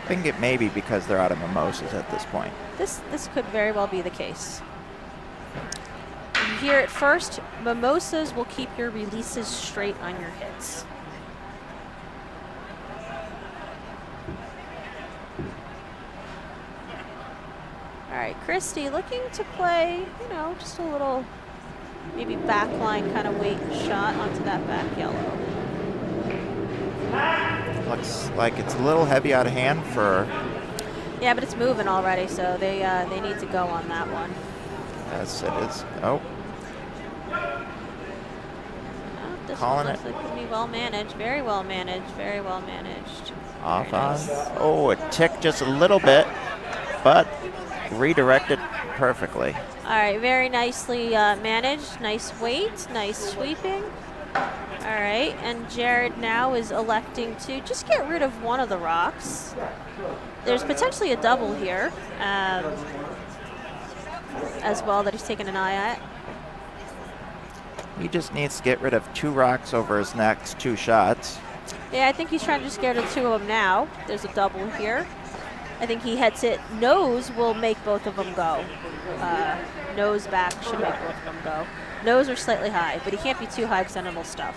I think it may be because they're out of mimosas at this point. This could very well be the case. You hear it first, mimosas will keep your releases straight on your hits. All right, Christy looking to play, you know, just a little maybe backline kind of weight shot onto that back yellow. Looks like it's a little heavy out of hand for. Yeah, but it's moving already, so they need to go on that one. Yes, it is. Oh, This Calling one looks it. like it'll be well managed, very well managed, very well managed. off Very on. nice. Oh, it ticked just a little bit, but redirected perfectly. All right, very nicely managed. Nice weight, nice sweeping. All right, and Jared now is electing to just get rid of one of the rocks. There's potentially a double here as well that he's taking an eye at. He just needs to get rid of 2 rocks over his next 2 shots. Yeah, I think he's trying to just get rid of 2 of them now. There's a double here. I think he hits it. Nose will make both of them go. Nose back should make both of them go. Nose are slightly high, but he can't be too high because then it'll stuff.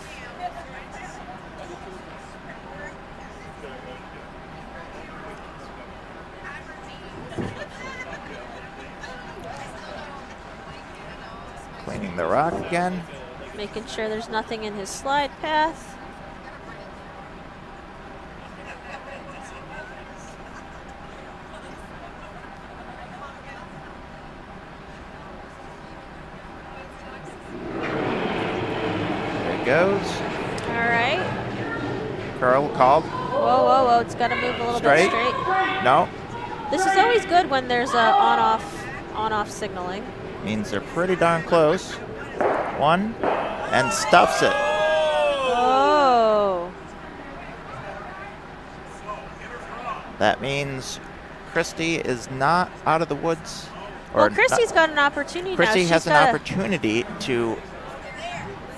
Cleaning the rock again. Making sure there's nothing in his slide path. There he goes. All right. Curl called. Whoa, whoa, whoa. It's got to move a little Straight. bit straight. No. This is always good when there's on-off signaling. Means they're pretty darn close. 1 and stuffs it. Oh. That means Christy is not out of the woods. Well, Or Christy's got an opportunity Christy now. has She's an gotta- opportunity to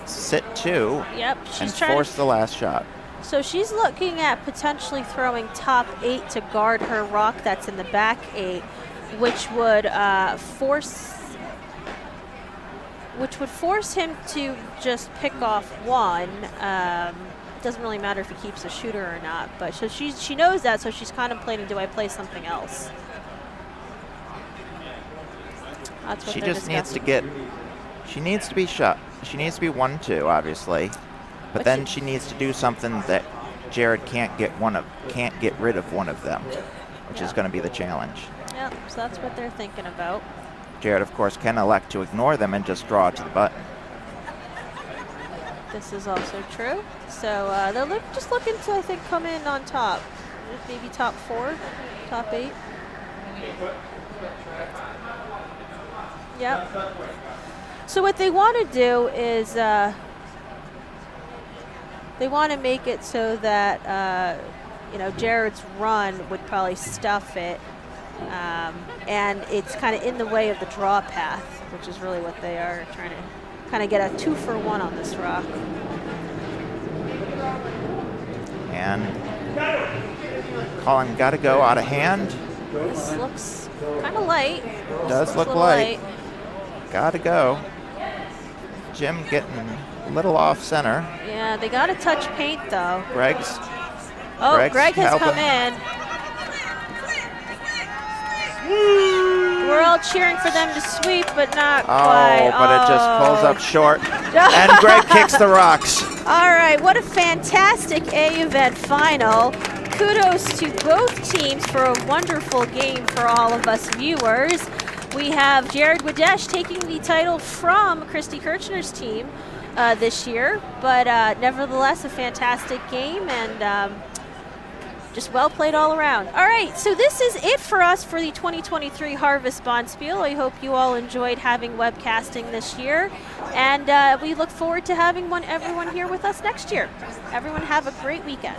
sit 2 Yep, and she's trying force to. the last shot. So she's looking at potentially throwing top 8 to guard her rock that's in the back 8, which would force him to just pick off 1. Doesn't really matter if he keeps a shooter or not, but so she knows that, so she's contemplating, do I play something else? That's what She they're just needs to discussing. she needs to be shot. She needs to be 1-2, obviously. But But then she- she needs to do something that Jared can't get rid of one of them, which is Yeah. going to be the challenge. Yep, so that's what they're thinking about. Jared, of course, can elect to ignore them and just draw to the button. This is also true. So they're just looking to, I think, come in on top. Maybe top 4, top 8. Yep. So what they want to do is they want to make it so that Jared's run would probably stuff it. And it's kind of in the way of the draw path, which is really what they are trying to kind of get a 2-for-1 on this rock. And calling gotta go out of hand. This looks kind of light. Does look a little light. Gotta go. Jim getting a little off center. Yeah, they got to touch paint though. Greg has helping. come in. We're all cheering for them to sweep, but not quite. But it just pulls up short. And Greg kicks the rocks. All right, what a fantastic A event final. Kudos to both teams for a wonderful game for all of us viewers. We have Jared Wydysh taking the title from Christy Kirchner's team this year, but nevertheless a fantastic game and just well played all around. All right, so this is it for us for the 2023 Harvest Bonspiel. I hope you all enjoyed having webcasting this year, and we look forward to having everyone here with us next year. Everyone have a great weekend.